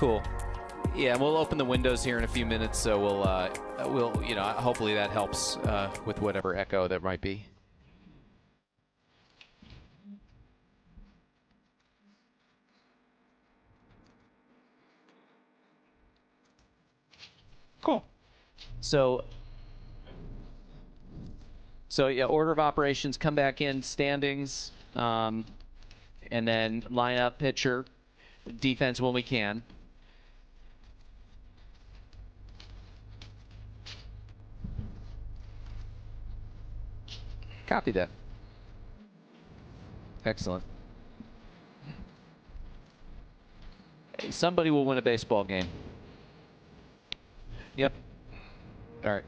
Cool. Yeah, we'll open the windows here in a few minutes, so we'll hopefully that helps with whatever echo there might be. Cool. So yeah, order of operations, come back in, standings, and then line up pitcher, defense when we can. Copy that. Excellent. Somebody will win a baseball game. Yep. All right.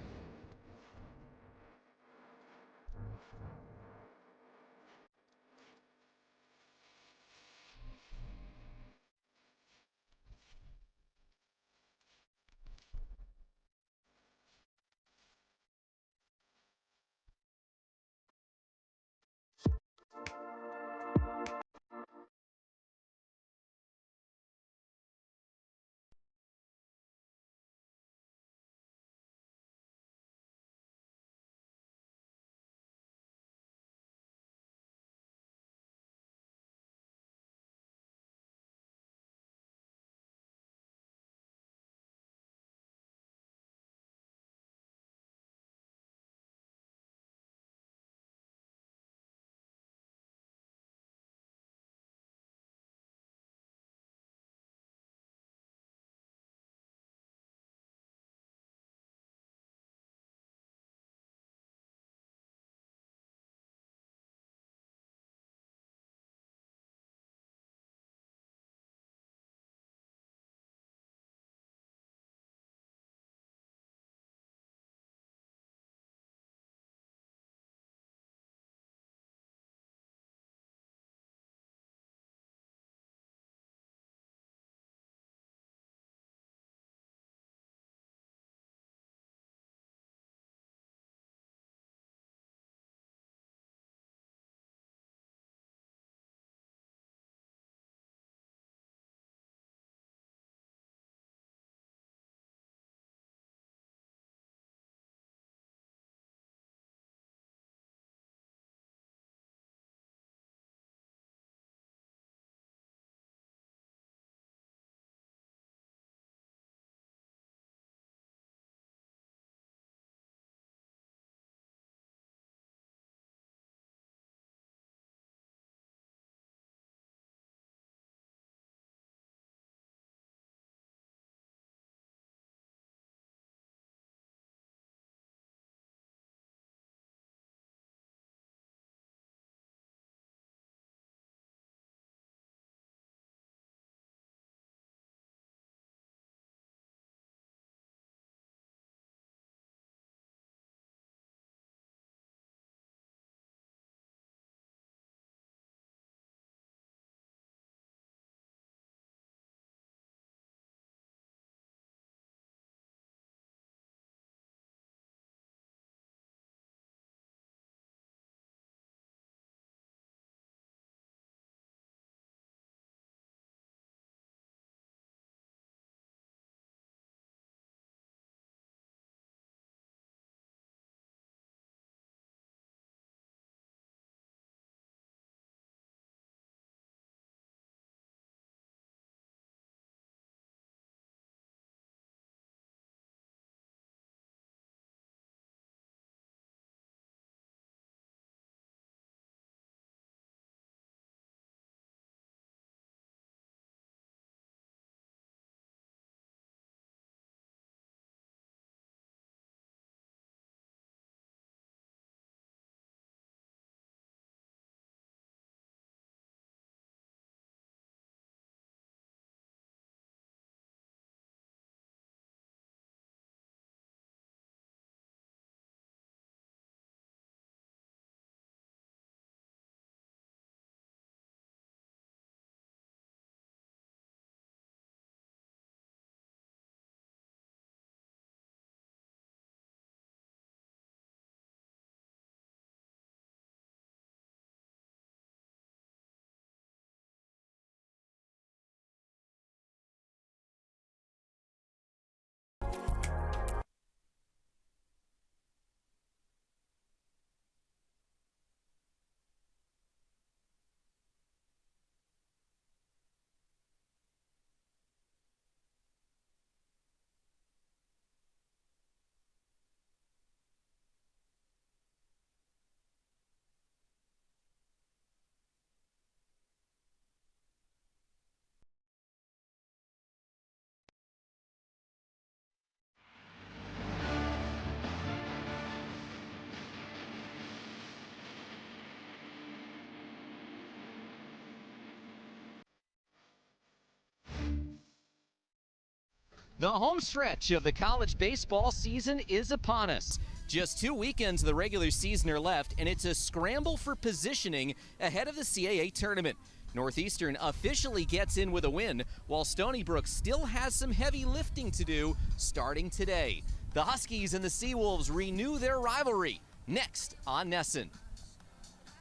The home stretch of the college baseball season is upon us. Just 2 weekends of the regular season are left, and it's a scramble for positioning ahead of the CAA tournament. Northeastern officially gets in with a win, while Stony Brook still has some heavy lifting to do starting today. The Huskies and the Seawolves renew their rivalry. Next on Nesson.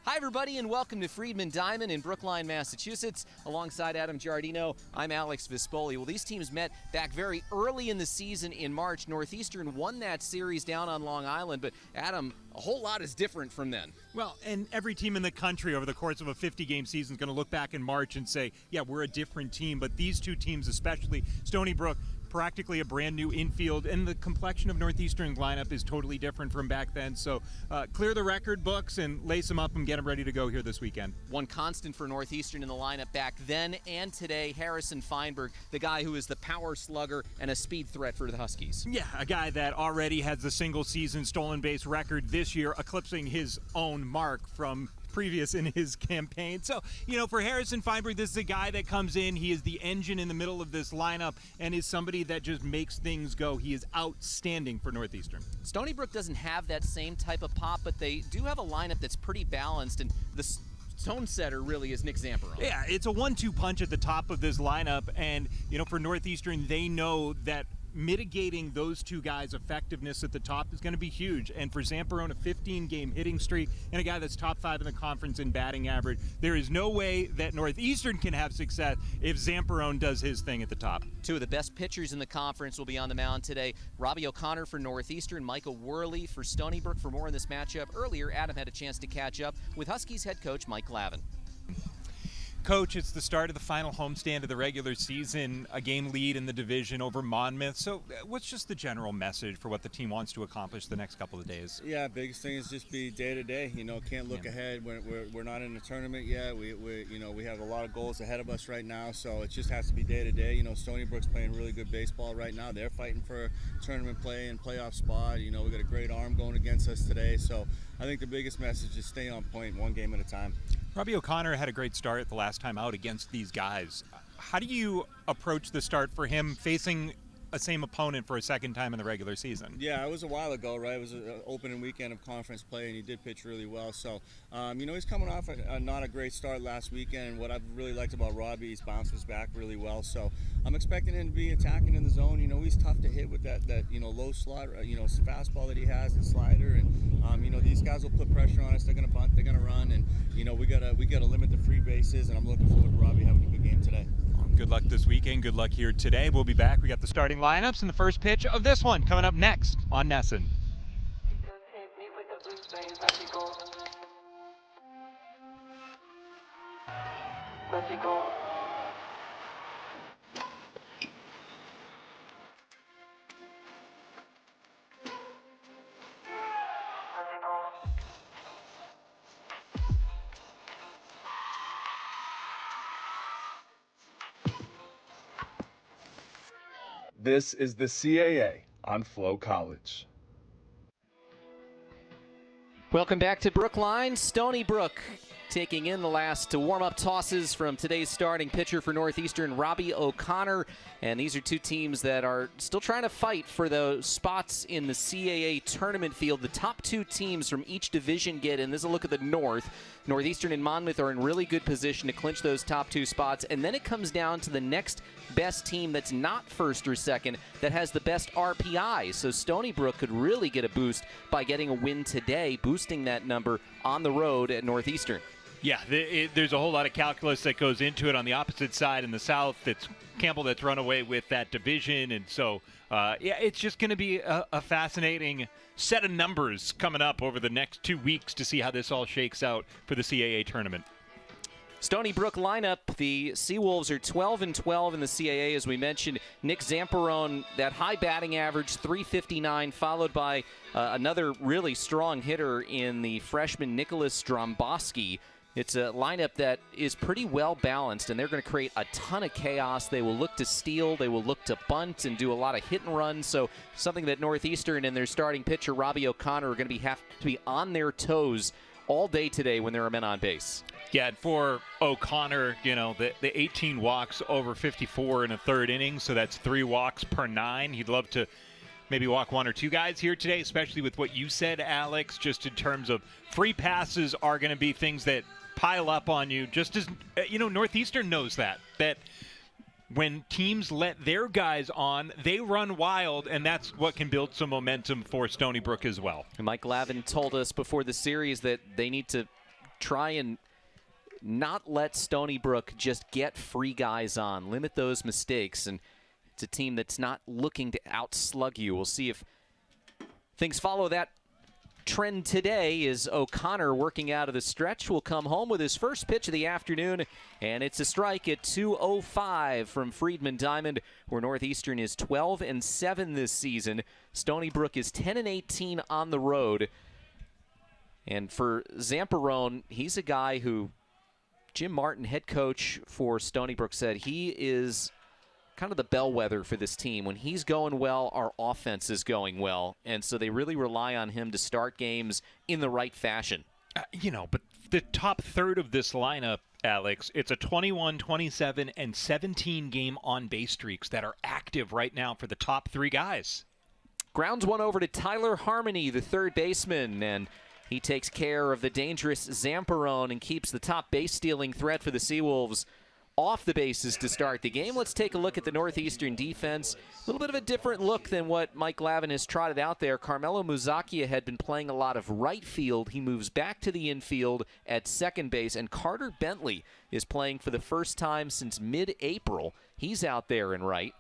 Hi, everybody, and welcome to Friedman Diamond in Brookline, Massachusetts. Alongside Adam Giardino, I'm Alex Vispoli. Well, these teams met back very early in the season in March. Northeastern won that series down on Long Island, but Adam, a whole lot is different from then. Well, and every team in the country over the course of a 50-game season is going to look back in March and say, yeah, we're a different team. But these two teams, especially Stony Brook, practically a brand new infield, and the complexion of Northeastern's lineup is totally different from back then. So clear the record books and lace them up and get them ready to go here this weekend. One constant for Northeastern in the lineup back then and today, Harrison Feinberg, the guy who is the power slugger and a speed threat for the Huskies. Yeah, a guy that already has the single season stolen base record this year, eclipsing his own mark from previous in his campaign. So, you know, for Harrison Feinberg, this is a guy that comes in. He is the engine in the middle of this lineup and is somebody that just makes things go. He is outstanding for Northeastern. Stony Brook doesn't have that same type of pop, but they do have a lineup that's pretty balanced, and the tone setter really is Nick Zamperon. Yeah, it's a 1-2 punch at the top of this lineup, and, you know, for Northeastern, they know that mitigating those two guys' effectiveness at the top is going to be huge. And for Zamperon, a 15-game hitting streak and a guy that's top 5 in the conference in batting average, there is no way that Northeastern can have success if Zamperon does his thing at the top. Two of the best pitchers in the conference will be on the mound today. Robbie O'Connor for Northeastern, Michael Worley for Stony Brook. For more on this matchup, earlier Adam had a chance to catch up with Huskies head coach Mike Lavin. Coach, it's the start of the final homestand of the regular season, a game lead in the division over Monmouth. So what's just the general message for what the team wants to accomplish the next couple of days? Yeah, biggest thing is just be day to day. You know, can't look ahead. We're not in a tournament yet. We have a lot of goals ahead of us right now, so it just has to be day to day. You know, Stony Brook's playing really good baseball right now. They're fighting for tournament play and playoff spot. You know, we got a great arm going against us today, so I think the biggest message is stay on point, one game at a time. Robbie O'Connor had a great start the last time out against these guys. How do you approach the start for him facing a same opponent for a second time in the regular season? Yeah, it was a while ago, right? It was an opening weekend of conference play, and he did pitch really well. So, you know, he's coming off not a great start last weekend, and what I've really liked about Robbie, he's bounces back really well. So I'm expecting him to be attacking in the zone. You know, he's tough to hit with that you know, low slot, you know, fastball that he has, the slider, and you know, these guys will put pressure on us. They're going to bunt, they're going to run, and you know, we gotta limit the free bases, and I'm looking forward to Robbie having a good game today. Good luck this weekend. Good luck here today. We'll be back. We got the starting lineups and the first pitch of this one coming up next on Nesson. This is the CAA on Flow College. Welcome back to Brookline. Stony Brook taking in the last warm-up tosses from today's starting pitcher for Northeastern, Robbie O'Connor. And these are two teams that are still trying to fight for those spots in the CAA tournament field. The top two teams from each division get in. This is a look at the North. Northeastern and Monmouth are in really good position to clinch those top two spots. And then it comes down to the next best team that's not first or second that has the best RPI. So Stony Brook could really get a boost by getting a win today, boosting that number on the road at Northeastern. Yeah, there's a whole lot of calculus that goes into it on the opposite side in the South. It's Campbell that's run away with that division. And so, yeah, it's just going to be a fascinating set of numbers coming up over the next 2 weeks to see how this all shakes out for the CAA tournament. Stony Brook lineup, the Seawolves are 12-12 in the CAA, as we mentioned. Nick Zamperon, that high batting average, .359, followed by another really strong hitter in the freshman Nicholas Stromboski. It's a lineup that is pretty well balanced, and they're going to create a ton of chaos. They will look to steal, they will look to bunt, and do a lot of hit and run. So something that Northeastern and their starting pitcher, Robbie O'Connor, are going to have to be on their toes all day today when there are men on base. Yeah, and for O'Connor, the 18 walks over 54 in a third inning, so that's 3 walks per 9. He'd love to maybe walk 1 or 2 guys here today, especially with what you said, Alex, just in terms of free passes are going to be things that pile up on you. Just as, Northeastern knows that when teams let their guys on, they run wild, and that's what can build some momentum for Stony Brook as well. And Mike Lavin told us before the series that they need to try and not let Stony Brook just get free guys on, limit those mistakes, and it's a team that's not looking to outslug you. We'll see if things follow that trend today as O'Connor, working out of the stretch, will come home with his first pitch of the afternoon, and it's a strike at 2:05 from Friedman Diamond, where Northeastern is 12-7 this season. Stony Brook is 10-18 on the road. And for Zamperone, he's a guy who Jim Martin, head coach for Stony Brook, said he is kind of the bellwether for this team. When he's going well, our offense is going well. And so they really rely on him to start games in the right fashion. But the top third of this lineup, Alex, it's a 21, 27, and 17 game on-base streaks that are active right now for the top 3 guys. Grounds one over to Tyler Harmony, the third baseman, and he takes care of the dangerous Zamperone and keeps the top base-stealing threat for the Seawolves off the bases to start the game. Let's take a look at the Northeastern defense. A little bit of a different look than what Mike Lavin has trotted out there. Carmelo Muzakia had been playing a lot of right field. He moves back to the infield at second base, and Carter Bentley is playing for the first time since mid-April. He's out there in right.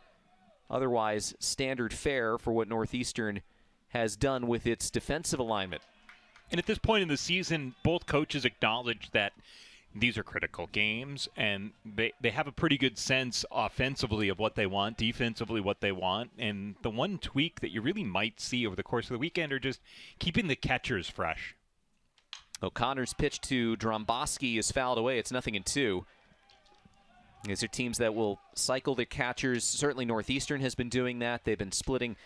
Otherwise, standard fare for what Northeastern has done with its defensive alignment. And at this point in the season, both coaches acknowledge that these are critical games, and they have a pretty good sense offensively of what they want, defensively what they want. And the one tweak that you really might see over the course of the weekend are just keeping the catchers fresh. O'Connor's pitch to Dromboski is fouled away. It's 0-2. These are teams that will cycle their catchers. Certainly Northeastern has been doing that. They've been splitting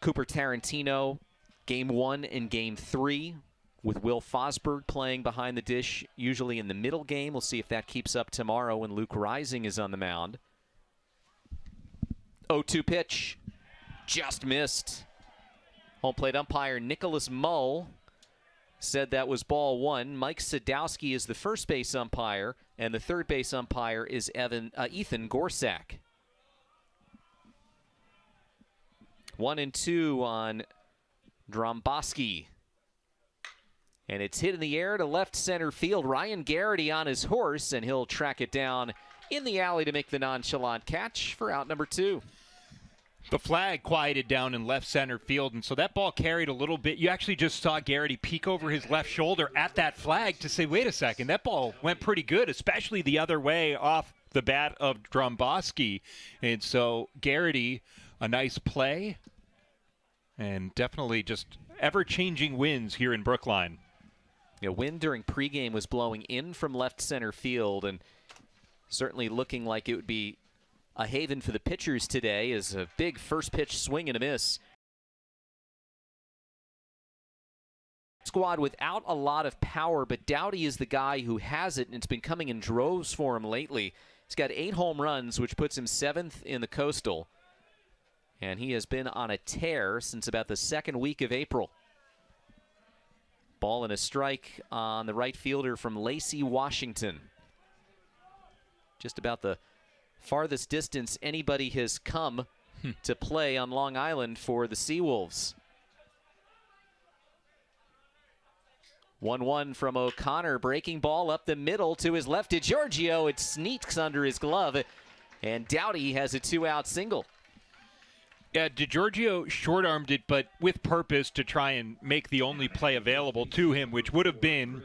Cooper Tarantino Game 1 and Game 3. With Will Fosberg playing behind the dish, usually in the middle game. We'll see if that keeps up tomorrow when Luke Rising is on the mound. 0-2 pitch. Just missed. Home plate umpire Nicholas Mull said that was ball 1. Mike Sadowski is the first base umpire, and the third base umpire is Ethan Gorsak. 1-2 on Dromboski. And it's hit in the air to left center field. Ryan Garrity on his horse, and he'll track it down in the alley to make the nonchalant catch for out number 2. The flag quieted down in left center field, and so that ball carried a little bit. You actually just saw Garrity peek over his left shoulder at that flag to say, wait a second, that ball went pretty good, especially the other way off the bat of Dromboski. And so Garrity, a nice play, and definitely just ever-changing winds here in Brookline. Yeah, wind during pregame was blowing in from left center field, and certainly looking like it would be a haven for the pitchers today as a big first pitch swing and a miss. Squad without a lot of power, but Dowdy is the guy who has it, and it's been coming in droves for him lately. He's got 8 home runs, which puts him 7th in the Coastal, and he has been on a tear since about the second week of April. Ball and a strike on the right fielder from Lacey Washington. Just about the farthest distance anybody has come to play on Long Island for the Seawolves. 1-1 from O'Connor. Breaking ball up the middle to his left to Giorgio. It sneaks under his glove, and Dowdy has a 2-out single. Yeah, DeGiorgio short-armed it, but with purpose to try and make the only play available to him, which would have been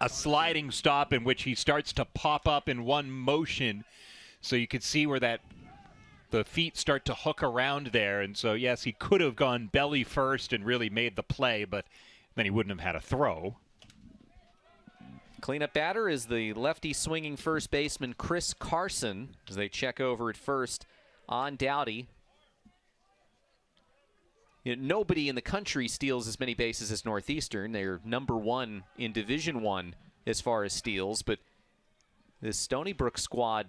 a sliding stop in which he starts to pop up in one motion. So you could see where the feet start to hook around there. And so, yes, he could have gone belly first and really made the play, but then he wouldn't have had a throw. Cleanup batter is the lefty swinging first baseman Chris Carson as they check over at first on Dowdy. Nobody in the country steals as many bases as Northeastern. They're number 1 in Division I as far as steals, but this Stony Brook squad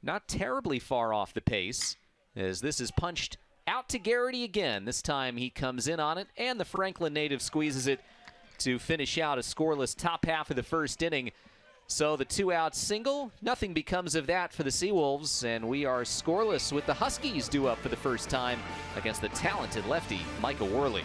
not terribly far off the pace, as this is punched out to Garrity again. This time he comes in on it, and the Franklin native squeezes it to finish out a scoreless top half of the first inning. So the 2-out single, nothing becomes of that for the Seawolves, and we are scoreless with the Huskies due up for the first time against the talented lefty Micah Worley.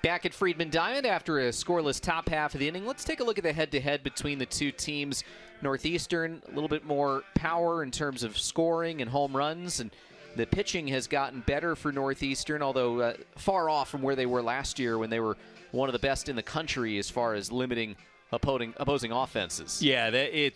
Back at Friedman Diamond after a scoreless top half of the inning. Let's take a look at the head-to-head between the two teams. Northeastern, a little bit more power in terms of scoring and home runs, and the pitching has gotten better for Northeastern, although far off from where they were last year when they were one of the best in the country as far as limiting opposing offenses. Yeah, they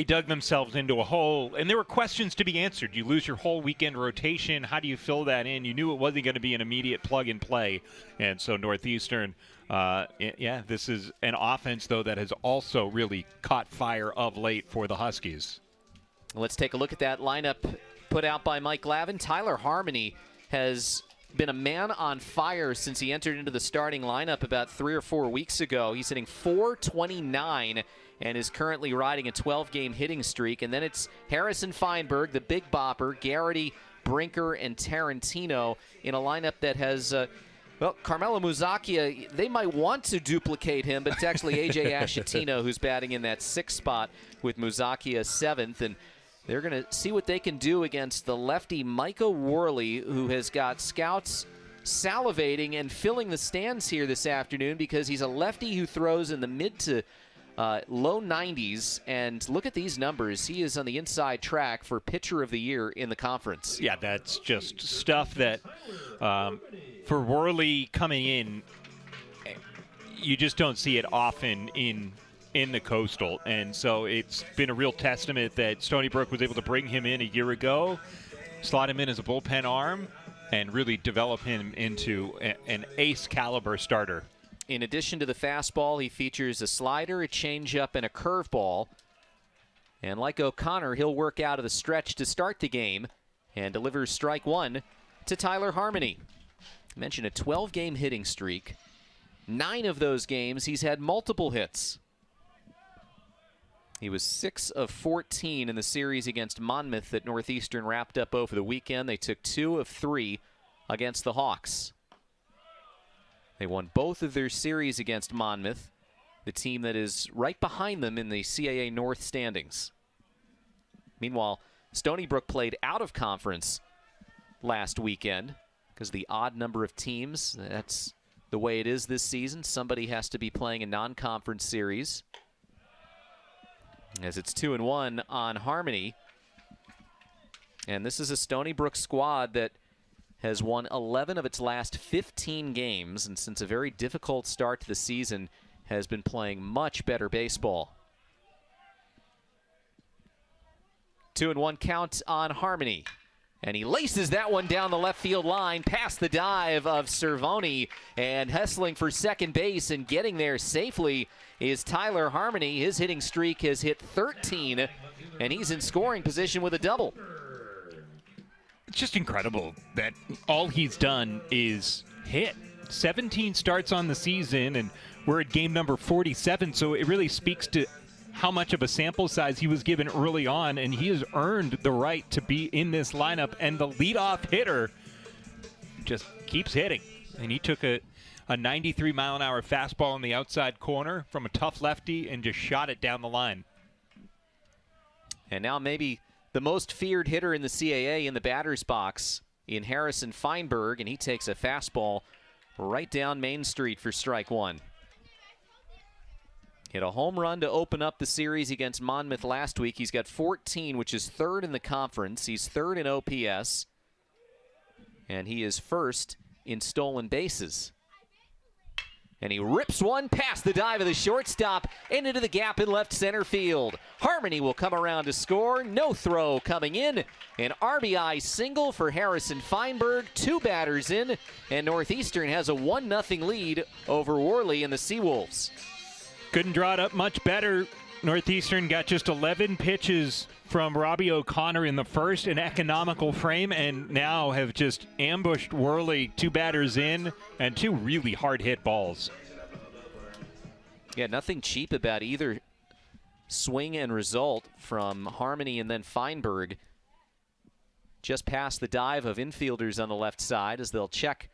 dug themselves into a hole, and there were questions to be answered. You lose your whole weekend rotation. How do you fill that in? You knew it wasn't going to be an immediate plug-and-play, and so Northeastern, this is an offense, though, that has also really caught fire of late for the Huskies. Let's take a look at that lineup put out by Mike Lavin. Tyler Harmony has been a man on fire since he entered into the starting lineup about 3 or 4 weeks ago. He's hitting .429 and is currently riding a 12-game hitting streak. And then it's Harrison Feinberg, the big bopper, Garrity, Brinker, and Tarantino in a lineup that has, Carmelo Muzakia, they might want to duplicate him, but it's actually A.J. Ashatino who's batting in that 6th spot with Muzakia 7th. And they're going to see what they can do against the lefty Micah Worley, who has got scouts salivating and filling the stands here this afternoon because he's a lefty who throws in the mid to low 90s. And look at these numbers. He is on the inside track for Pitcher of the Year in the conference. Yeah, that's just stuff that for Worley coming in, you just don't see it often in the Coastal, and so it's been a real testament that Stony Brook was able to bring him in a year ago, slot him in as a bullpen arm, and really develop him into an ace caliber starter. In addition to the fastball, he features a slider, a changeup, and a curveball. And like O'Connor, he'll work out of the stretch to start the game and delivers strike one to Tyler Harmony. I mentioned a 12-game hitting streak. 9 of those games, he's had multiple hits. He was 6 of 14 in the series against Monmouth that Northeastern wrapped up over the weekend. They took 2 of 3 against the Hawks. They won both of their series against Monmouth, the team that is right behind them in the CAA North standings. Meanwhile, Stony Brook played out of conference last weekend because the odd number of teams, that's the way it is this season. Somebody has to be playing a non-conference series, as it's 2-1 on Harmony. And this is a Stony Brook squad that has won 11 of its last 15 games, and since a very difficult start to the season, has been playing much better baseball. 2-1 count on Harmony. And he laces that one down the left field line past the dive of Cervoni, and hustling for second base and getting there safely is Tyler Harmony. His hitting streak has hit 13, and he's in scoring position with a double. It's just incredible that all he's done is hit. 17 starts on the season, and we're at game number 47, so it really speaks to how much of a sample size he was given early on, and he has earned the right to be in this lineup, and the leadoff hitter just keeps hitting. And he took a a 93-mile-an-hour fastball in the outside corner from a tough lefty and just shot it down the line. And now maybe the most feared hitter in the CAA in the batter's box in Harrison Feinberg, and he takes a fastball right down Main Street for strike one. Hit a home run to open up the series against Monmouth last week. He's got 14, which is third in the conference. He's third in OPS, and he is first in stolen bases. And he rips one past the dive of the shortstop and into the gap in left center field. Harmony will come around to score. No throw coming in. An RBI single for Harrison Feinberg. 2 batters in, and Northeastern has a 1-0 lead over Worley and the Seawolves. Couldn't draw it up much better. Northeastern got just 11 pitches from Robbie O'Connor in the first, an economical frame, and now have just ambushed Worley, 2 batters in, and 2 really hard-hit balls. Yeah, nothing cheap about either swing and result from Harmony and then Feinberg. Just past the dive of infielders on the left side as they'll check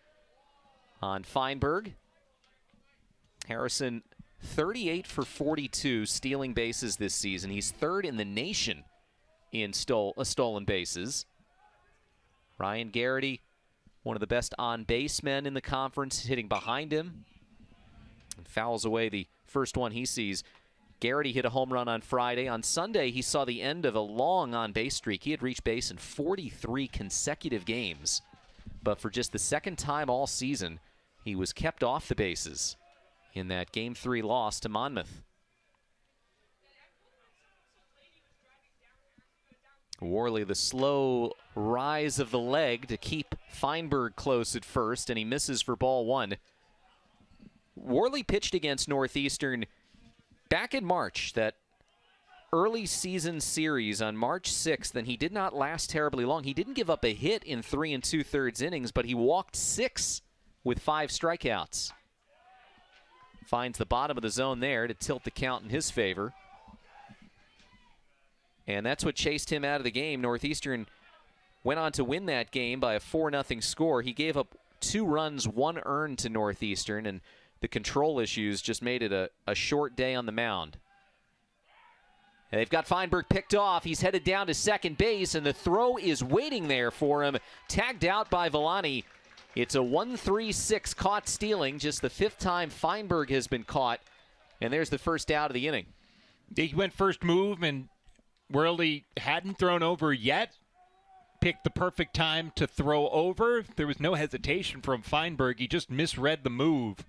on Feinberg. Harrison, 38 for 42 stealing bases this season. He's third in the nation in stolen bases. Ryan Garrity, one of the best on-base men in the conference, hitting behind him. And fouls away the first one he sees. Garrity hit a home run on Friday. On Sunday, he saw the end of a long on-base streak. He had reached base in 43 consecutive games. But for just the second time all season, he was kept off the bases in that Game 3 loss to Monmouth. Worley, the slow rise of the leg to keep Feinberg close at first, and he misses for ball 1. Worley pitched against Northeastern back in March, that early season series on March 6th, and he did not last terribly long. He didn't give up a hit in 3 2/3 innings, but he walked 6 with 5 strikeouts. Finds the bottom of the zone there to tilt the count in his favor. And that's what chased him out of the game. Northeastern went on to win that game by a 4-0 score. He gave up 2 runs, 1 earned to Northeastern, and the control issues just made it a short day on the mound. And they've got Feinberg picked off. He's headed down to second base, and the throw is waiting there for him. Tagged out by Villani. It's a 1-3-6 caught stealing, just the 5th time Feinberg has been caught. And there's the first out of the inning. He went first move, and Worley hadn't thrown over yet. Picked the perfect time to throw over. There was no hesitation from Feinberg. He just misread the move.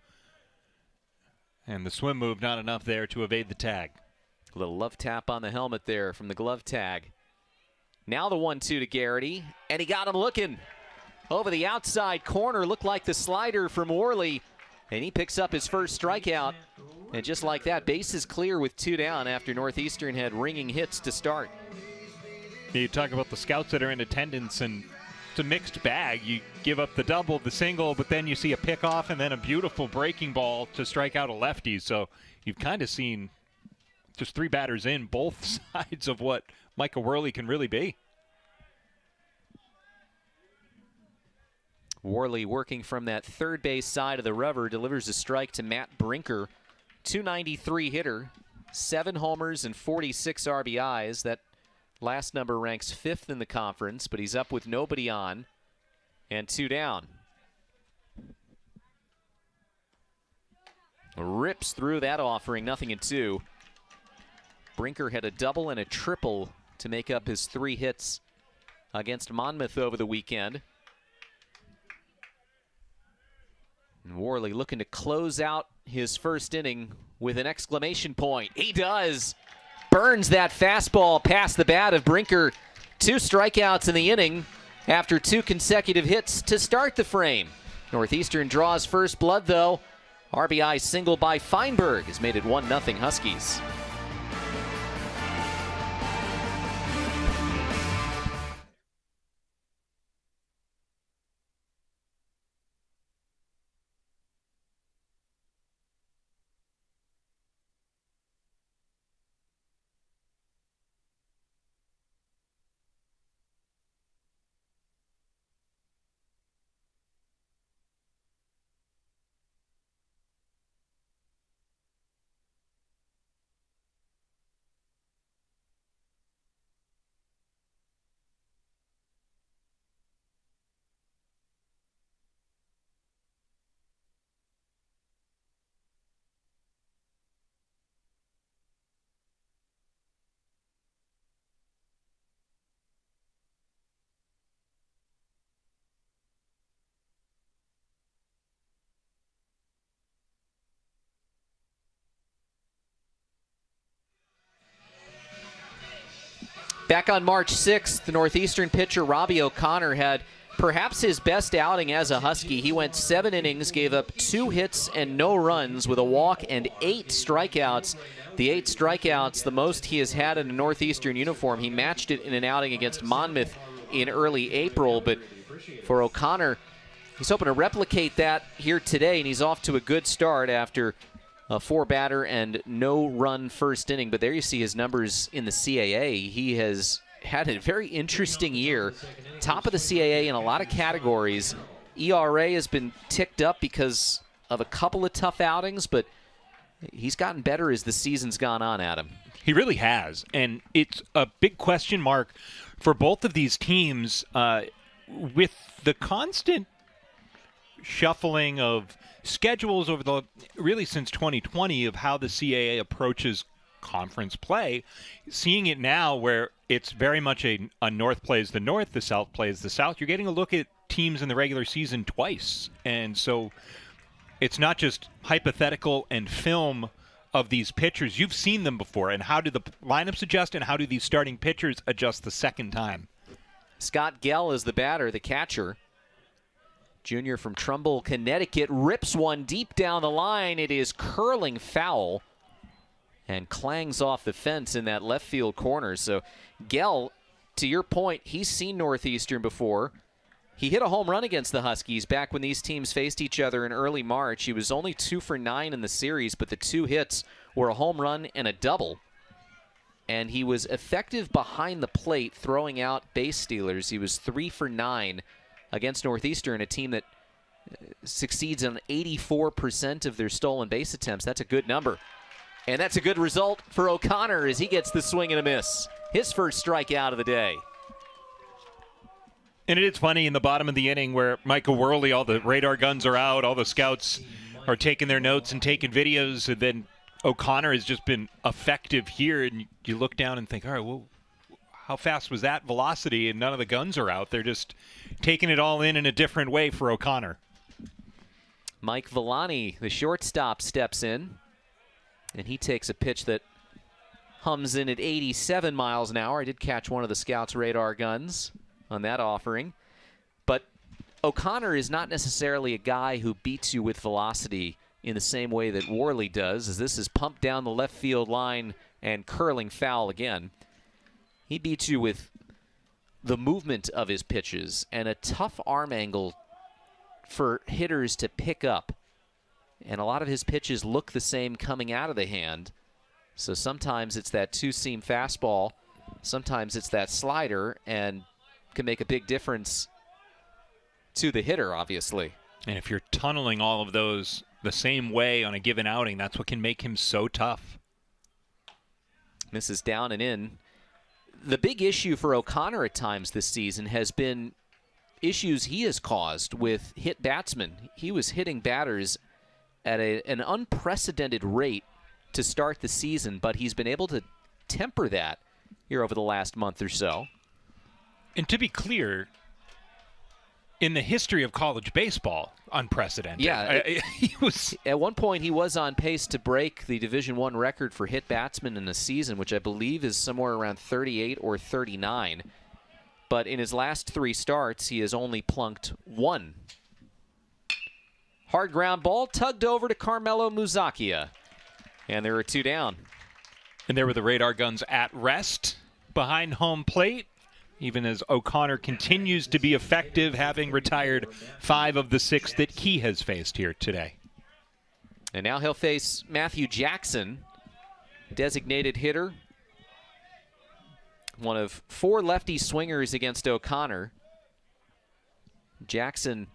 And the swim move not enough there to evade the tag. A little love tap on the helmet there from the glove tag. Now the 1-2 to Garrity, and he got him looking. Over the outside corner, looked like the slider from Worley, and he picks up his first strikeout. And just like that, base is clear with 2 down after Northeastern had ringing hits to start. You talk about the scouts that are in attendance, and it's a mixed bag. You give up the double, the single, but then you see a pickoff and then a beautiful breaking ball to strike out a lefty. So you've kind of seen just 3 batters in, both sides of what Michael Worley can really be. Worley working from that third base side of the rubber, delivers a strike to Matt Brinker. 293 hitter, 7 homers and 46 RBIs. That last number ranks 5th in the conference, but he's up with nobody on and 2 down. Rips through that offering, 0-2. Brinker had a double and a triple to make up his 3 hits against Monmouth over the weekend. And Worley looking to close out his first inning with an exclamation point. He does. Burns that fastball past the bat of Brinker. 2 strikeouts in the inning after 2 consecutive hits to start the frame. Northeastern draws first blood, though. RBI single by Feinberg has made it 1-0 Huskies. Back on March 6th, the Northeastern pitcher Robbie O'Connor had perhaps his best outing as a Husky. He went 7 innings, gave up 2 hits and no runs with a walk and 8 strikeouts. The 8 strikeouts, the most he has had in a Northeastern uniform. He matched it in an outing against Monmouth in early April, but for O'Connor, he's hoping to replicate that here today, and he's off to a good start after a 4-batter and no-run first inning. But there you see his numbers in the CAA. He has had a very interesting year. Top of the CAA in a lot of categories. ERA has been ticked up because of a couple of tough outings, but he's gotten better as the season's gone on, Adam. He really has, and it's a big question mark for both of these teams with the constant shuffling of schedules over the really since 2020 of how the CAA approaches conference play, seeing it now where it's very much a North plays the North, the South plays the South. You're getting a look at teams in the regular season twice, and so it's not just hypothetical and film of these pitchers. You've seen them before, and how do the lineups adjust, and how do these starting pitchers adjust the second time? Scott Gell is the batter, the catcher. Junior from Trumbull, Connecticut, rips one deep down the line. It is curling foul and clangs off the fence in that left field corner. So Gell, to your point, he's seen Northeastern before. He hit a home run against the Huskies back when these teams faced each other in early March. He was only 2 for 9 in the series, but the 2 hits were a home run and a double. And he was effective behind the plate, throwing out base stealers. He was 3 for 9 against Northeastern, a team that succeeds on 84% of their stolen base attempts. That's a good number. And that's a good result for O'Connor as he gets the swing and a miss. His first strikeout of the day. And it is funny in the bottom of the inning where Michael Worley, all the radar guns are out, all the scouts are taking their notes and taking videos, and then O'Connor has just been effective here, and you look down and think, all right, well, how fast was that velocity? And none of the guns are out. They're just taking it all in a different way for O'Connor. Mike Villani, the shortstop, steps in, and he takes a pitch that hums in at 87 miles an hour. I did catch one of the scouts' radar guns on that offering. But O'Connor is not necessarily a guy who beats you with velocity in the same way that Worley does, as this is pumped down the left field line and curling foul again. He beats you with the movement of his pitches and a tough arm angle for hitters to pick up. And a lot of his pitches look the same coming out of the hand. So sometimes it's that two-seam fastball, sometimes it's that slider, and can make a big difference to the hitter, obviously. And if you're tunneling all of those the same way on a given outing, that's what can make him so tough. Misses down and in. The big issue for O'Connor at times this season has been issues he has caused with hit batsmen. He was hitting batters at an unprecedented rate to start the season, but he's been able to temper that here over the last month or so. And to be clear, in the history of college baseball, unprecedented. Yeah, he was at one point he was on pace to break the Division I record for hit batsmen in a season, which I believe is somewhere around 38 or 39. But in his last 3 starts, he has only plunked 1. Hard ground ball tugged over to Carmelo Muzakia. And there are 2 down. And there were the radar guns at rest behind home plate, even as O'Connor continues to be effective, having retired 5 of the 6 that he has faced here today. And now he'll face Matthew Jackson, designated hitter. One of 4 lefty swingers against O'Connor. Jackson,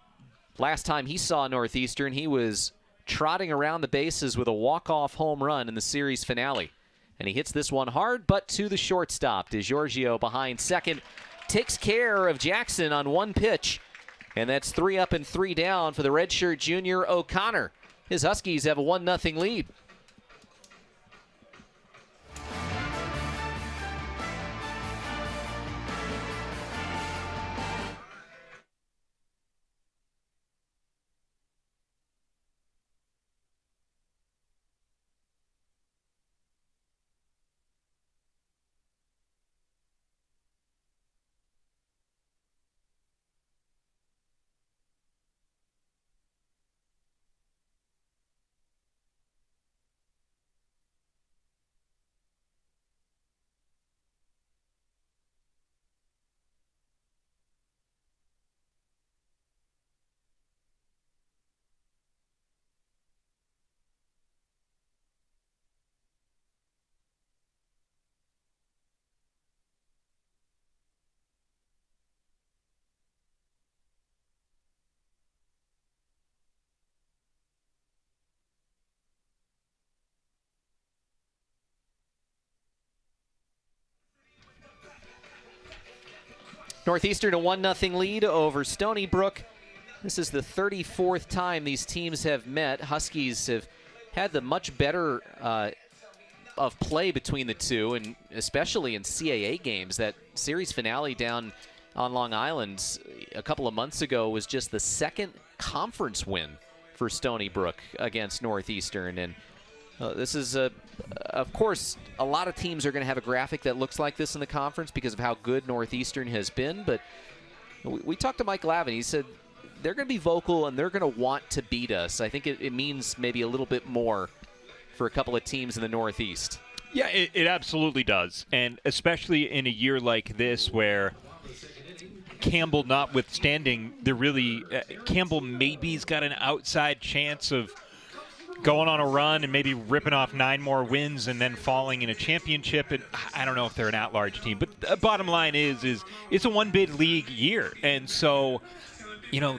last time he saw Northeastern, he was trotting around the bases with a walk-off home run in the series finale. And he hits this one hard, but to the shortstop. DiGiorgio behind second takes care of Jackson on 1 pitch. And that's 3 up and 3 down for the redshirt junior O'Connor. His Huskies have a 1-0 lead. Northeastern a 1-0 lead over Stony Brook. This is the 34th time these teams have met. Huskies have had the much better of play between the two, and especially in CAA games. That series finale down on Long Island a couple of months ago was just the second conference win for Stony Brook against Northeastern. And this is, of course, a lot of teams are going to have a graphic that looks like this in the conference because of how good Northeastern has been. But we talked to Mike Lavin. He said they're going to be vocal and they're going to want to beat us. I think it means maybe a little bit more for a couple of teams in the Northeast. Yeah, it absolutely does. And especially in a year like this where Campbell notwithstanding, Campbell maybe's got an outside chance of going on a run and maybe ripping off 9 more wins and then falling in a championship. And I don't know if they're an at-large team, but the bottom line is it's a one-bid league year. And so,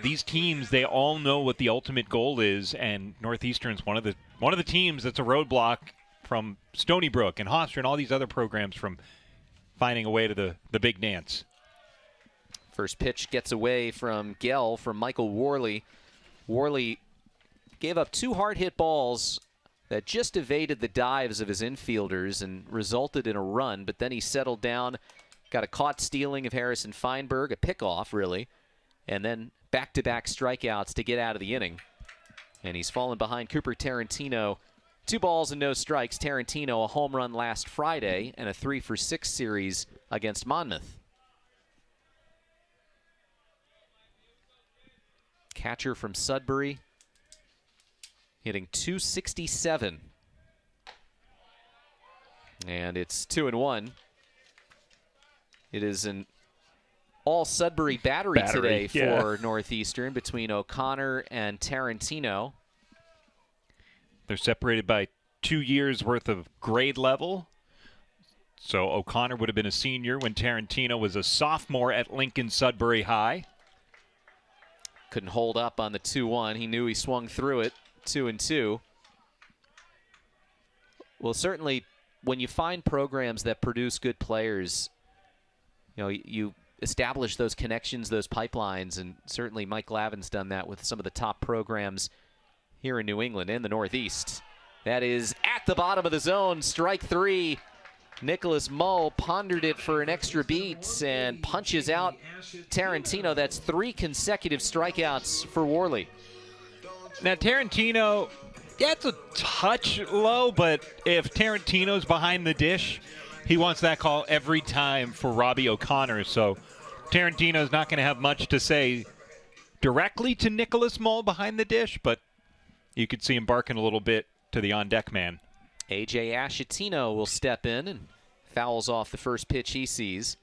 these teams, they all know what the ultimate goal is, and Northeastern's one of the teams that's a roadblock from Stony Brook and Hofstra and all these other programs from finding a way to the big dance. First pitch gets away from Gell from Michael Worley. Worley gave up 2 hard-hit balls that just evaded the dives of his infielders and resulted in a run, but then he settled down, got a caught stealing of Harrison Feinberg, a pickoff really, and then back-to-back strikeouts to get out of the inning. And he's fallen behind Cooper Tarantino. 2 balls and no strikes. Tarantino, a home run last Friday and a 3-for-6 series against Monmouth. Catcher from Sudbury, hitting .267. And it's 2-1. It is an all Sudbury battery today for Northeastern between O'Connor and Tarantino. They're separated by 2 years worth of grade level. So O'Connor would have been a senior when Tarantino was a sophomore at Lincoln Sudbury High. Couldn't hold up on the 2-1. He knew he swung through it. 2-2. Well, certainly when you find programs that produce good players, you establish those connections, those pipelines, and certainly Mike Lavin's done that with some of the top programs here in New England and the Northeast. That is at the bottom of the zone, strike 3. Nicholas Mull pondered it for an extra beat and punches out Tarantino. That's 3 consecutive strikeouts for Worley. Now, Tarantino, it's a touch low, but if Tarantino's behind the dish, he wants that call every time for Robbie O'Connor. So Tarantino's not going to have much to say directly to Nicholas Mull behind the dish, but you could see him barking a little bit to the on-deck man. A.J. Ashatino will step in and fouls off the first pitch he sees.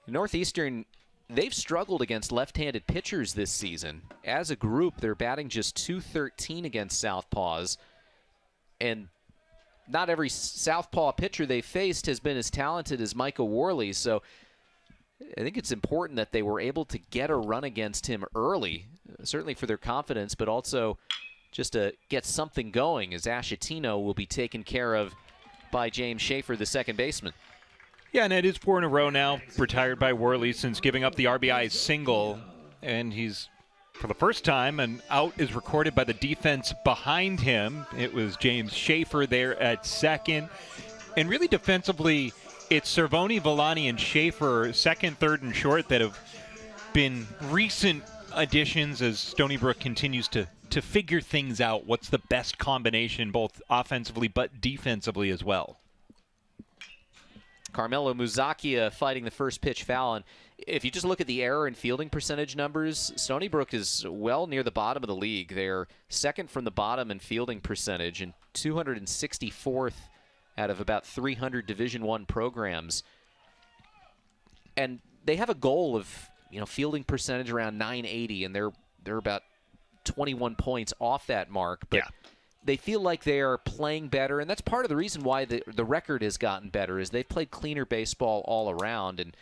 Northeastern, they've struggled against left-handed pitchers this season. As a group, they're batting just .213 against southpaws. And not every southpaw pitcher they faced has been as talented as Michael Worley. So I think it's important that they were able to get a run against him early, certainly for their confidence, but also just to get something going, as Ashatino will be taken care of by James Schaefer, the second baseman. Yeah, and it is 4 in a row now, retired by Worley since giving up the RBI single. And he's, for the first time, an out is recorded by the defense behind him. It was James Schaefer there at second. And really defensively, it's Cervoni, Villani, and Schaefer, second, third, and short, that have been recent additions as Stony Brook continues to figure things out. What's the best combination, both offensively but defensively as well? Carmelo Muzakia fighting the first pitch foul. And if you just look at the error and fielding percentage numbers, Stony Brook is well near the bottom of the league. They're second from the bottom in fielding percentage and 264th out of about 300 Division I programs. And they have a goal of, fielding percentage around .980, and they're about 21 points off that mark. But they feel like they are playing better, and that's part of the reason why the record has gotten better, is they've played cleaner baseball all around, and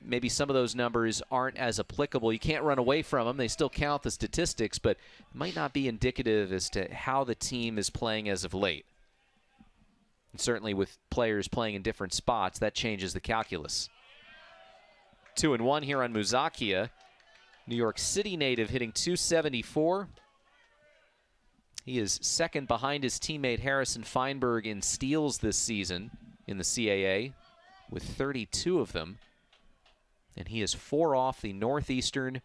maybe some of those numbers aren't as applicable. You can't run away from them. They still count the statistics, but it might not be indicative as to how the team is playing as of late. And certainly with players playing in different spots, that changes the calculus. 2-1 here on Muzakia. New York City native hitting .274. He is second behind his teammate Harrison Feinberg in steals this season in the CAA with 32 of them. And he is 4 off the Northeastern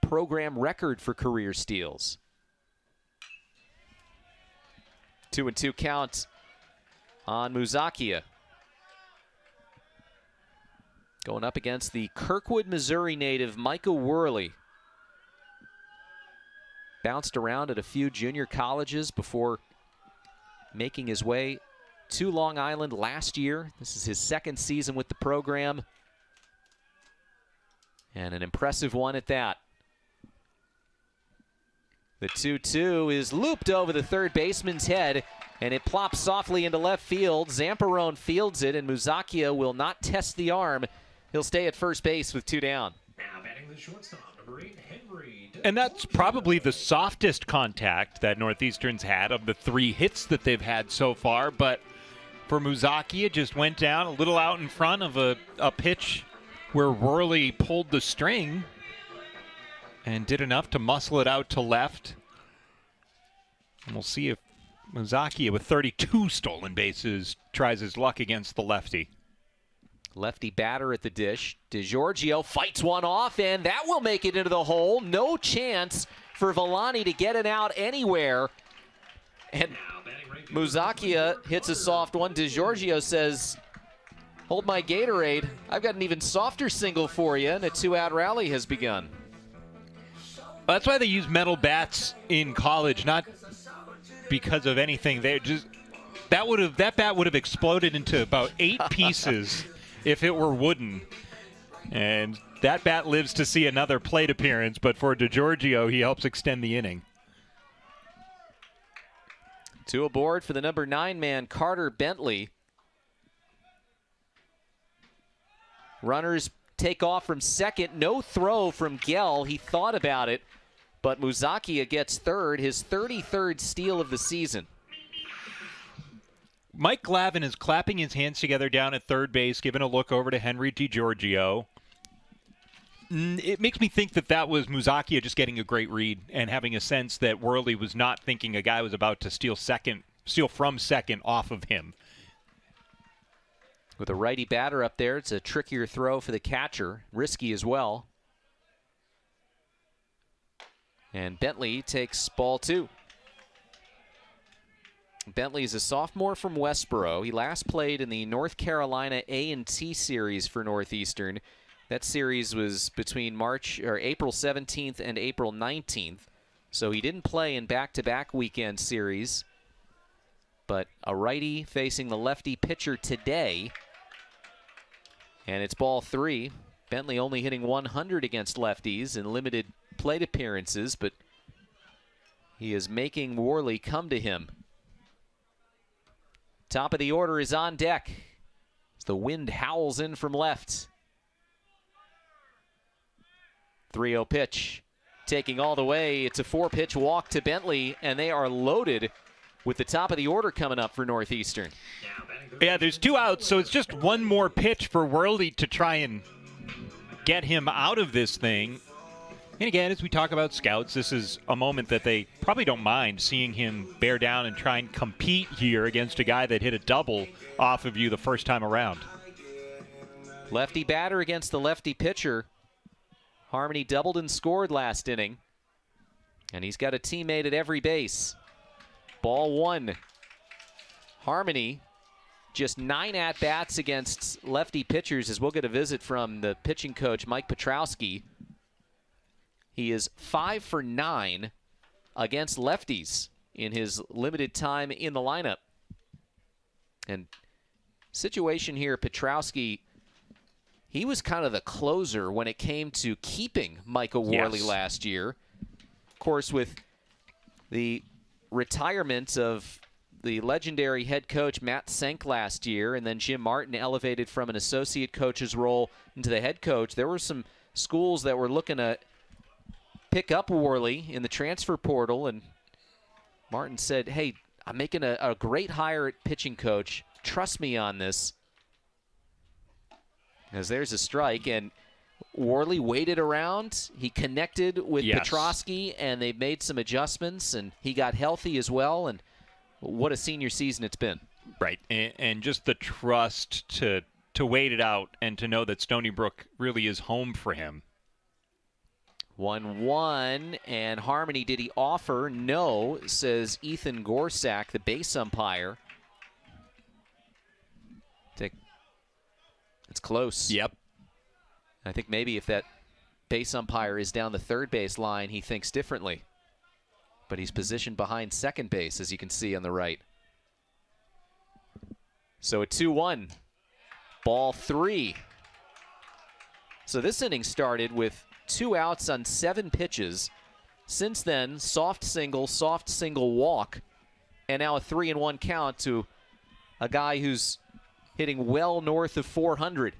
program record for career steals. 2-2 count on Muzakia. Going up against the Kirkwood, Missouri native Micah Worley. Bounced around at a few junior colleges before making his way to Long Island last year. This is his second season with the program. And an impressive one at that. The 2-2 is looped over the third baseman's head, and it plops softly into left field. Zamperone fields it, and Muzakia will not test the arm. He'll stay at first base with 2 down. Now batting the shortstop, number 8, Henry. And that's probably the softest contact that Northeastern's had of the 3 hits that they've had so far. But for Muzakia, just went down a little out in front of a pitch where Worley pulled the string and did enough to muscle it out to left. And we'll see if Muzakia, with 32 stolen bases, tries his luck against the lefty. Lefty batter at the dish. DiGiorgio fights one off, and that will make it into the hole. No chance for Villani to get it out anywhere. And Muzakia hits a soft one. DiGiorgio says, hold my Gatorade. I've got an even softer single for you, and a 2-out rally has begun. Well, that's why they use metal bats in college, not because of anything. They just that bat would have exploded into about 8 pieces if it were wooden. And that bat lives to see another plate appearance, but for DiGiorgio, he helps extend the inning. 2 aboard for the number 9 man, Carter Bentley. Runners take off from second. No throw from Gell. He thought about it, but Muzakia gets third, his 33rd steal of the season. Mike Glavin is clapping his hands together down at third base, giving a look over to Henry DiGiorgio. It makes me think that was Muzakia just getting a great read and having a sense that Worley was not thinking a guy was about to steal from second off of him. With a righty batter up there, it's a trickier throw for the catcher. Risky as well. And Bentley takes ball 2. Bentley is a sophomore from Westboro. He last played in the North Carolina A&T series for Northeastern. That series was between April 17th and April 19th. So he didn't play in back-to-back weekend series. But a righty facing the lefty pitcher today. And it's ball 3. Bentley only hitting 100 against lefties in limited plate appearances, but he is making Worley come to him. Top of the order is on deck as the wind howls in from left. 3-0 pitch. Taking all the way. It's a 4-pitch walk to Bentley, and they are loaded with the top of the order coming up for Northeastern. Yeah, there's 2 outs, so it's just one more pitch for Worley to try and get him out of this thing. And again, as we talk about scouts, this is a moment that they probably don't mind seeing him bear down and try and compete here against a guy that hit a double off of you the first time around. Lefty batter against the lefty pitcher. Harmony doubled and scored last inning. And he's got a teammate at every base. Ball 1. Harmony, just 9 at-bats against lefty pitchers, as we'll get a visit from the pitching coach, Mike Petrowski. He is 5 for 9 against lefties in his limited time in the lineup. And situation here, Petrowski, he was kind of the closer when it came to keeping Micah Worley last year. Of course, with the retirement of the legendary head coach Matt Senk last year, and then Jim Martin elevated from an associate coach's role into the head coach, there were some schools that were looking to pick up Worley in the transfer portal, and Martin said, hey, I'm making a great hire at pitching coach. Trust me on this. As there's a strike, and Worley waited around. He connected with Yes. Petrosky, and they made some adjustments, and he got healthy as well. And what a senior season it's been. Right, and just the trust to wait it out and to know that Stony Brook really is home for him. 1-1, and Harmony, did he offer? No, says Ethan Gorsak, the base umpire. It's close. Yep. I think maybe if that base umpire is down the third base line, he thinks differently. But he's positioned behind second base, as you can see on the right. So a 2-1. Ball 3. So this inning started with 2 outs on 7 pitches. Since then, soft single walk, and now a 3-1 count to a guy who's hitting well north of 400.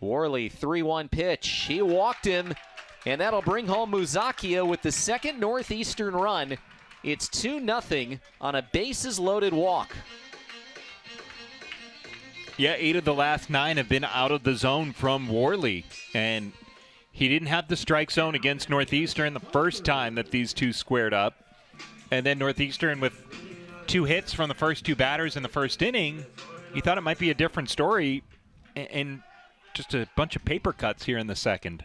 Worley, 3-1 pitch. He walked him, and that'll bring home Muzakia with the second Northeastern run. It's 2-0 on a bases-loaded walk. Yeah, 8 of the last 9 have been out of the zone from Worley, and he didn't have the strike zone against Northeastern the first time that these two squared up. And then Northeastern with 2 hits from the first 2 batters in the first inning, you thought it might be a different story, and just a bunch of paper cuts here in the second.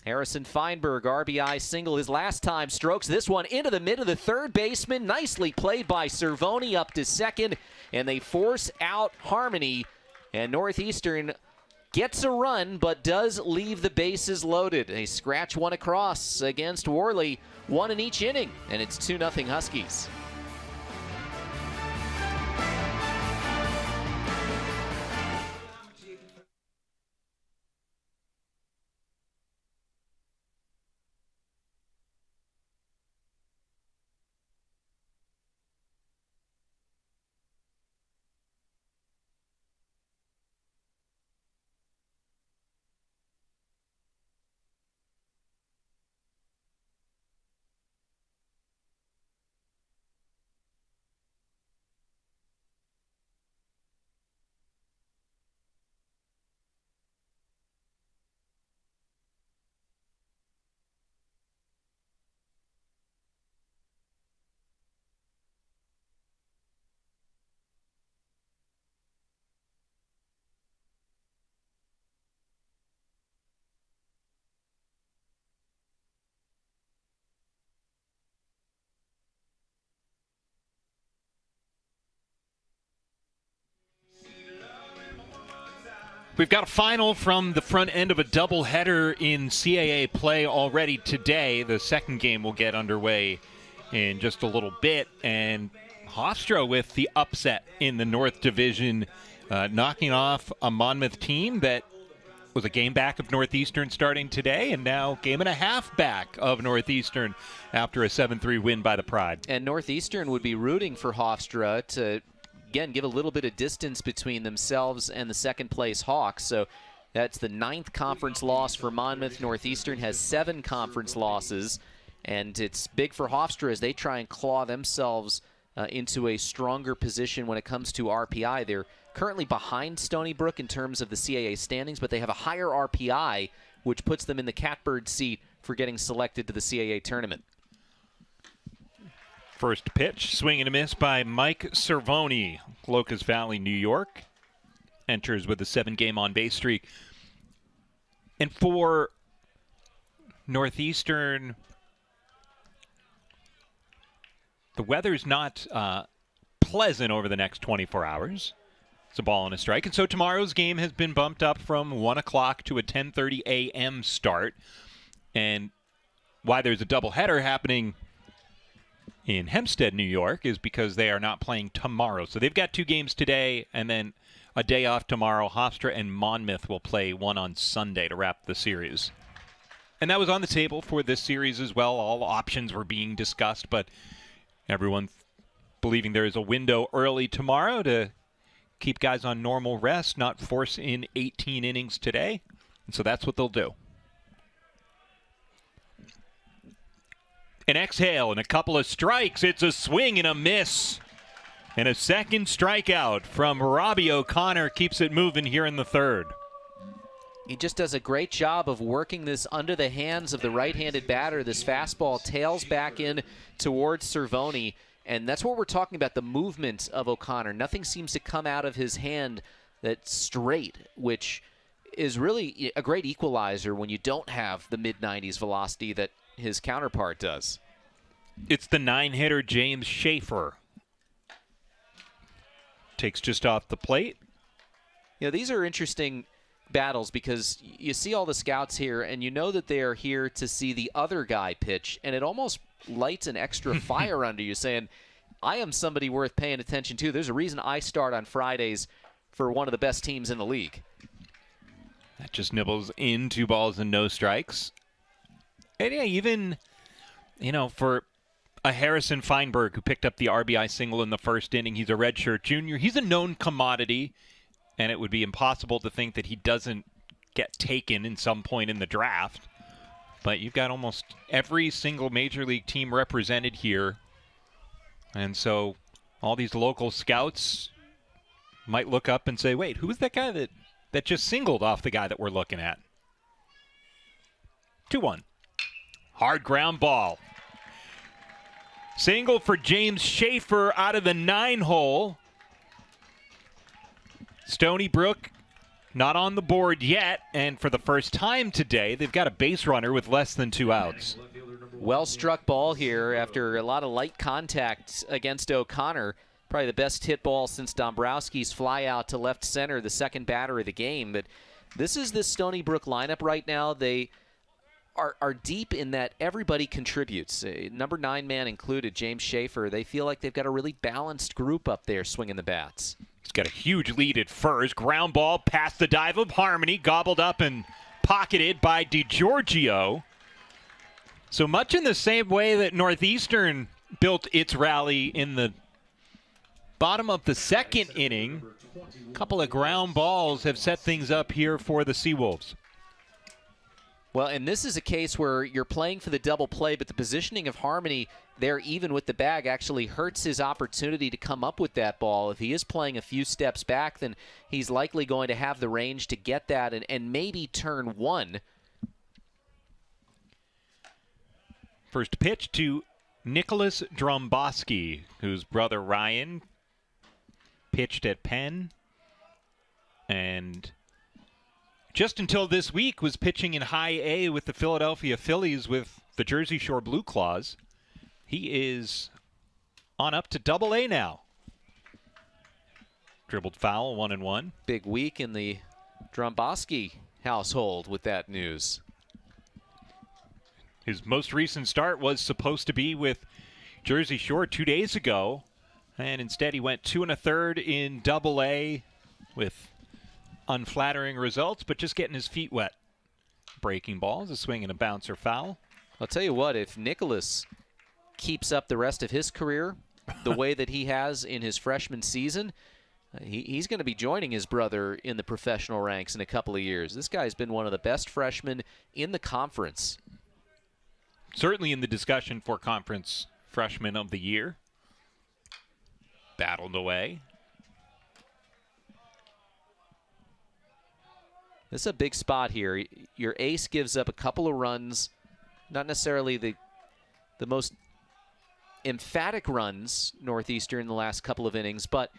Harrison Feinberg, RBI single his last time, strokes this one into the mid of the third baseman. Nicely played by Cervoni up to second, and they force out Harmony, and Northeastern gets a run but does leave the bases loaded. They scratch one across against Worley, 1 in each inning, and it's 2-0 Huskies. We've got a final from the front end of a doubleheader in CAA play already today. The second game will get underway in just a little bit. And Hofstra with the upset in the North Division, knocking off a Monmouth team that was a game back of Northeastern starting today, and now game and a half back of Northeastern after a 7-3 win by the Pride. And Northeastern would be rooting for Hofstra to, again, give a little bit of distance between themselves and the second-place Hawks. So that's the 9th conference loss for Monmouth. Northeastern has 7 conference losses, and it's big for Hofstra as they try and claw themselves into a stronger position when it comes to RPI. They're currently behind Stony Brook in terms of the CAA standings, but they have a higher RPI, which puts them in the catbird seat for getting selected to the CAA tournament. First pitch, swing and a miss by Mike Cervoni. Locust Valley, New York. Enters with a 7-game on-base streak. And for Northeastern, the weather's not pleasant over the next 24 hours. It's a ball and a strike. And so tomorrow's game has been bumped up from 1 o'clock to a 10:30 a.m. start. And why there's a doubleheader happening in Hempstead, New York, is because they are not playing tomorrow. So they've got 2 games today and then a day off tomorrow. Hofstra and Monmouth will play one on Sunday to wrap the series. And that was on the table for this series as well. All options were being discussed, but everyone believing there is a window early tomorrow to keep guys on normal rest, not force in 18 innings today. And so that's what they'll do. An exhale and a couple of strikes. It's a swing and a miss And a second strikeout from Robbie O'Connor keeps it moving here in the third. He just does a great job of working this under the hands of the right-handed batter. This fastball tails back in towards Cervoni, and that's what we're talking about, the movement of O'Connor. Nothing seems to come out of his hand that's straight, which is really a great equalizer when you don't have the mid-90s velocity that his counterpart does. It's the 9-hitter James Schaefer. Takes just off the plate. You know, these are interesting battles because you see all the scouts here and you know that they are here to see the other guy pitch, and it almost lights an extra fire under you saying, I am somebody worth paying attention to. There's a reason I start on Fridays for one of the best teams in the league. That just nibbles in, 2 balls and no strikes. And yeah, even, you know, for a Harrison Feinberg who picked up the RBI single in the first inning, he's a redshirt junior. He's a known commodity, and it would be impossible to think that he doesn't get taken in some point in the draft. But you've got almost every single major league team represented here. And so all these local scouts might look up and say, wait, who's that guy that just singled off the guy that we're looking at? 2-1. Hard ground ball. Single for James Schaefer out of the 9-hole. Stony Brook not on the board yet, and for the first time today, they've got a base runner with less than 2 outs. Well-struck ball here after a lot of light contact against O'Connor. Probably the best hit ball since Dombrowski's fly out to left center, the second batter of the game. But this is the Stony Brook lineup right now. They are deep in that everybody contributes. Number 9 man included, James Schaefer. They feel like they've got a really balanced group up there swinging the bats. He's got a huge lead at first. Ground ball past the dive of Harmony, gobbled up and pocketed by DiGiorgio. So much in the same way that Northeastern built its rally in the bottom of the second inning, a couple of ground balls have set things up here for the Seawolves. Well, and this is a case where you're playing for the double play, but the positioning of Harmony there, even with the bag, actually hurts his opportunity to come up with that ball. If he is playing a few steps back, then he's likely going to have the range to get that and maybe turn one. First pitch to Nicholas Dromboski, whose brother Ryan pitched at Penn and just until this week was pitching in High A with the Philadelphia Phillies with the Jersey Shore Blue Claws. He is on up to Double A now. Dribbled foul, 1-1. Big week in the Dromboski household with that news. His most recent start was supposed to be with Jersey Shore 2 days ago, and instead he went 2 1/3 in Double A with unflattering results, but just getting his feet wet. Breaking balls, a swing and a bouncer foul. I'll tell you what, if Nicholas keeps up the rest of his career the way that he has in his freshman season, he's going to be joining his brother in the professional ranks in a couple of years. This guy's been one of the best freshmen in the conference. Certainly in the discussion for Conference Freshman of the Year. Battled away. This is a big spot here. Your ace gives up a couple of runs, not necessarily the most emphatic runs, Northeastern, in the last couple of innings, but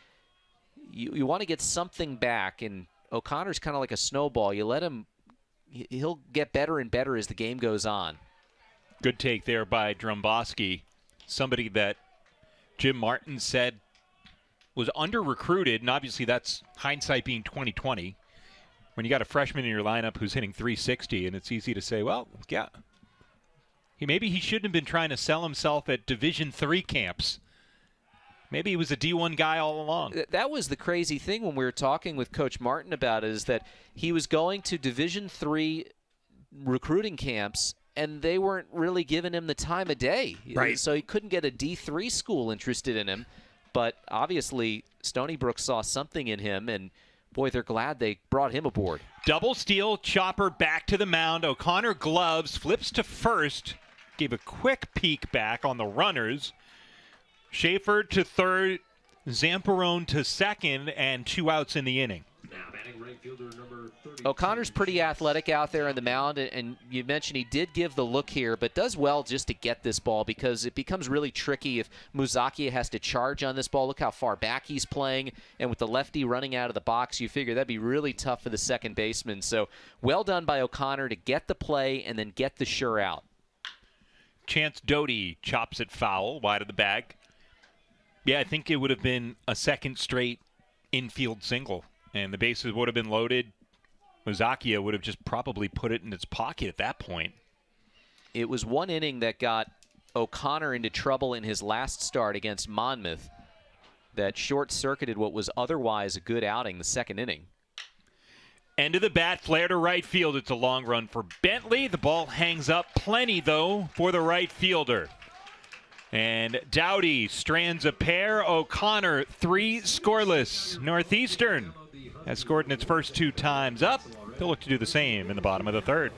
you want to get something back, and O'Connor's kind of like a snowball. You let him, he'll get better and better as the game goes on. Good take there by Dromboski, somebody that Jim Martin said was under-recruited, and obviously that's hindsight being 2020. When you got a freshman in your lineup who's hitting .360, and it's easy to say, well, yeah, maybe he shouldn't have been trying to sell himself at Division III camps. Maybe he was a D1 guy all along. That was the crazy thing when we were talking with Coach Martin about it, is that he was going to Division III recruiting camps, and they weren't really giving him the time of day. Right. So he couldn't get a D3 school interested in him. But obviously, Stony Brook saw something in him, and boy, they're glad they brought him aboard. Double steal, chopper back to the mound. O'Connor gloves, flips to first. Gave a quick peek back on the runners. Schaefer to third. Zamperone to second and 2 outs in the inning. Now batting right fielder number 32. O'Connor's pretty athletic out there on the mound, and you mentioned he did give the look here, but does well just to get this ball because it becomes really tricky if Muzakia has to charge on this ball. Look how far back he's playing, and with the lefty running out of the box, you figure that'd be really tough for the second baseman. So well done by O'Connor to get the play and then get the sure out. Chance Doty chops it foul, wide of the bag. Yeah, I think it would have been a second straight infield single, and the bases would have been loaded. Muzakia would have just probably put it in its pocket at that point. It was one inning that got O'Connor into trouble in his last start against Monmouth that short-circuited what was otherwise a good outing the second inning. End of the bat, flare to right field. It's a long run for Bentley. The ball hangs up plenty, though, for the right fielder. And Doughty strands a pair. O'Connor, 3 scoreless. Northeastern has scored in its first 2 times up. They'll look to do the same in the bottom of the third.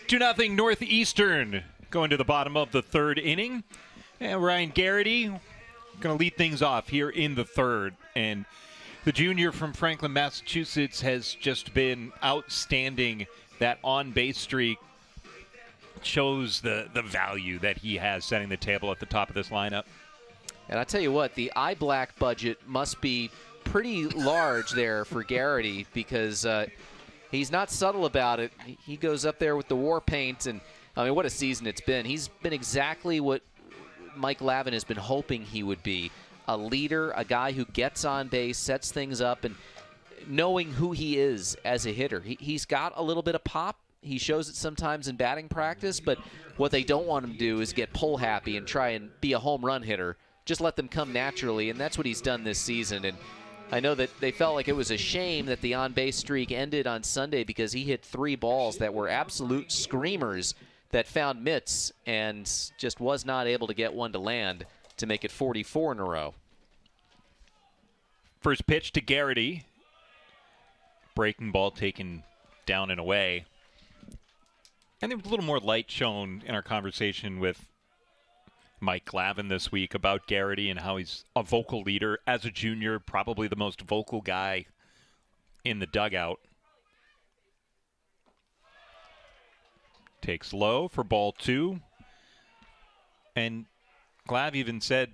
Two 2-0 Northeastern going to the bottom of the third inning. And Ryan Garrity going to lead things off here in the third. And the junior from Franklin, Massachusetts has just been outstanding. That on-base streak shows the value that he has setting the table at the top of this lineup. And I tell you what, the eye black budget must be pretty large there for Garrity because he's not subtle about it. He goes up there with the war paint, and I mean, what a season it's been. He's been exactly what Mike Lavin has been hoping he would be. A leader, a guy who gets on base, sets things up, and knowing who he is as a hitter. He's got a little bit of pop. He shows it sometimes in batting practice, but what they don't want him to do is get pull happy and try and be a home run hitter. Just let them come naturally, and that's what he's done this season. And I know that they felt like it was a shame that the on-base streak ended on Sunday because he hit 3 balls that were absolute screamers that found mitts and just was not able to get one to land to make it 44 in a row. First pitch to Garrity. Breaking ball taken down and away. And there was a little more light shown in our conversation with Mike Lavin this week about Garrity and how he's a vocal leader. As a junior, probably the most vocal guy in the dugout. Takes low for ball 2. And Glav even said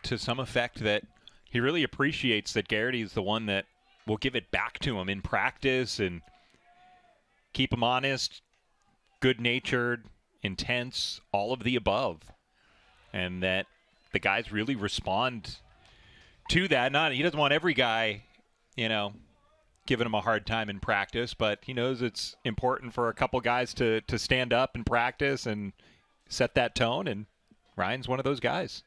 to some effect that he really appreciates that Garrity is the one that will give it back to him in practice and keep him honest, good-natured, intense, all of the above. And that the guys really respond to that. He doesn't want every guy, giving him a hard time in practice, but he knows it's important for a couple guys to stand up and practice and set that tone, and Ryan's one of those guys.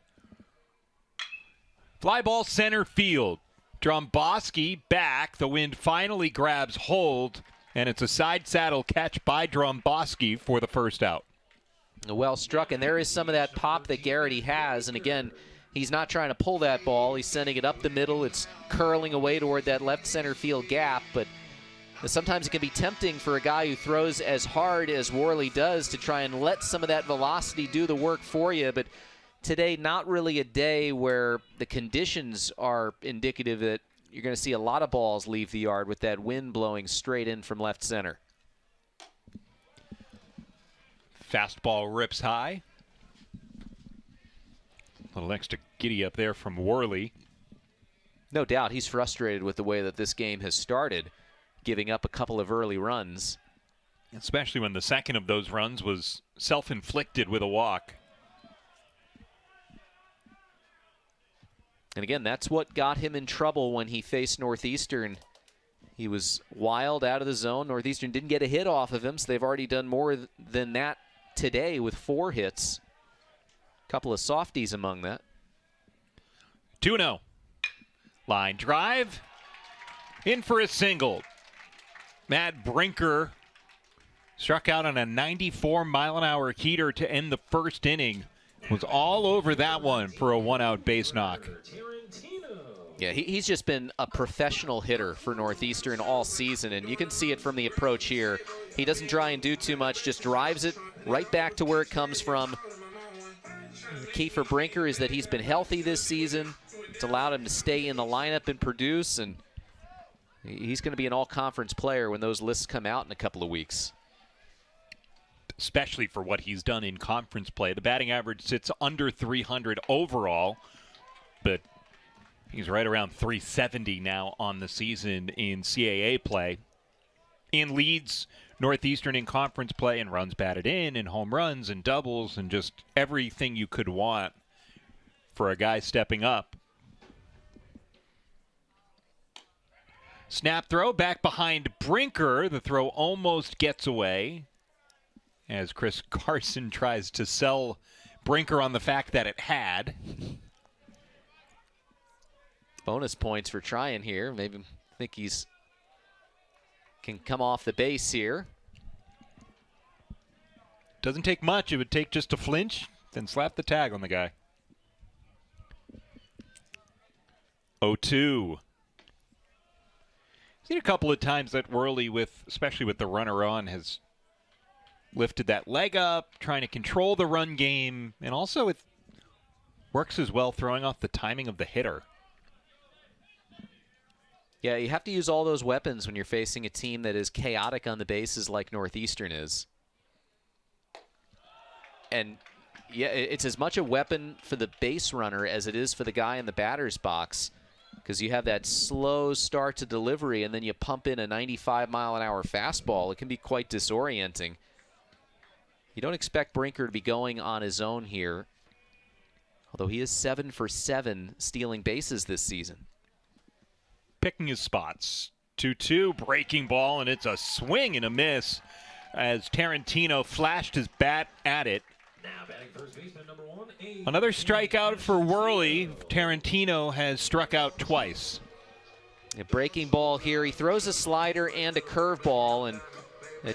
Fly ball center field. Dromboski back. The wind finally grabs hold, and it's a side saddle catch by Dromboski for the first out. Well struck, and there is some of that pop that Garrity has, and again, he's not trying to pull that ball. He's sending it up the middle. It's curling away toward that left center field gap, but sometimes it can be tempting for a guy who throws as hard as Worley does to try and let some of that velocity do the work for you, but today not really a day where the conditions are indicative that you're going to see a lot of balls leave the yard with that wind blowing straight in from left center. Fastball rips high. A little extra giddy up there from Worley. No doubt he's frustrated with the way that this game has started, giving up a couple of early runs. Especially when the second of those runs was self-inflicted with a walk. And again, that's what got him in trouble when he faced Northeastern. He was wild out of the zone. Northeastern didn't get a hit off of him, so they've already done more than that today with 4 hits. A couple of softies among that. 2-0. Line drive. In for a single. Matt Brinker struck out on a 94-mile-an-hour heater to end the first inning. Was all over that one for a 1-out base knock. Yeah, he's just been a professional hitter for Northeastern all season, and you can see it from the approach here. He doesn't try and do too much, just drives it right back to where it comes from. The key for Brinker is that he's been healthy this season. It's allowed him to stay in the lineup and produce, and he's going to be an all-conference player when those lists come out in a couple of weeks. Especially for what he's done in conference play. The batting average sits under 300 overall, but he's right around 370 now on the season in CAA play. And leads Northeastern in conference play and runs batted in and home runs and doubles and just everything you could want for a guy stepping up. Snap throw back behind Brinker. The throw almost gets away as Chris Carson tries to sell Brinker on the fact that it had. Bonus points for trying here. Maybe think he's can come off the base here. Doesn't take much. It would take just a flinch, then slap the tag on the guy. 0-2. Seen a couple of times that Worley, especially with the runner on, has lifted that leg up, trying to control the run game, and also it works as well throwing off the timing of the hitter. Yeah, you have to use all those weapons when you're facing a team that is chaotic on the bases like Northeastern is. And yeah, it's as much a weapon for the base runner as it is for the guy in the batter's box, because you have that slow start to delivery and then you pump in a 95-mile-an-hour fastball. It can be quite disorienting. You don't expect Brinker to be going on his own here, although he is 7 for 7 stealing bases this season. Picking his spots. 2-2, breaking ball, and it's a swing and a miss as Tarantino flashed his bat at it. Now batting first baseman number 1. Another strikeout for Worley. Tarantino has struck out twice. A breaking ball here. He throws a slider and a curveball, and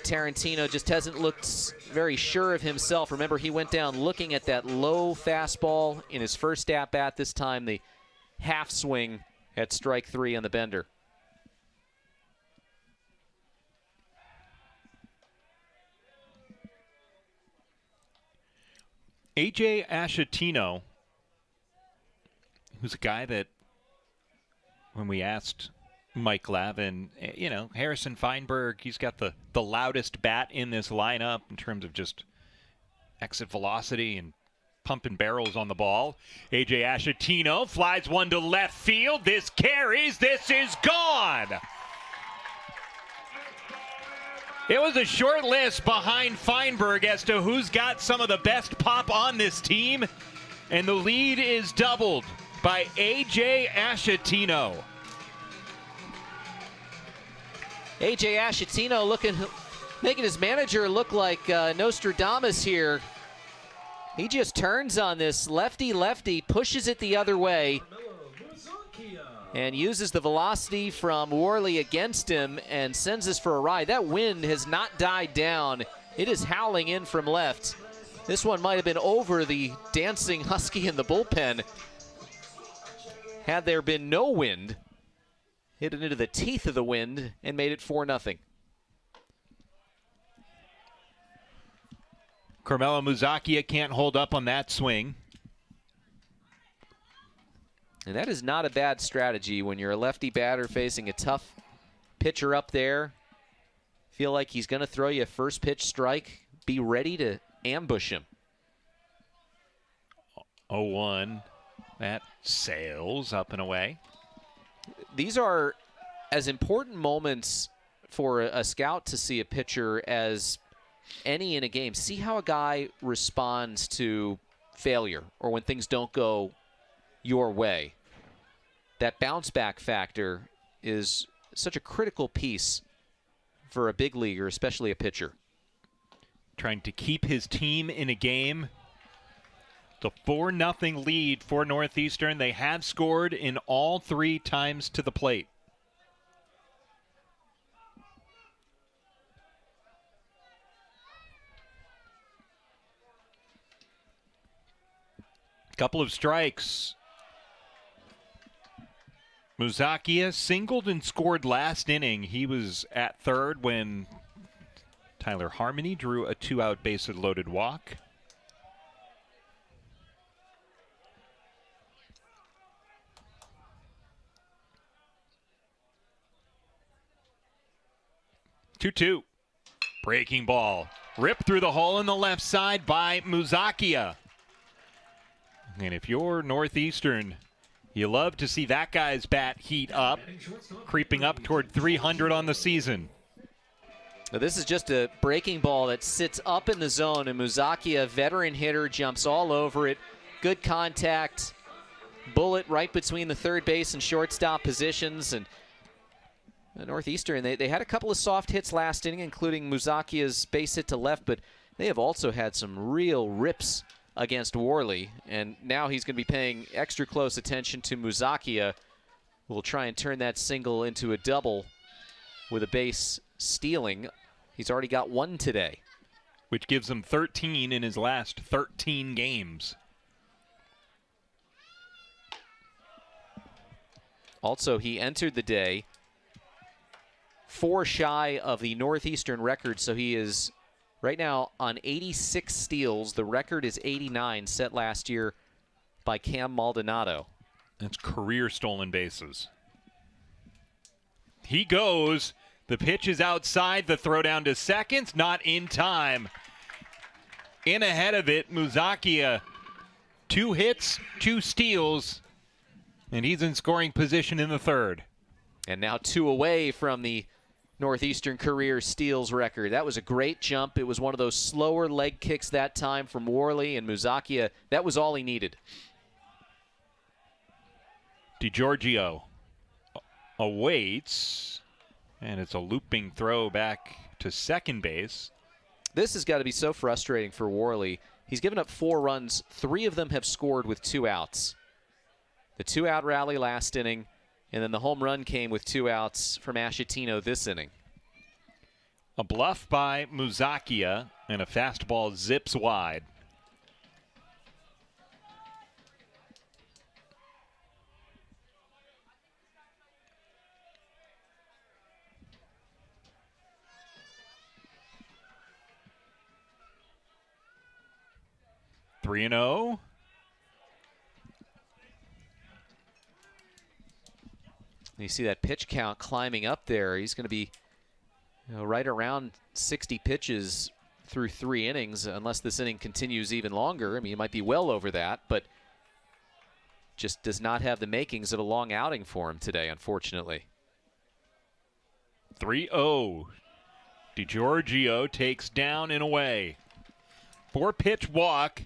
Tarantino just hasn't looked very sure of himself. Remember, he went down looking at that low fastball in his first at-bat. This time the half swing at strike 3 on the bender. A.J. Ashatino, who's a guy that when we asked Mike Lavin, you know, Harrison Feinberg, he's got the loudest bat in this lineup in terms of just exit velocity and pumping barrels on the ball. A.J. Ashatino flies one to left field. This carries. This is gone. It was a short list behind Feinberg as to who's got some of the best pop on this team, and the lead is doubled by A.J. Ashatino. A.J. Ashatino making his manager look like Nostradamus here. He just turns on this lefty-lefty, pushes it the other way, and uses the velocity from Worley against him and sends this for a ride. That wind has not died down. It is howling in from left. This one might have been over the dancing Husky in the bullpen had there been no wind. Hit it into the teeth of the wind and made it 4-0. Carmelo Muzakia can't hold up on that swing. And that is not a bad strategy when you're a lefty batter facing a tough pitcher up there. Feel like he's going to throw you a first pitch strike. Be ready to ambush him. 0-1. That sails up and away. These are as important moments for a scout to see a pitcher as any in a game. See how a guy responds to failure or when things don't go your way. That bounce back factor is such a critical piece for a big leaguer, especially a pitcher. Trying to keep his team in a game. The 4-0 lead for Northeastern. They have scored in all 3 times to the plate. Couple of strikes. Muzakia singled and scored last inning. He was at third when Tyler Harmony drew a 2-out bases-loaded walk. Two. Breaking ball. Ripped through the hole in the left side by Muzakia. And if you're Northeastern, you love to see that guy's bat heat up, creeping up toward 300 on the season. Now this is just a breaking ball that sits up in the zone, and Muzakia, veteran hitter, jumps all over it. Good contact. Bullet right between the third base and shortstop positions. And Northeastern, they had a couple of soft hits last inning, including Muzakia's base hit to left, but they have also had some real rips against Worley, and now he's going to be paying extra close attention to Muzakia, who will try and turn that single into a double with a base stealing. He's already got 1 today. Which gives him 13 in his last 13 games. Also, he entered the day 4 shy of the Northeastern record, so he is right now on 86 steals. The record is 89, set last year by Cam Maldonado. That's career stolen bases. He goes. The pitch is outside. The throw down to second. Not in time. In ahead of it, Muzakia. 2 hits, 2 steals, and he's in scoring position in the third. And now 2 away from the Northeastern career steals record. That was a great jump. It was one of those slower leg kicks that time from Worley, and Muzakia, that was all he needed. DiGiorgio awaits, and it's a looping throw back to second base. This has got to be so frustrating for Worley. He's given up 4 runs. 3 of them have scored with 2 outs. The 2-out rally last inning, and then the home run came with 2 outs from Ashatino this inning. A bluff by Muzakia, and a fastball zips wide. Three and 0. You see that pitch count climbing up there. He's going to be right around 60 pitches through 3 innings, unless this inning continues even longer. I mean, it might be well over that, but just does not have the makings of a long outing for him today, unfortunately. 3-0. DiGiorgio takes down and away. 4-pitch walk.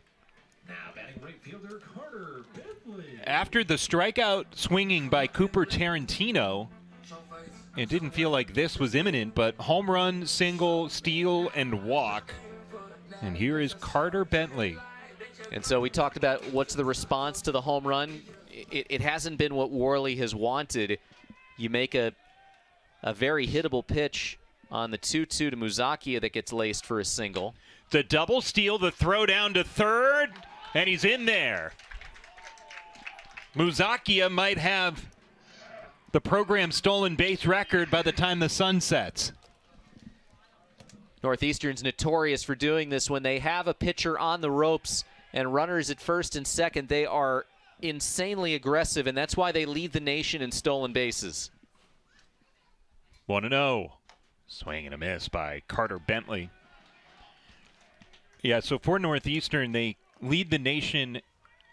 Now batting right fielder Carter Bentley. After the strikeout swinging by Cooper Tarantino, it didn't feel like this was imminent, but home run, single, steal, and walk. And here is Carter Bentley. And so we talked about what's the response to the home run. It hasn't been what Worley has wanted. You make a very hittable pitch on the 2-2 to Muzakia that gets laced for a single. The double steal, the throw down to third, and he's in there. Muzakia might have the program stolen base record by the time the sun sets. Northeastern's notorious for doing this. When they have a pitcher on the ropes and runners at first and second, they are insanely aggressive, and that's why they lead the nation in stolen bases. 1-0. Swing and a miss by Carter Bentley. Yeah, so for Northeastern, they lead the nation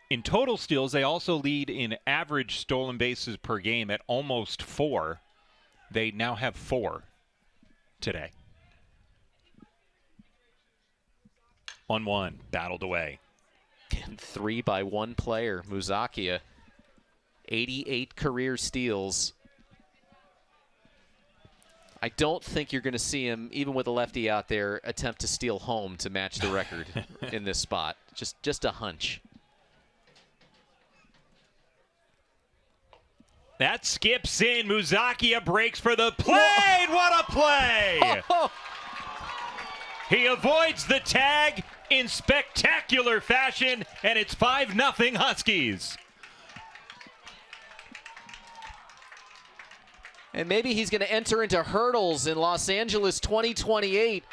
in total steals. They also lead in average stolen bases per game at almost 4. They now have 4 today. 1-1, battled away. And 3 by one player, Muzakia. 88 career steals. I don't think you're going to see him, even with a lefty out there, attempt to steal home to match the record in this spot. Just a hunch. That skips in. Muzakia breaks for the play. What a play! He avoids the tag in spectacular fashion, and it's 5-0 Huskies. And maybe he's going to enter into hurdles in Los Angeles 2028,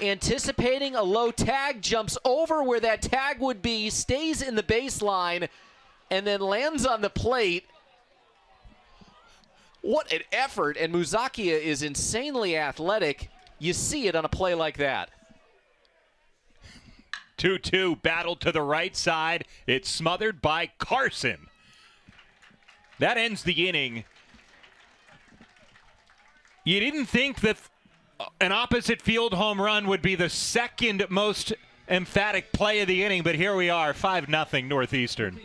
anticipating a low tag, jumps over where that tag would be, stays in the baseline, and then lands on the plate. What an effort, and Muzakia is insanely athletic. You see it on a play like that. 2-2, battled to the right side. It's smothered by Carson. That ends the inning. You didn't think that an opposite field home run would be the second most emphatic play of the inning, but here we are, 5-0 Northeastern.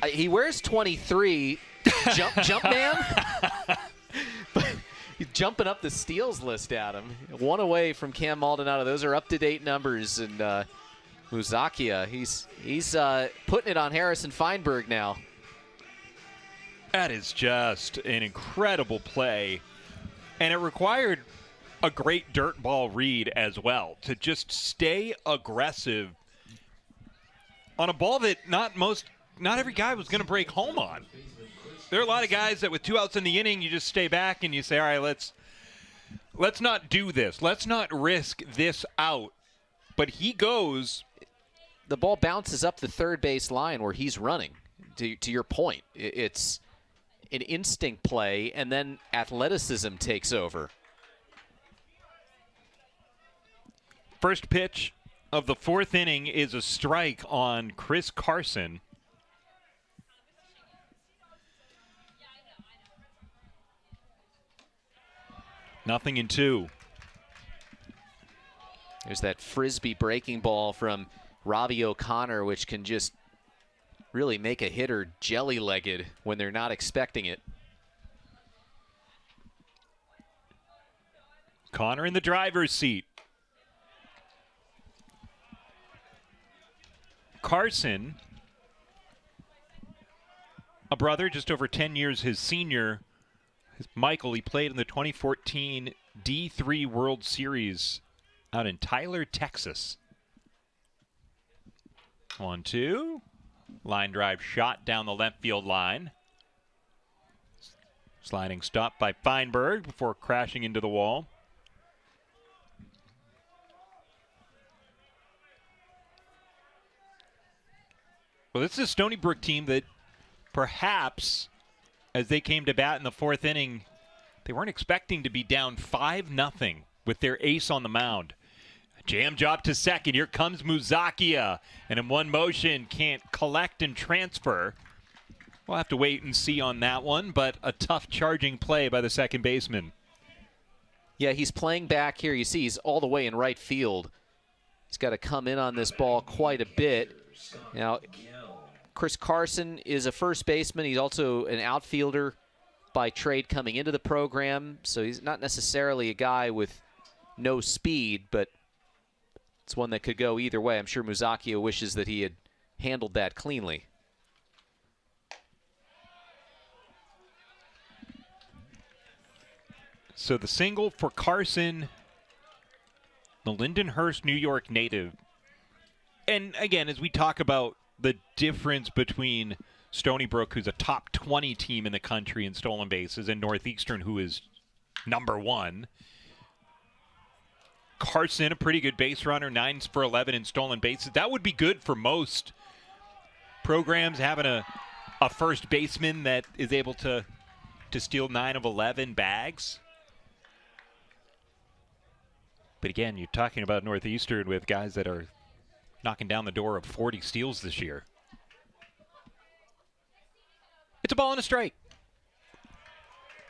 He wears 23, jump man. But he's jumping up the steals list, Adam. 1 away from Cam Maldonado. Those are up-to-date numbers. And Muzakia, he's putting it on Harrison Feinberg now. That is just an incredible play. And it required a great dirt ball read as well to just stay aggressive on a ball that not every guy was going to break home on. There are a lot of guys that with 2 outs in the inning, you just stay back and you say, all right, let's not do this. Let's not risk this out. But he goes. The ball bounces up the third base line where he's running. To your point, it's an instinct play, and then athleticism takes over. First pitch of the 4th inning is a strike on Chris Carson. Nothing in 2. There's that frisbee breaking ball from Robbie O'Connor, which can just really make a hitter jelly-legged when they're not expecting it. Connor in the driver's seat. Carson, a brother just over 10 years his senior. Michael, he played in the 2014 D3 World Series out in Tyler, Texas. 1-2. Line drive shot down the left field line. Sliding stop by Feinberg before crashing into the wall. Well, this is a Stony Brook team that perhaps, as they came to bat in the 4th inning, they weren't expecting to be down 5-0 with their ace on the mound. Jam job to second. Here comes Muzakia. And in one motion, can't collect and transfer. We'll have to wait and see on that one, but a tough charging play by the second baseman. Yeah, he's playing back here. You see he's all the way in right field. He's got to come in on this ball quite a bit. Now, Chris Carson is a first baseman. He's also an outfielder by trade coming into the program, so he's not necessarily a guy with no speed, but it's one that could go either way. I'm sure Muzakia wishes that he had handled that cleanly. So the single for Carson, the Lindenhurst, New York native. And again, as we talk about the difference between Stony Brook, who's a top 20 team in the country in stolen bases, and Northeastern, who is number 1. Carson, a pretty good base runner, 9 for 11 in stolen bases. That would be good for most programs, having a first baseman that is able to steal 9 of 11 bags. But again, you're talking about Northeastern with guys that are knocking down the door of 40 steals this year. It's a ball and a strike.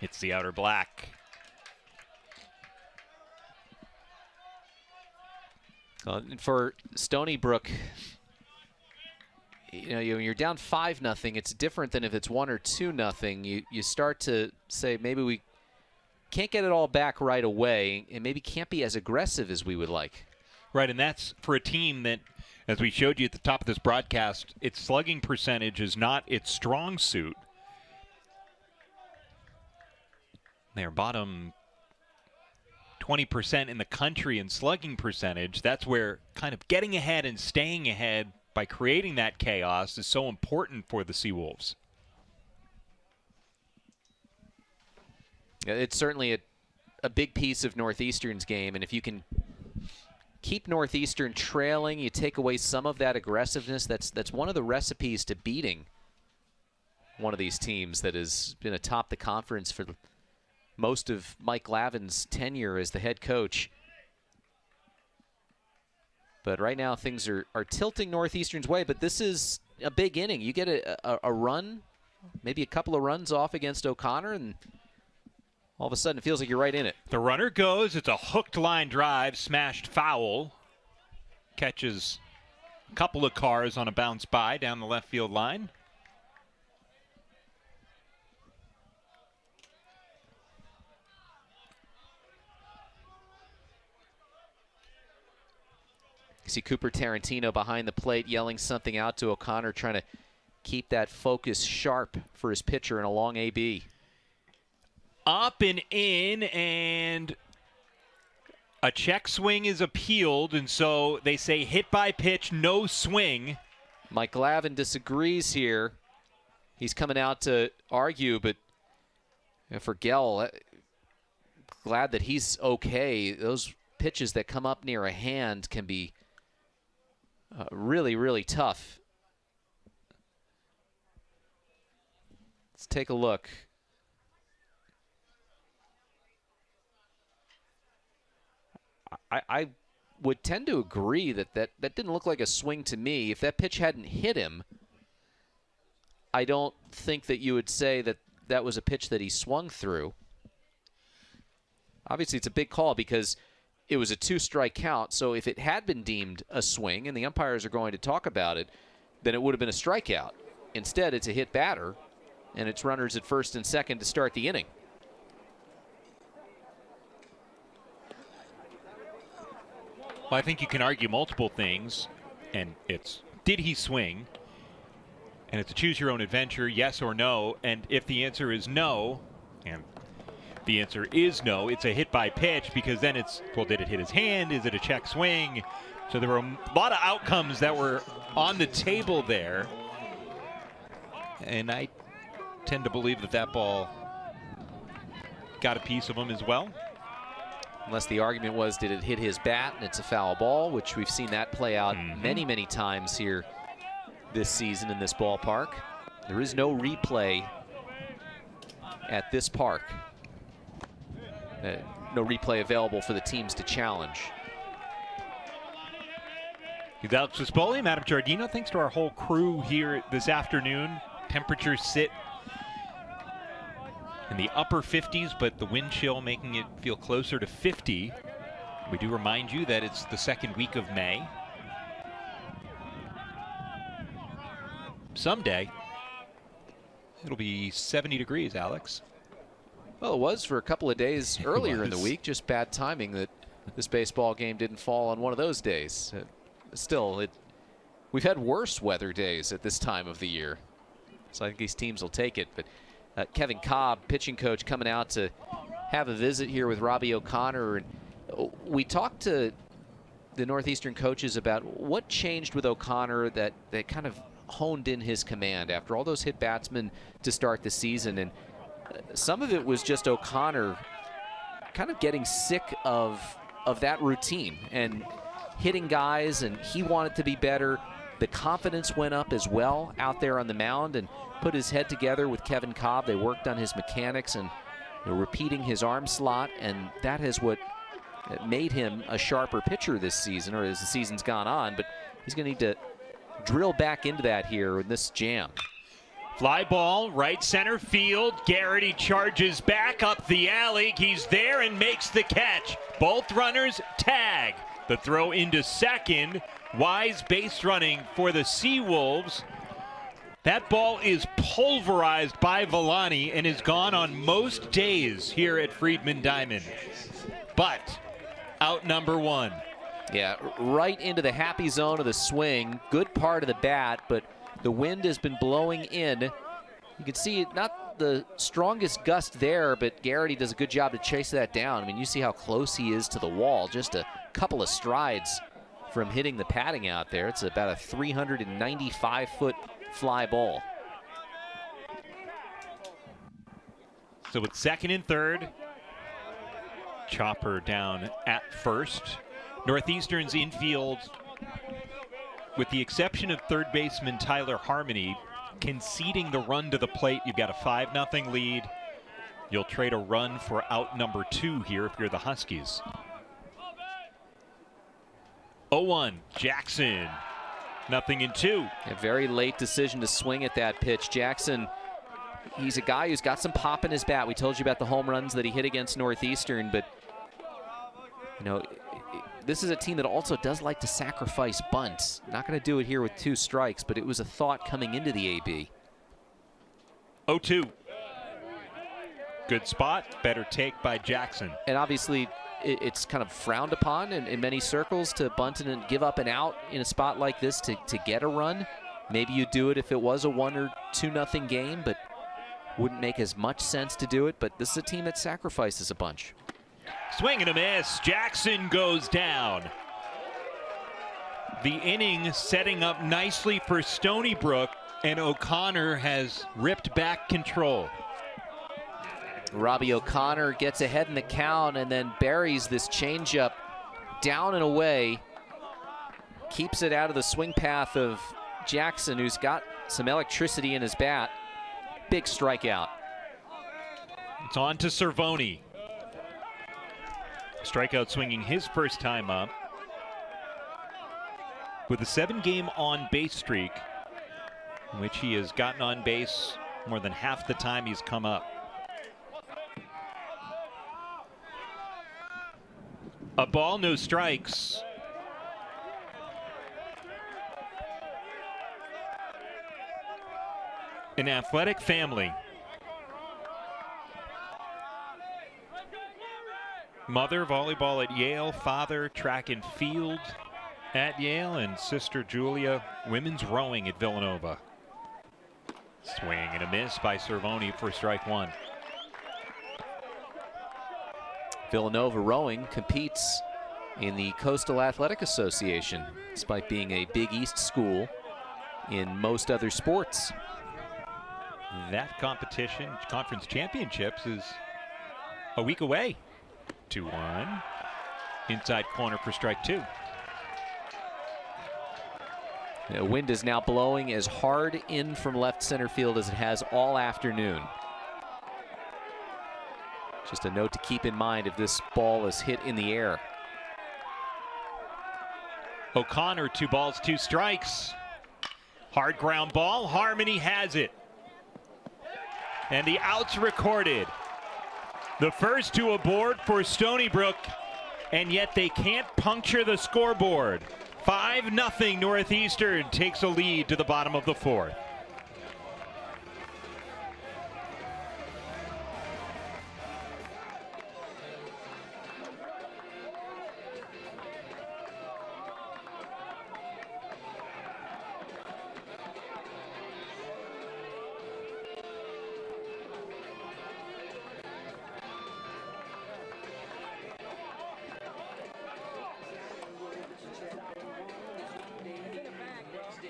It's the outer black. For Stony Brook, when you're down 5-0, it's different than if it's 1 or 2-0. You start to say maybe we can't get it all back right away, and maybe can't be as aggressive as we would like. Right, and that's for a team that, as we showed you at the top of this broadcast, its slugging percentage is not its strong suit. They're bottom 20% in the country in slugging percentage. That's where kind of getting ahead and staying ahead by creating that chaos is so important for the Seawolves. It's certainly a big piece of Northeastern's game, and if you can keep Northeastern trailing, you take away some of that aggressiveness. That's one of the recipes to beating one of these teams that has been atop the conference for most of Mike Lavin's tenure as the head coach. But right now things are tilting Northeastern's way, but this is a big inning. You get a run, maybe a couple of runs off against O'Connor, and all of a sudden it feels like you're right in it. The runner goes. It's a hooked line drive, smashed foul. Catches a couple of cars on a bounce by down the left field line. You see Cooper Tarantino behind the plate yelling something out to O'Connor, trying to keep that focus sharp for his pitcher in a long AB. Up and in, and a check swing is appealed, and so they say hit by pitch, no swing. Mike Lavin disagrees here. He's coming out to argue, but for Gell, glad that he's okay. Those pitches that come up near a hand can be really, really tough. Let's take a look. I would tend to agree that didn't look like a swing to me. If that pitch hadn't hit him, I don't think that you would say that was a pitch that he swung through. Obviously, it's a big call because it was a 2-strike count, so if it had been deemed a swing, and the umpires are going to talk about it, then it would have been a strikeout. Instead, it's a hit batter, and it's runners at first and second to start the inning. Well, I think you can argue multiple things, and it's, did he swing? And it's a choose your own adventure, yes or no, and if the answer is no, and the answer is no, it's a hit by pitch, because then it's, well, did it hit his hand? Is it a check swing? So there were a lot of outcomes that were on the table there. And I tend to believe that ball got a piece of him as well. Unless the argument was, did it hit his bat and it's a foul ball, which we've seen that play out many, many times here this season in this ballpark. There is no replay at this park. No replay available for the teams to challenge. He's Alex Vespoli, Adam Giardino. Thanks to our whole crew here this afternoon. Temperatures sit in the upper 50s, but the wind chill making it feel closer to 50. We do remind you that it's the second week of May. Someday, it'll be 70 degrees, Alex. Well, it was for a couple of days earlier in the week. Just bad timing that this baseball game didn't fall on one of those days. Still, we've had worse weather days at this time of the year. So I think these teams will take it. But Kevin Cobb, pitching coach, coming out to have a visit here with Robbie O'Connor. And we talked to the Northeastern coaches about what changed with O'Connor that kind of honed in his command after all those hit batsmen to start the season. And some of it was just O'Connor kind of getting sick of that routine and hitting guys, and he wanted to be better. The confidence went up as well out there on the mound, and put his head together with Kevin Cobb. They worked on his mechanics and repeating his arm slot, and that is what made him a sharper pitcher this season, or as the season's gone on. But he's going to need to drill back into that here in this jam. Fly ball, right center field. Garrity charges back up the alley. He's there and makes the catch. Both runners tag. The throw into second. Wise base running for the Seawolves. That ball is pulverized by Villani and is gone on most days here at Friedman Diamond. But out number one. Yeah, right into the happy zone of the swing. Good part of the bat, but the wind has been blowing in. You can see not the strongest gust there, but Garrity does a good job to chase that down. I mean, you see how close he is to the wall. Just a couple of strides from hitting the padding out there. It's about a 395-foot fly ball. So it's second and third. Chopper down at first. Northeastern's infield, with the exception of third baseman Tyler Harmony, conceding the run to the plate. You've got a 5-0 lead. You'll trade a run for out number two here if you're the Huskies. 0-1, Jackson. 0-2. A very late decision to swing at that pitch. Jackson, he's a guy who's got some pop in his bat. We told you about the home runs that he hit against Northeastern, but you know, this is a team that also does like to sacrifice bunts. Not going to do it here with 2 strikes, but it was a thought coming into the AB. 0-2. Good spot, better take by Jackson. And obviously, it's kind of frowned upon in many circles to bunt and give up an out in a spot like this to get a run. Maybe you do it if it was a 1 or 2-0 game, but wouldn't make as much sense to do it. But this is a team that sacrifices a bunch. Swing and a miss. Jackson goes down. The inning setting up nicely for Stony Brook, and O'Connor has ripped back control. Robbie O'Connor gets ahead in the count and then buries this changeup down and away. Keeps it out of the swing path of Jackson, who's got some electricity in his bat. Big strikeout. It's on to Cervoni. Strikeout swinging his first time up. With a 7-game on-base streak, in which he has gotten on base more than half the time he's come up. A ball, no strikes. An athletic family. Mother, volleyball at Yale. Father, track and field at Yale. And sister Julia, women's rowing at Villanova. Swing and a miss by Cervoni for strike one. Villanova rowing competes in the Coastal Athletic Association, despite being a Big East school in most other sports. That competition, conference championships, is a week away. 2-1. Inside corner for strike two. The wind is now blowing as hard in from left center field as it has all afternoon. Just a note to keep in mind if this ball is hit in the air. O'Connor, 2 balls, 2 strikes. Hard ground ball. Harmony has it. And the outs recorded. The first two aboard for Stony Brook, and yet they can't puncture the scoreboard. 5-0 Northeastern takes a lead to the bottom of the fourth.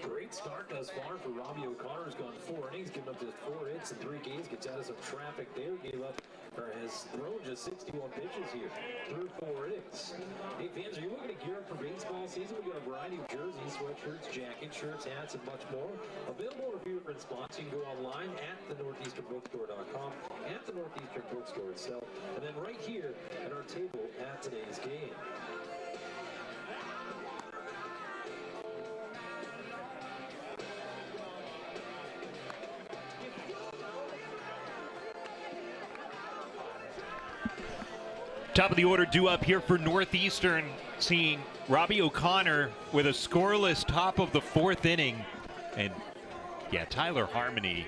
Great start thus far for Robbie O'Connor's gone 4 innings, given up just 4 hits in 3 games, gets out of some traffic there, has thrown just 61 pitches here through 4 innings. Hey fans, are you looking to gear up for baseball season? We've got a variety of jerseys, sweatshirts, jackets, shirts, hats, and much more. Available at a few different spots. You can go online at thenortheasternbookstore.com, at the Northeastern Bookstore itself, and then right here at our table at today's game. Top of the order due up here for Northeastern, seeing Robbie O'Connor with a scoreless top of the 4th inning. And yeah, Tyler Harmony.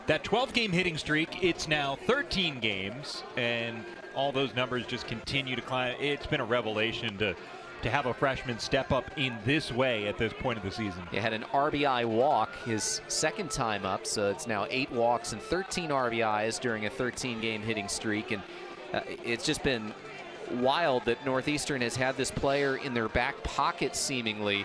That 12-game hitting streak, it's now 13 games, and all those numbers just continue to climb. It's been a revelation to have a freshman step up in this way at this point of the season. He had an RBI walk his second time up, so it's now 8 walks and 13 RBIs during a 13-game hitting streak. And it's just been wild that Northeastern has had this player in their back pocket, seemingly.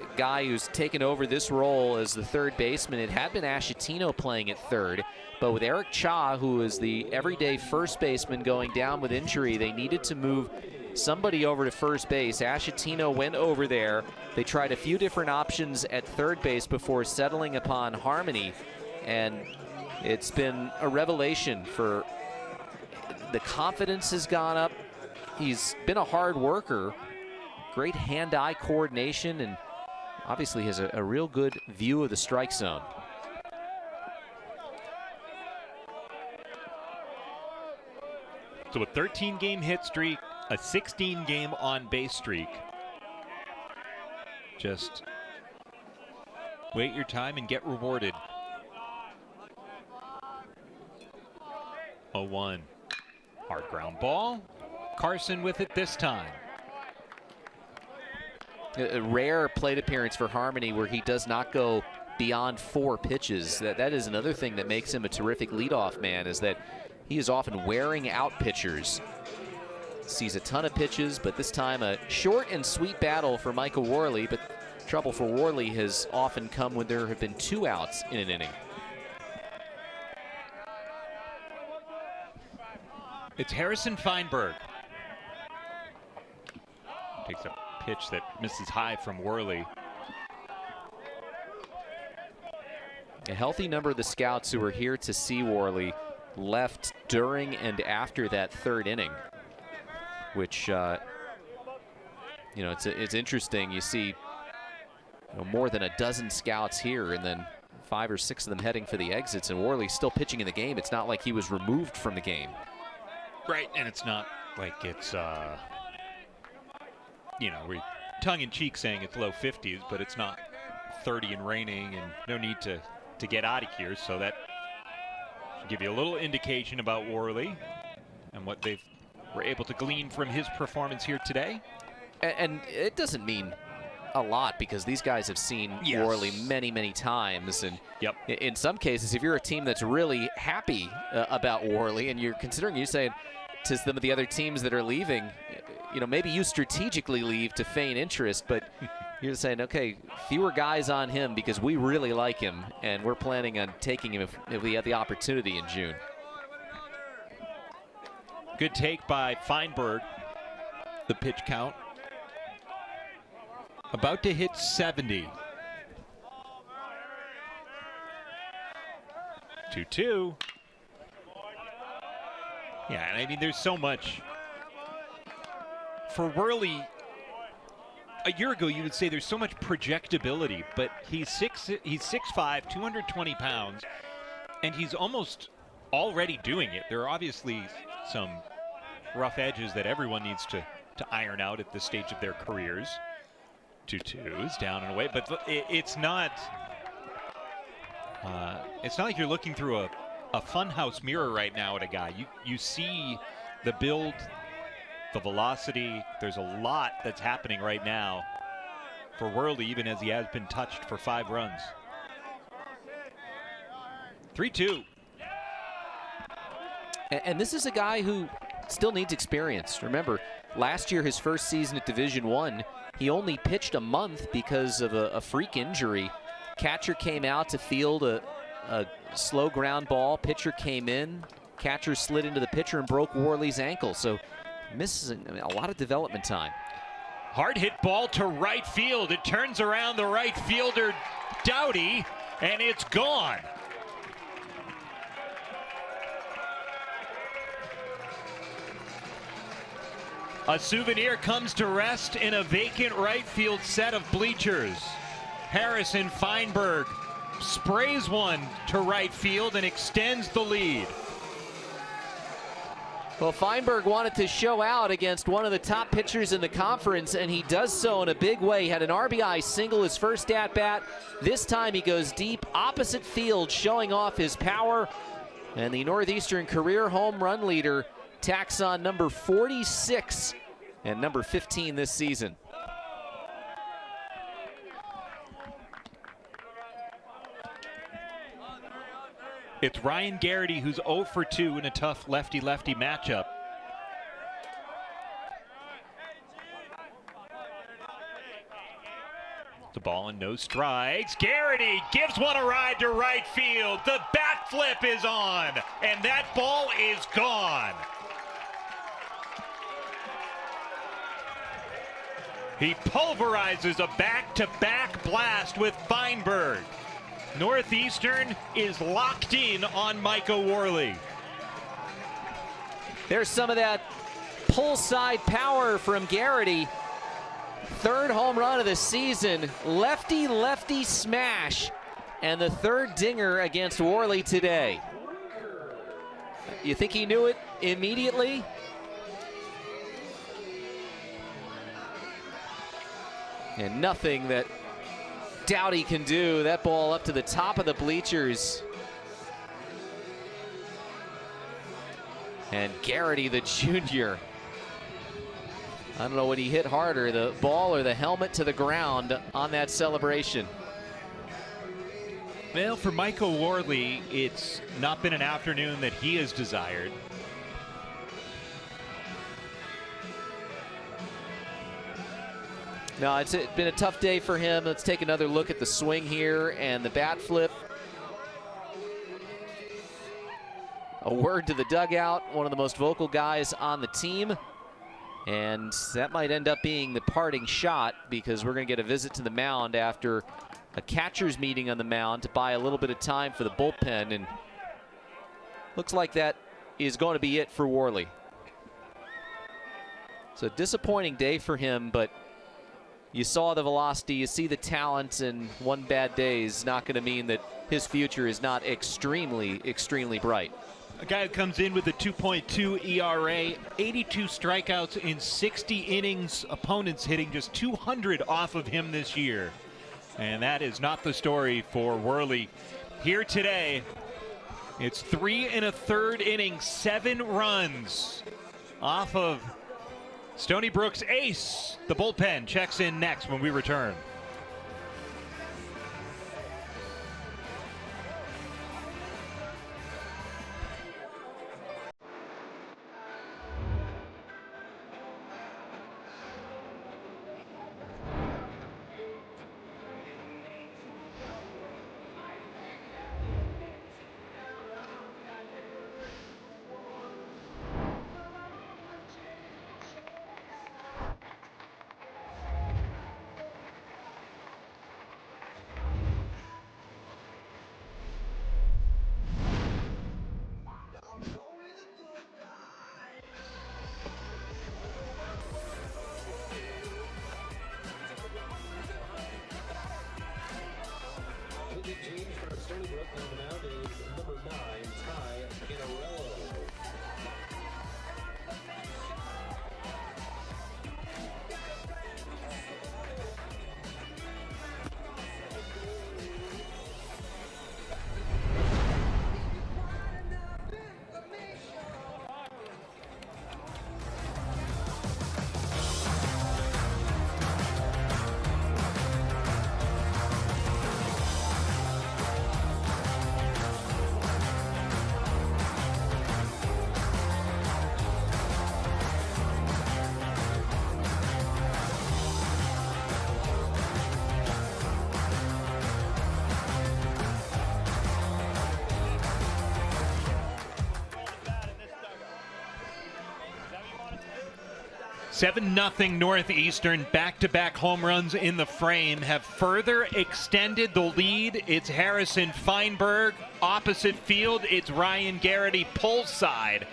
A guy who's taken over this role as the third baseman. It had been Ashatino playing at third, but with Eric Cha, who is the everyday first baseman, going down with injury, they needed to move somebody over to first base. Ashatino went over there. They tried a few different options at third base before settling upon Harmony, and it's been a revelation. For the confidence has gone up. He's been a hard worker, great hand-eye coordination, and obviously has a real good view of the strike zone. So a 13-game hit streak, a 16-game on-base streak. Just wait your time and get rewarded. 0-1. Hard ground ball. Carson with it this time. A rare plate appearance for Harmony where he does not go beyond 4 pitches. That is another thing that makes him a terrific leadoff man, is that he is often wearing out pitchers. Sees a ton of pitches, but this time a short and sweet battle for Michael Worley, but trouble for Worley has often come when there have been 2 outs in an inning. It's Harrison Feinberg. Takes a pitch that misses high from Worley. A healthy number of the scouts who were here to see Worley left during and after that 3rd inning, which it's interesting. You see more than a dozen scouts here, and then 5 or 6 of them heading for the exits, and Worley still pitching in the game. It's not like he was removed from the game. Right, and it's not like it's we're tongue-in-cheek saying it's low 50s, but it's not 30 and raining, and no need to get out of here. So that should give you a little indication about Worley and what they were able to glean from his performance here today. And it doesn't mean a lot, because these guys have seen Worley many, many times. And in some cases, if you're a team that's really happy about Worley and you're considering, you say to some of the other teams that are leaving, maybe you strategically leave to feign interest, but you're saying, okay, fewer guys on him because we really like him and we're planning on taking him if we have the opportunity in June. Good take by Feinberg. The pitch count about to hit 70. 2-2. Yeah, and I mean, there's so much. For Worley, a year ago, you would say there's so much projectability, but he's 6'5", 220 pounds. And he's almost already doing it. There are obviously some rough edges that everyone needs to iron out at this stage of their careers. 2-2s down and away, but it's not like you're looking through a funhouse mirror right now at a guy. You see the build, the velocity. There's a lot that's happening right now for Worley, even as he has been touched for 5 runs. 3-2. And this is a guy who still needs experience. Remember, last year, his first season at Division I, he only pitched a month because of a freak injury. Catcher came out to field a slow ground ball. Pitcher came in. Catcher slid into the pitcher and broke Worley's ankle. So misses a lot of development time. Hard hit ball to right field. It turns around the right fielder, Doughty, and it's gone. A souvenir comes to rest in a vacant right field set of bleachers. Harrison Feinberg sprays one to right field and extends the lead. Well, Feinberg wanted to show out against one of the top pitchers in the conference, and he does so in a big way. He had an RBI single his first at-bat. This time he goes deep opposite field, showing off his power. And the Northeastern career home run leader tacks on number 46 and number 15 this season. It's Ryan Garrity who's 0 for 2 in a tough lefty-lefty matchup. The ball and no strikes. Garrity gives one a ride to right field. The bat flip is on, and that ball is gone. He pulverizes a back-to-back blast with Feinberg. Northeastern is locked in on Micah Worley. There's some of that pull side power from Garrity. Third home run of the season, lefty-lefty smash, and the third dinger against Worley today. You think he knew it immediately? And nothing that Doughty can do. That ball up to the top of the bleachers. And Garrity, the junior. I don't know what he hit harder, the ball or the helmet to the ground on that celebration. Well, for Michael Worley, it's not been an afternoon that he has desired. No, it's been a tough day for him. Let's take another look at the swing here and the bat flip. A word to the dugout, one of the most vocal guys on the team. And that might end up being the parting shot, because we're going to get a visit to the mound after a catcher's meeting on the mound to buy a little bit of time for the bullpen. And looks like that is going to be it for Worley. So disappointing day for him, but you saw the velocity, you see the talent, and one bad day is not going to mean that his future is not extremely, extremely bright. A guy who comes in with a 2.2 ERA, 82 strikeouts in 60 innings, opponents hitting just 200 off of him this year. And that is not the story for Worley. Here today, it's 3 1/3 innings, 7 runs off of Stony Brook's ace. The bullpen checks in next when we return. 7-0 Northeastern. Back-to-back home runs in the frame have further extended the lead. It's Harrison Feinberg. Opposite field, it's Ryan Garrity pull side.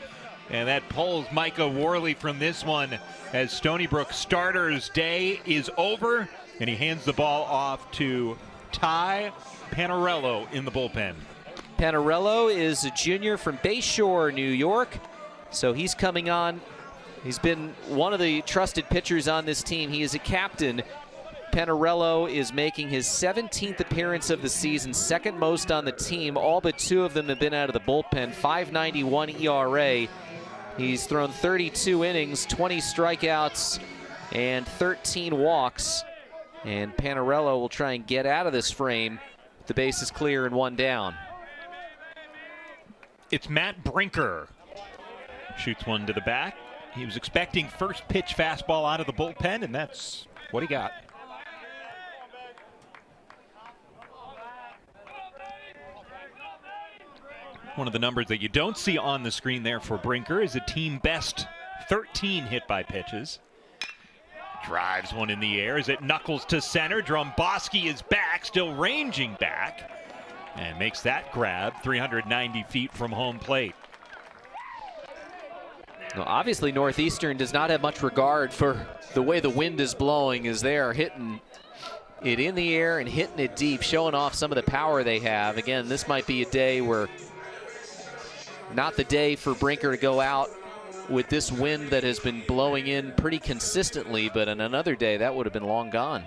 And that pulls Micah Worley from this one as Stony Brook starter's day is over. And he hands the ball off to Ty Panarello in the bullpen. Panarello is a junior from Bayshore, New York. So he's coming on. He's been one of the trusted pitchers on this team. He is a captain. Panarello is making his 17th appearance of the season, second most on the team. All but two of them have been out of the bullpen. 5.91 ERA. He's thrown 32 innings, 20 strikeouts, and 13 walks. And Panarello will try and get out of this frame. The base is clear and one down. It's Matt Brinker. Shoots one to the back. He was expecting first pitch fastball out of the bullpen, and that's what he got. One of the numbers that you don't see on the screen there for Brinker is a team best 13 hit by pitches. Drives one in the air as it knuckles to center. Dromboski is back, still ranging back, and makes that grab 390 feet from home plate. Well, obviously, Northeastern does not have much regard for the way the wind is blowing as they are hitting it in the air and hitting it deep, showing off some of the power they have. Again, this might be a day where not the day for Brinker to go out with this wind that has been blowing in pretty consistently, but on another day, that would have been long gone.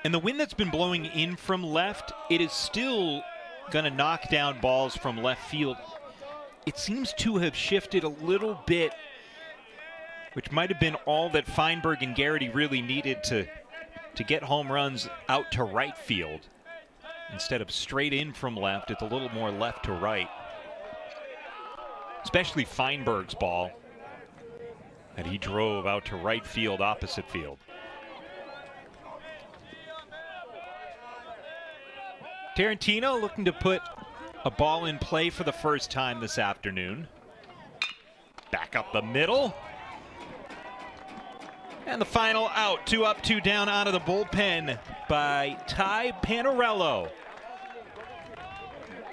And the wind that's been blowing in from left, it is still going to knock down balls from left field. It seems to have shifted a little bit, which might have been all that Feinberg and Garrity really needed to get home runs out to right field. Instead of straight in from left, it's a little more left to right. Especially Feinberg's ball that he drove out to right field, opposite field. Tarantino looking to put a ball in play for the first time this afternoon. Back up the middle. And the final out. 2 up, 2 down out of the bullpen by Ty Panarello.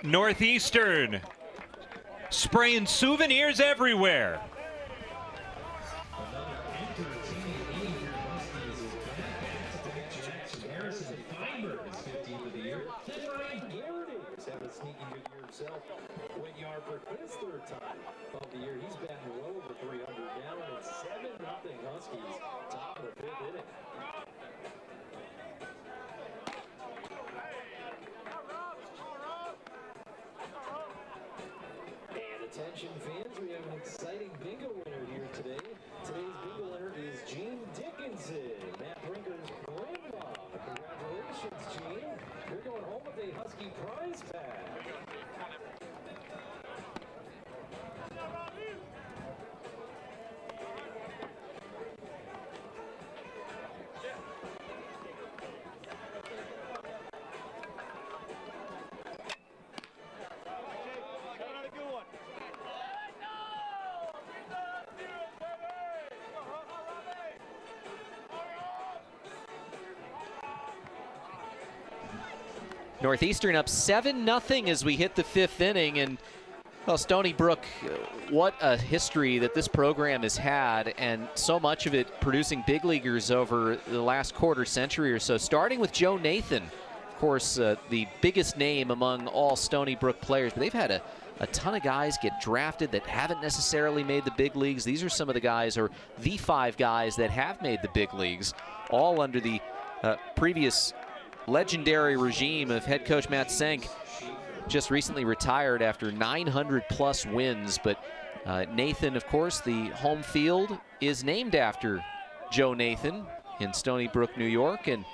Northeastern spraying souvenirs everywhere. Harrison Feinberg is 15th of the year. Then Ryan Garrity is having a sneaky good year himself. Went yard for his third time of the year. He's batting well over 300 down at 7-0 Huskies. Top of the fifth inning. And attention fans, we have an exciting bingo winner here today. Today's bingo winner is Gene Dickinson, Matt Brinker's grandma. Congratulations, Gene. You're going home with a Husky prize pack. Northeastern up 7-0 as we hit the fifth inning. And, well, Stony Brook, what a history that this program has had, and so much of it producing big leaguers over the last quarter century or so. Starting with Joe Nathan, of course, the biggest name among all Stony Brook players. But they've had a ton of guys get drafted that haven't necessarily made the big leagues. These are some of the guys, or the 5 guys that have made the big leagues, all under the previous legendary regime of head coach Matt Senk. Just recently retired after 900-plus wins. But Nathan, of course, the home field is named after Joe Nathan in Stony Brook, New York. And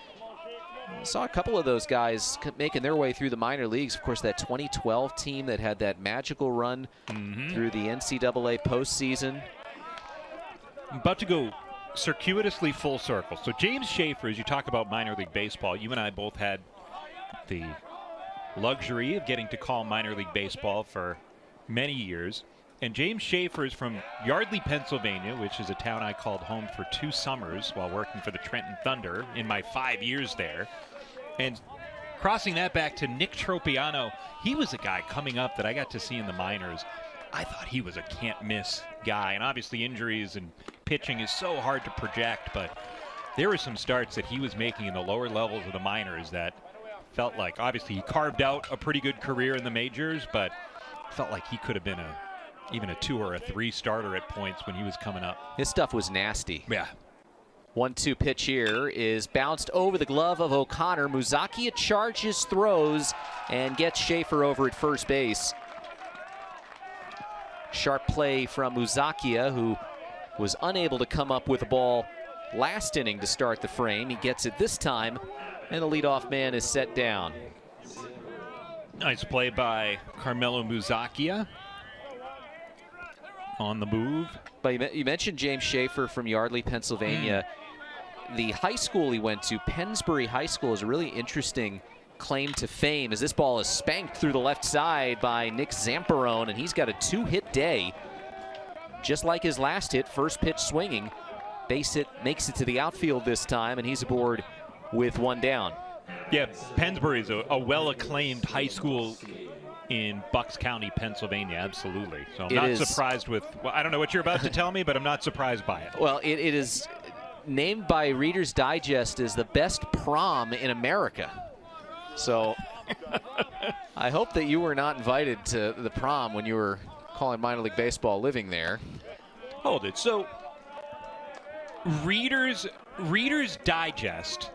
I saw a couple of those guys making their way through the minor leagues. Of course, that 2012 team that had that magical run through the NCAA postseason. I'm about to go circuitously full circle. So James Schaefer, as you talk about minor league baseball, you and I both had the luxury of getting to call minor league baseball for many years. And James Schaefer is from Yardley, Pennsylvania, which is a town I called home for 2 summers while working for the Trenton Thunder in my 5 years there. And crossing that back to Nick Tropiano, he was a guy coming up that I got to see in the minors. I thought he was a can't-miss guy. And obviously injuries and pitching is so hard to project, but there were some starts that he was making in the lower levels of the minors that felt like, obviously he carved out a pretty good career in the majors, but felt like he could have been even a 2 or a 3 starter at points when he was coming up. His stuff was nasty. Yeah. 1-2 pitch here is bounced over the glove of O'Connor. Muzakia charges, throws, and gets Schaefer over at first base. Sharp play from Muzakia, who was unable to come up with a ball last inning to start the frame. He gets it this time, and the leadoff man is set down. Nice play by Carmelo Muzakia on the move. But you mentioned James Schaefer from Yardley, Pennsylvania. The high school he went to, Pennsbury High School, is a really interesting claim to fame as this ball is spanked through the left side by Nick Zamperone, and he's got a 2-hit day. Just like his last hit, first pitch swinging. Base hit makes it to the outfield this time, and he's aboard with 1 down. Yeah, Pennsbury is a well-acclaimed high school in Bucks County, Pennsylvania, absolutely. So I'm not surprised with, well, I don't know what you're about to tell me, but I'm not surprised by it. Well, it is named by Reader's Digest as the best prom in America. So I hope that you were not invited to the prom when you were calling minor league baseball living there. Hold it. So Reader's Digest,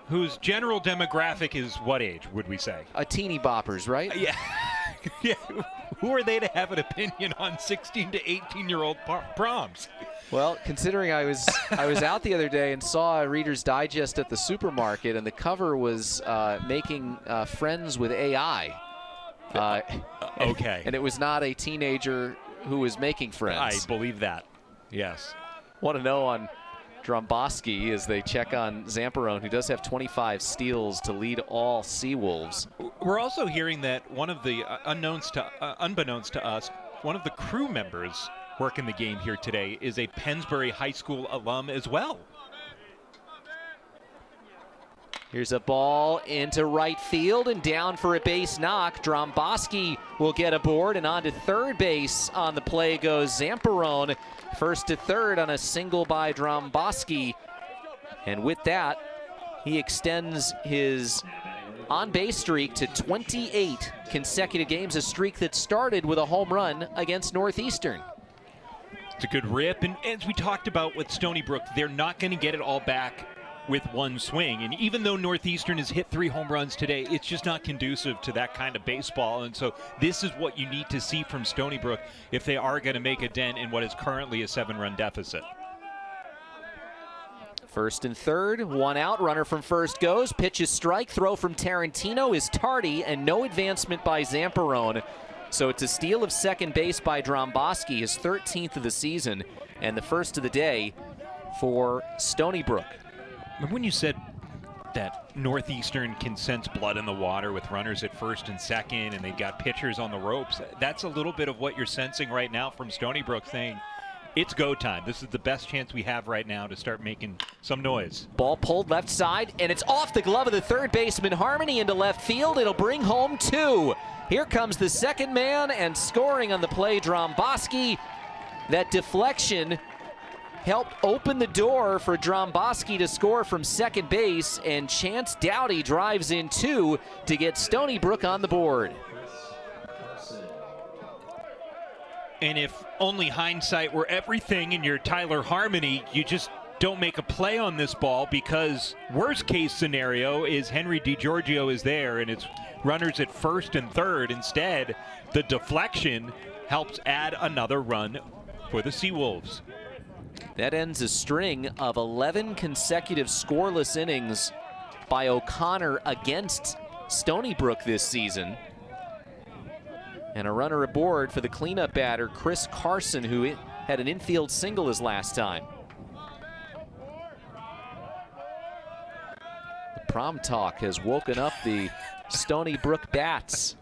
whose general demographic is what age, would we say? A teeny boppers, right? Yeah. Yeah. Who are they to have an opinion on 16 to 18-year-old proms? Well, considering I was out the other day and saw a Reader's Digest at the supermarket, and the cover was making friends with AI. Okay. And it was not a teenager who was making friends. I believe that. Yes. Want to know on Dromboski as they check on Zamperone, who does have 25 steals to lead all Seawolves. We're also hearing that one of the, unbeknownst to us, one of the crew members working the game here today is a Pennsbury High School alum as well. Here's a ball into right field and down for a base knock. Dromboski will get aboard, and on to third base on the play goes Zamperone. First to third on a single by Dromboski. And with that, he extends his on-base streak to 28 consecutive games, a streak that started with a home run against Northeastern. It's a good rip, and as we talked about with Stony Brook, they're not going to get it all back with one swing. And even though Northeastern has hit 3 home runs today, it's just not conducive to that kind of baseball. And so this is what you need to see from Stony Brook if they are going to make a dent in what is currently a 7-run deficit. First and third, 1 out, runner from first goes, pitch is strike, throw from Tarantino is tardy, and no advancement by Zamperone. So it's a steal of second base by Dromboski, his 13th of the season, and the first of the day for Stony Brook. Remember when you said that Northeastern can sense blood in the water with runners at first and second, and they've got pitchers on the ropes? That's a little bit of what you're sensing right now from Stony Brook, saying it's go time. This is the best chance we have right now to start making some noise. Ball pulled left side, and it's off the glove of the third baseman Harmony into left field. It'll bring home 2. Here comes the second man, and scoring on the play, Dromboski. That deflection helped open the door for Dromboski to score from second base, and Chance Doughty drives in 2 to get Stony Brook on the board. And if only hindsight were everything and you're Tyler Harmony, you just don't make a play on this ball, because worst case scenario is Henry DiGiorgio is there and it's runners at first and third. Instead, the deflection helps add another run for the Seawolves. That ends a string of 11 consecutive scoreless innings by O'Connor against Stony Brook this season. And a runner aboard for the cleanup batter, Chris Carson, who had an infield single his last time. The prom talk has woken up the Stony Brook bats.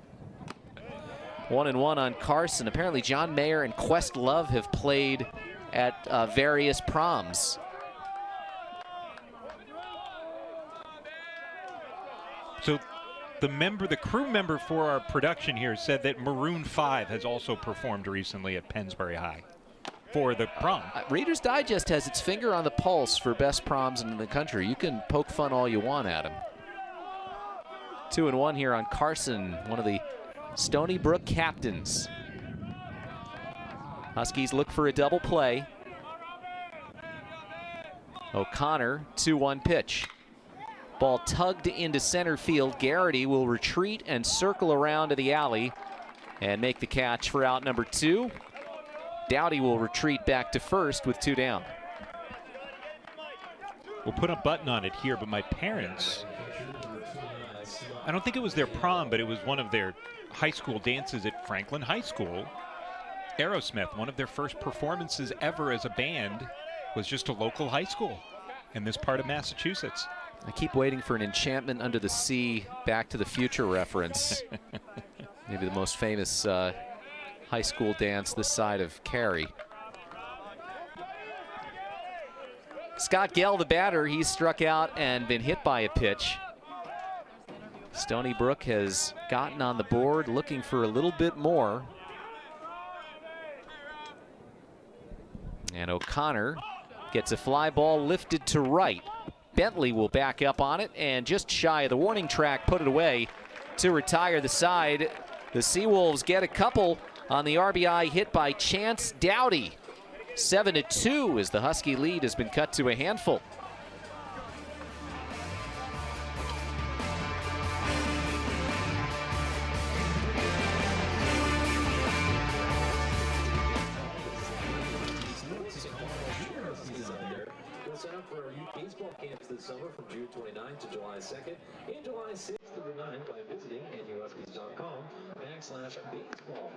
1-1 on Carson. Apparently John Mayer and Questlove have played at various proms. So the crew member for our production here said that Maroon 5 has also performed recently at Pennsbury High for the prom. Reader's Digest has its finger on the pulse for best proms in the country. You can poke fun all you want at him. 2-1 here on Carson, one of the Stony Brook captains. Huskies look for a double play. O'Connor, 2-1 pitch. Ball tugged into center field. Garrity will retreat and circle around to the alley and make the catch for out number 2. Dowdy will retreat back to first with 2 down. We'll put a button on it here, but my parents, I don't think it was their prom, but it was one of their high school dances at Franklin High School. Aerosmith, one of their first performances ever as a band, was just a local high school in this part of Massachusetts. I keep waiting for an Enchantment Under the Sea, Back to the Future reference. Maybe the most famous high school dance this side of Cary. Scott Gell, the batter, he's struck out and been hit by a pitch. Stony Brook has gotten on the board, looking for a little bit more. And O'Connor gets a fly ball lifted to right. Bentley will back up on it and just shy of the warning track, put it away to retire the side. The Seawolves get a couple on the RBI hit by Chance Dowdy. 7-2 as the Husky lead has been cut to a handful. Set up for our youth baseball camps this summer from June 29th to July 2nd and July 6th to the 9th by visiting nuhuskies.com/baseball.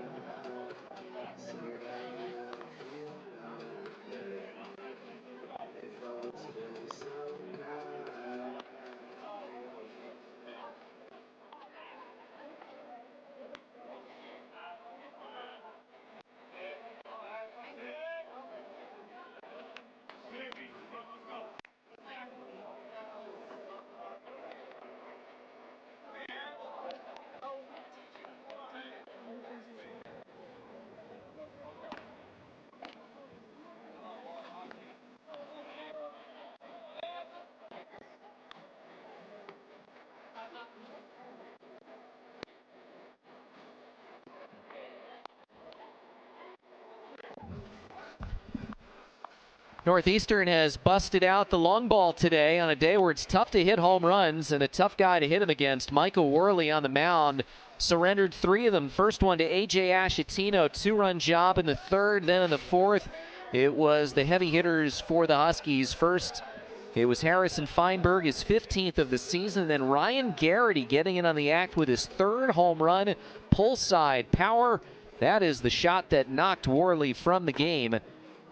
Northeastern has busted out the long ball today on a day where it's tough to hit home runs and a tough guy to hit them against. Michael Worley on the mound surrendered 3 of them. First one to A.J. Ashatino, 2-run job in the 3rd. Then in the 4th, it was the heavy hitters for the Huskies. First, it was Harrison Feinberg, his 15th of the season. Then Ryan Garrity getting in on the act with his 3rd home run. Pull side power. That is the shot that knocked Worley from the game.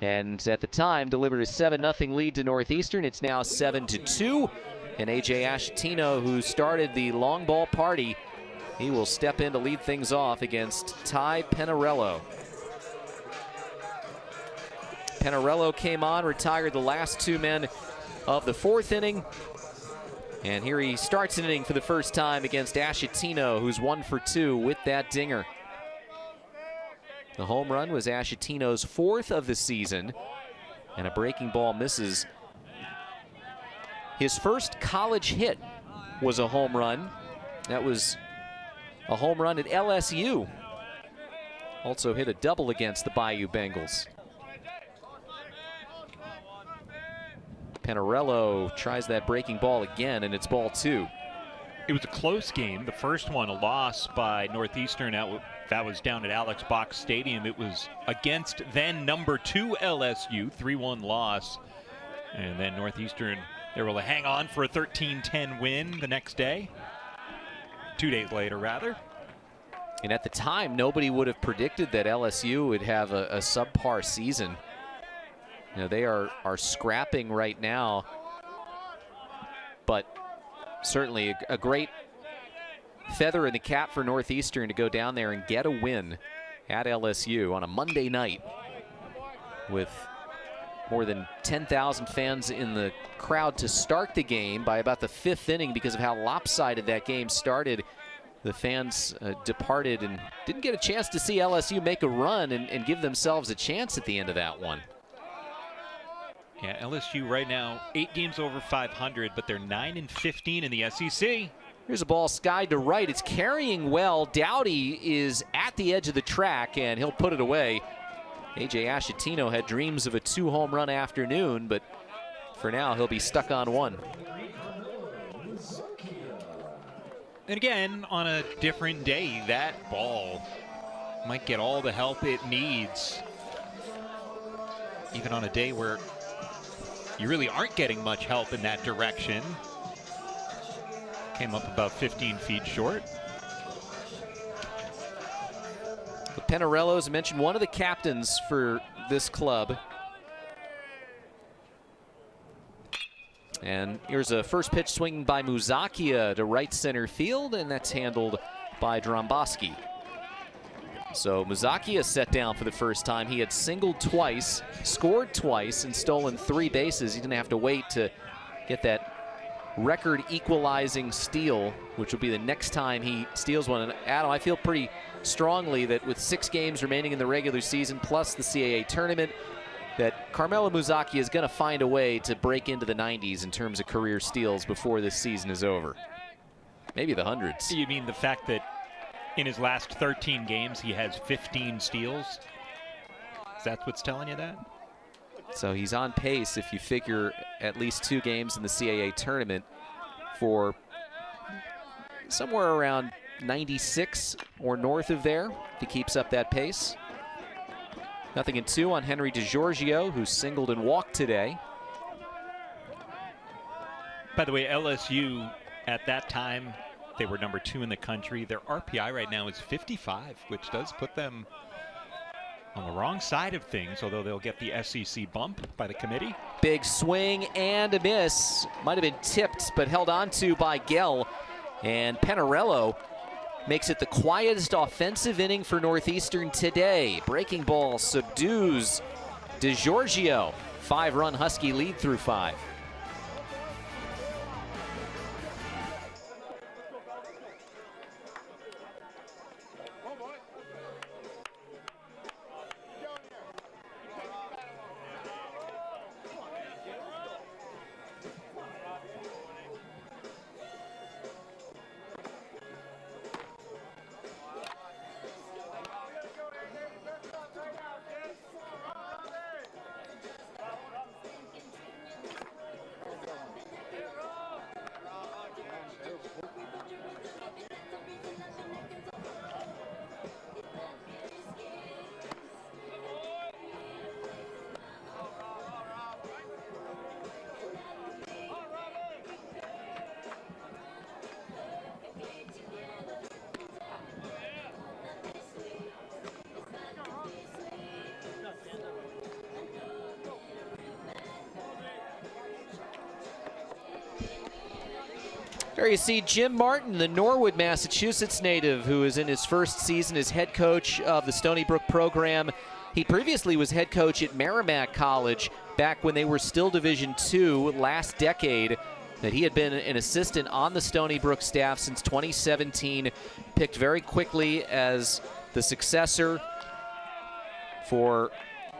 And at the time, delivered a 7-0 lead to Northeastern. It's now 7-2. And A.J. Ashatino, who started the long ball party, he will step in to lead things off against Ty Penarello. Penarello came on, retired the last 2 men of the 4th inning. And here he starts an inning for the first time against Ashatino, who's 1 for 2 with that dinger. The home run was Ashatino's 4th of the season, and a breaking ball misses. His first college hit was a home run. That was a home run at LSU. Also hit a double against the Bayou Bengals. Penarello tries that breaking ball again, and it's ball 2. It was a close game. The first one, a loss by Northeastern. That was down at Alex Box Stadium. It was against then number 2 LSU, 3-1 loss. And then Northeastern, they were able to hang on for a 13-10 win the next day. 2 days later, rather. And at the time, nobody would have predicted that LSU would have a subpar season. You know, they are scrapping right now. But certainly a great feather in the cap for Northeastern to go down there and get a win at LSU on a Monday night with more than 10,000 fans in the crowd to start the game. By about the 5th inning, because of how lopsided that game started, the fans departed and didn't get a chance to see LSU make a run and give themselves a chance at the end of that one. Yeah, LSU right now 8 games over 500, but they're 9-15 in the SEC. Here's a ball skied to right. It's carrying well. Dowdy is at the edge of the track, and he'll put it away. A.J. Ashatino had dreams of a 2-home run afternoon, but for now he'll be stuck on one. And again, on a different day, that ball might get all the help it needs. Even on a day where you really aren't getting much help in that direction. Came up about 15 feet short. The Penarellos, I mentioned, one of the captains for this club. And here's a first pitch swing by Muzakia to right center field, and that's handled by Dromboski. So Muzakia set down for the first time. He had singled twice, scored twice, and stolen 3 bases. He didn't have to wait to get that record equalizing steal, which will be the next time he steals one. And Adam, I feel pretty strongly that with 6 games remaining in the regular season plus the CAA tournament, that Carmelo Muzakia is going to find a way to break into the 90s in terms of career steals before this season is over. Maybe the hundreds. You mean the fact that in his last 13 games he has 15 steals? Is that what's telling you that? So he's on pace, if you figure at least 2 games in the CAA tournament, for somewhere around 96 or north of there, if he keeps up that pace. 0-2 on Henry DeGiorgio, who singled and walked today. By the way, LSU at that time, they were number 2 in the country. Their RPI right now is 55, which does put them on the wrong side of things, although they'll get the SEC bump by the committee. Big swing and a miss. Might have been tipped, but held on to by Gell. And Penarello makes it the quietest offensive inning for Northeastern today. Breaking ball subdues DeGiorgio. 5-run Husky lead through 5. There you see Jim Martin, the Norwood, Massachusetts native, who is in his first season as head coach of the Stony Brook program. He previously was head coach at Merrimack College back when they were still Division II last decade. That he had been an assistant on the Stony Brook staff since 2017, picked very quickly as the successor for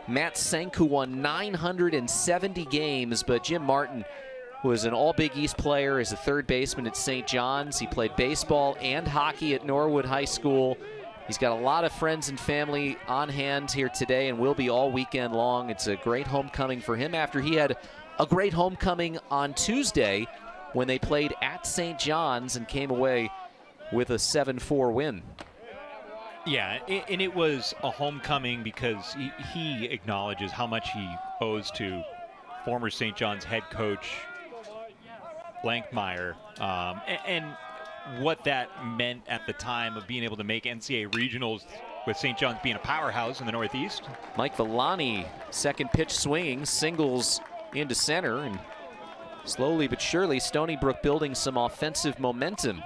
Matt Senk, who won 970 games, but Jim Martin was an All-Big East player as a third baseman at St. John's. He played baseball and hockey at Norwood High School. He's got a lot of friends and family on hand here today and will be all weekend long. It's a great homecoming for him after he had a great homecoming on Tuesday when they played at St. John's and came away with a 7-4 win. Yeah, and it was a homecoming because he acknowledges how much he owes to former St. John's head coach Blankmeyer, and what that meant at the time of being able to make NCAA regionals with St. John's being a powerhouse in the Northeast. Mike Villani, second pitch swinging, singles into center, and slowly but surely Stony Brook building some offensive momentum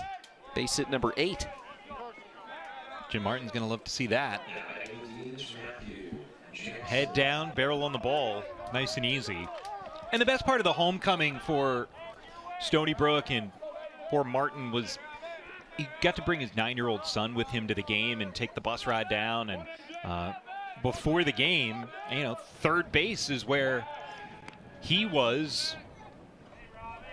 Base hit number 8. Jim Martin's going to love to see that. Head down, barrel on the ball, nice and easy. And the best part of the homecoming for Stony Brook and for Martin was he got to bring his 9-year-old son with him to the game and take the bus ride down. And before the game, third base is where he was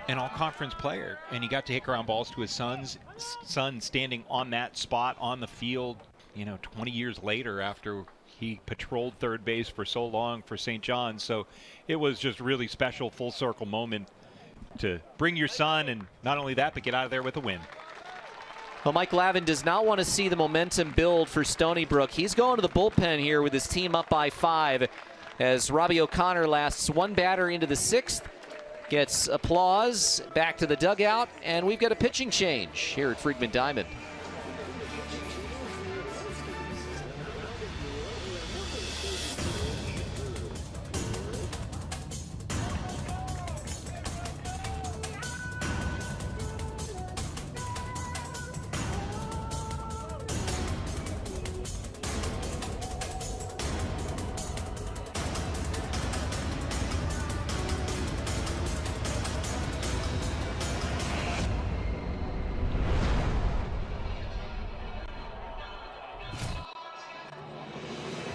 an all-conference player, and he got to hit ground balls to his son standing on that spot on the field, 20 years later after he patrolled third base for so long for St. John's. So it was just really special, full circle moment to bring your son, and not only that, but get out of there with a win. Well, Mike Lavin does not want to see the momentum build for Stony Brook. He's going to the bullpen here with his team up by 5 as Robbie O'Connor lasts one batter into the 6th. Gets applause, back to the dugout, and we've got a pitching change here at Friedman Diamond.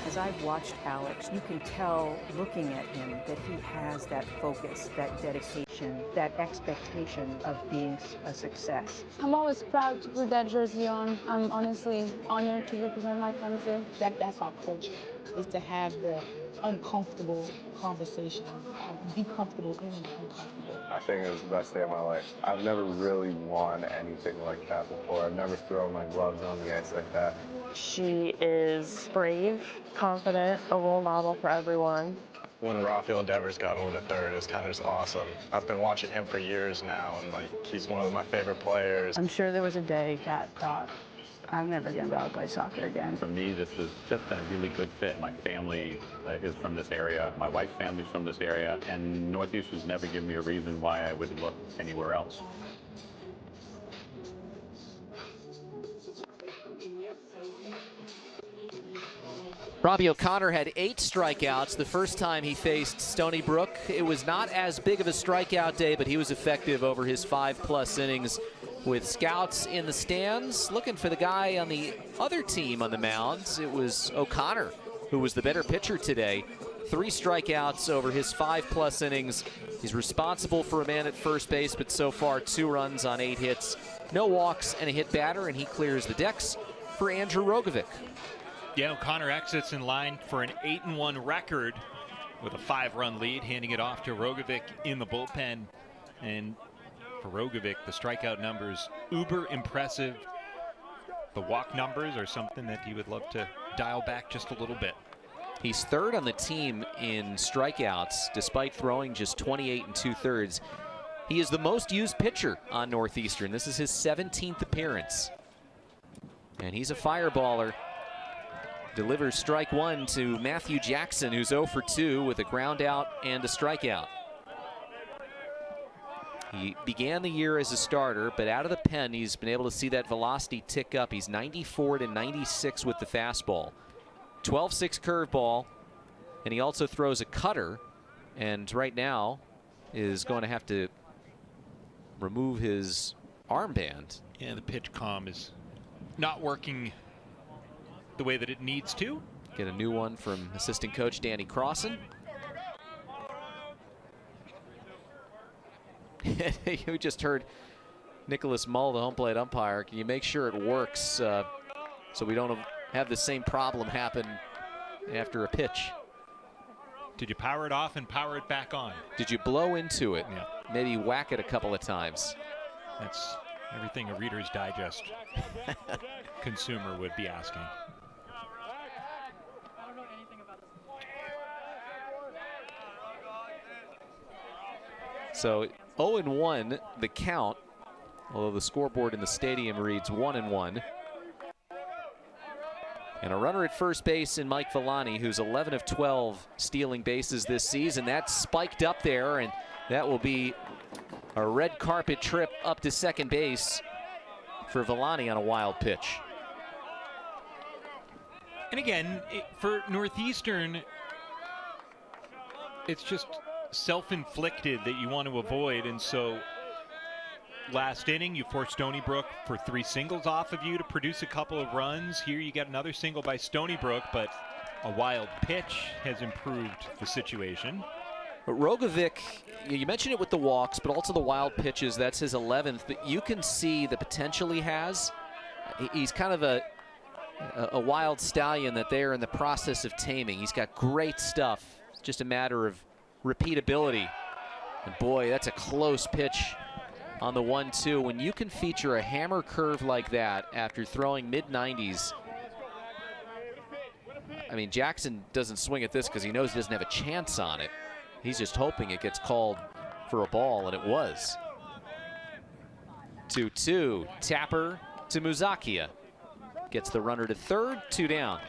As I've watched Alex, you can tell looking at him that he has that focus, that dedication, that expectation of being a success. I'm always proud to put that jersey on. I'm honestly honored to represent my country. That's our culture, is to have the uncomfortable conversation, be comfortable in the uncomfortable. I think it was the best day of my life. I've never really won anything like that before. I've never thrown my gloves on the ice like that. She is brave, confident, a role model for everyone. When Rafael Devers got over to third, it's kind of just awesome. I've been watching him for years now, and he's one of my favorite players. I'm sure there was a day Kat thought, I'm never going to be able to play soccer again. For me, this is just a really good fit. My family is from this area. My wife's family's from this area. And Northeastern's never given me a reason why I would look anywhere else. Robbie O'Connor had 8 strikeouts the first time he faced Stony Brook. It was not as big of a strikeout day, but he was effective over his 5+ innings. With scouts in the stands looking for the guy on the other team on the mound, it was O'Connor who was the better pitcher today. 3 strikeouts over his 5+ innings. He's responsible for a man at first base, but so far 2 runs on 8 hits. No walks and a hit batter, and he clears the decks for Andrew Rogovic. Yeah, O'Connor exits in line for an 8-1 record with a 5-run lead, handing it off to Rogovic in the bullpen. And for Rogovic, the strikeout numbers uber impressive. The walk numbers are something that he would love to dial back just a little bit. He's 3rd on the team in strikeouts, despite throwing just 28 2/3. He is the most used pitcher on Northeastern. This is his 17th appearance. And he's a fireballer. Delivers strike 1 to Matthew Jackson, who's 0 for 2 with a ground out and a strikeout. He began the year as a starter, but out of the pen, he's been able to see that velocity tick up. He's 94 to 96 with the fastball. 12-6 curveball, and he also throws a cutter, and right now is going to have to remove his armband. Yeah, the pitch comm is not working the way that it needs to. Get a new one from assistant coach Danny Crossan. You just heard Nicholas Mull, the home plate umpire. Can you make sure it works so we don't have the same problem happen after a pitch? Did you power it off and power it back on? Did you blow into it? Yeah. Maybe whack it a couple of times. That's everything a Reader's Digest consumer would be asking. So 0-1 the count, although the scoreboard in the stadium reads 1-1. And a runner at first base in Mike Villani, who's 11 of 12 stealing bases this season. That's spiked up there, and that will be a red carpet trip up to second base for Villani on a wild pitch. And again, for Northeastern, it's just self-inflicted that you want to avoid. And so last inning, you forced Stony Brook for 3 singles off of you to produce a couple of runs. Here you get another single by Stony Brook, but a wild pitch has improved the situation. But Rogovic, you mentioned it with the walks, but also the wild pitches. That's his 11th. But you can see the potential he has. He's kind of a wild stallion that they're in the process of taming. He's got great stuff. It's just a matter of repeatability. And boy, that's a close pitch on the 1-2. When you can feature a hammer curve like that after throwing mid-90s, I mean, Jackson doesn't swing at this because he knows he doesn't have a chance on it. He's just hoping it gets called for a ball, and it was. 2-2, Tapper to Muzakia. Gets the runner to third, 2 down.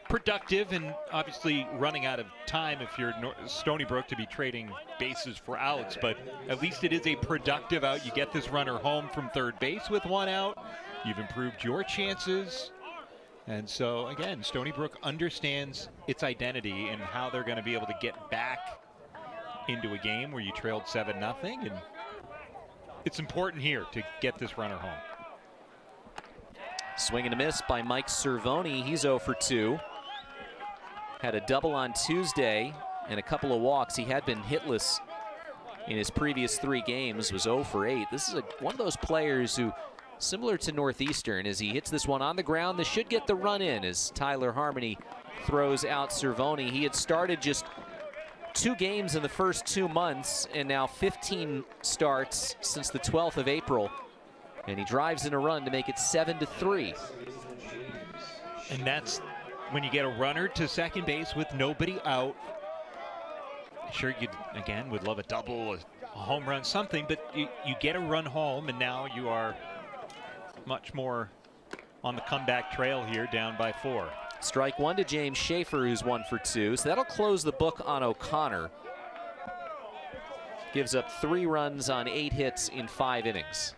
Productive, and obviously running out of time if you're Stony Brook to be trading bases for outs, but at least it is a productive out. You get this runner home from third base with 1 out. You've improved your chances. And so, again, Stony Brook understands its identity and how they're going to be able to get back into a game where you trailed 7-0. And it's important here to get this runner home. Swing and a miss by Mike Cervoni. He's 0 for 2. Had a double on Tuesday and a couple of walks. He had been hitless in his previous 3 games, was 0 for 8. This is one of those players who, similar to Northeastern, as he hits this one on the ground, this should get the run in as Tyler Harmony throws out Cervoni. He had started just 2 games in the first 2 months and now 15 starts since the 12th of April. And he drives in a run to make it 7-3. And that's when you get a runner to second base with nobody out. Sure, you again would love a double, a home run, something, but you get a run home, and now you are much more on the comeback trail here, down by 4. Strike 1 to James Schaefer, who's 1 for 2. So that'll close the book on O'Connor. Gives up 3 runs on 8 hits in 5 innings.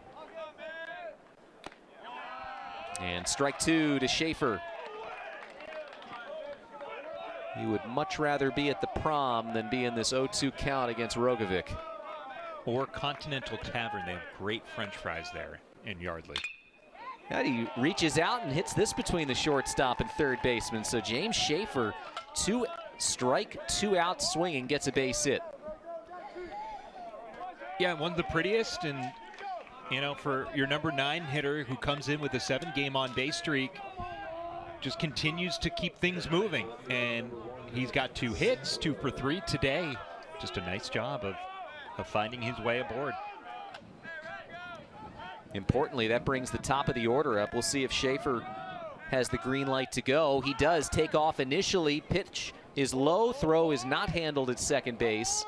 And strike 2 to Schaefer. He would much rather be at the prom than be in this 0-2 count against Rogovic. Or Continental Tavern. They have great French fries there in Yardley. And he reaches out and hits this between the shortstop and third baseman. So James Schaefer, 2 strike, 2 out swinging, gets a base hit. Yeah, one of the prettiest, and you know, for your number 9 hitter who comes in with a 7-game on-base streak, just continues to keep things moving. And he's got 2 hits, 2 for 3 today. Just a nice job of finding his way aboard. Importantly, that brings the top of the order up. We'll see if Schaefer has the green light to go. He does take off initially. Pitch is low, throw is not handled at second base.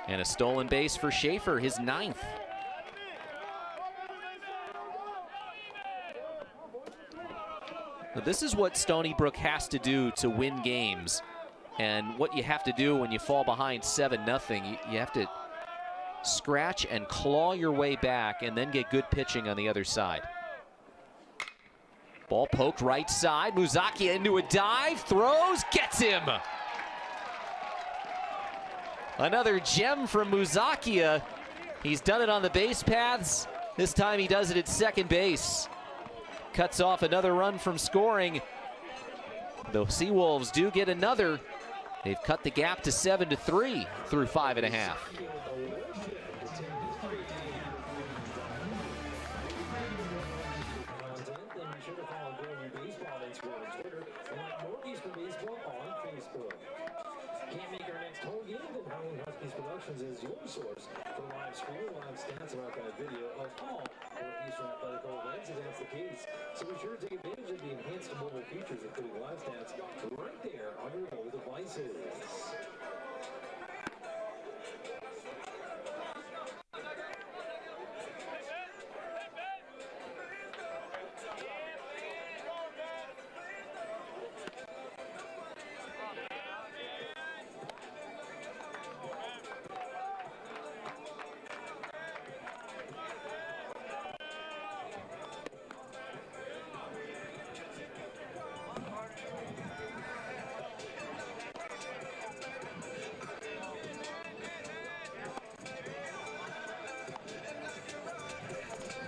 And a stolen base for Schaefer, his 9th. Now, this is what Stony Brook has to do to win games. And what you have to do when you fall behind 7-0, you have to scratch and claw your way back and then get good pitching on the other side. Ball poked right side. Muzakia into a dive, throws, gets him. Another gem from Muzakia. He's done it on the base paths. This time he does it at second base. Cuts off another run from scoring. The Seawolves do get another. They've cut the gap to 7-3 through 5.5. Can't make our next home game? Then Howling Huskies Productions is your source for live streaming, live stats, and archive video of all Northeastern athletic events, and that's the case. So be sure to take advantage of the enhanced mobile features, including live stats, right there on your mobile devices.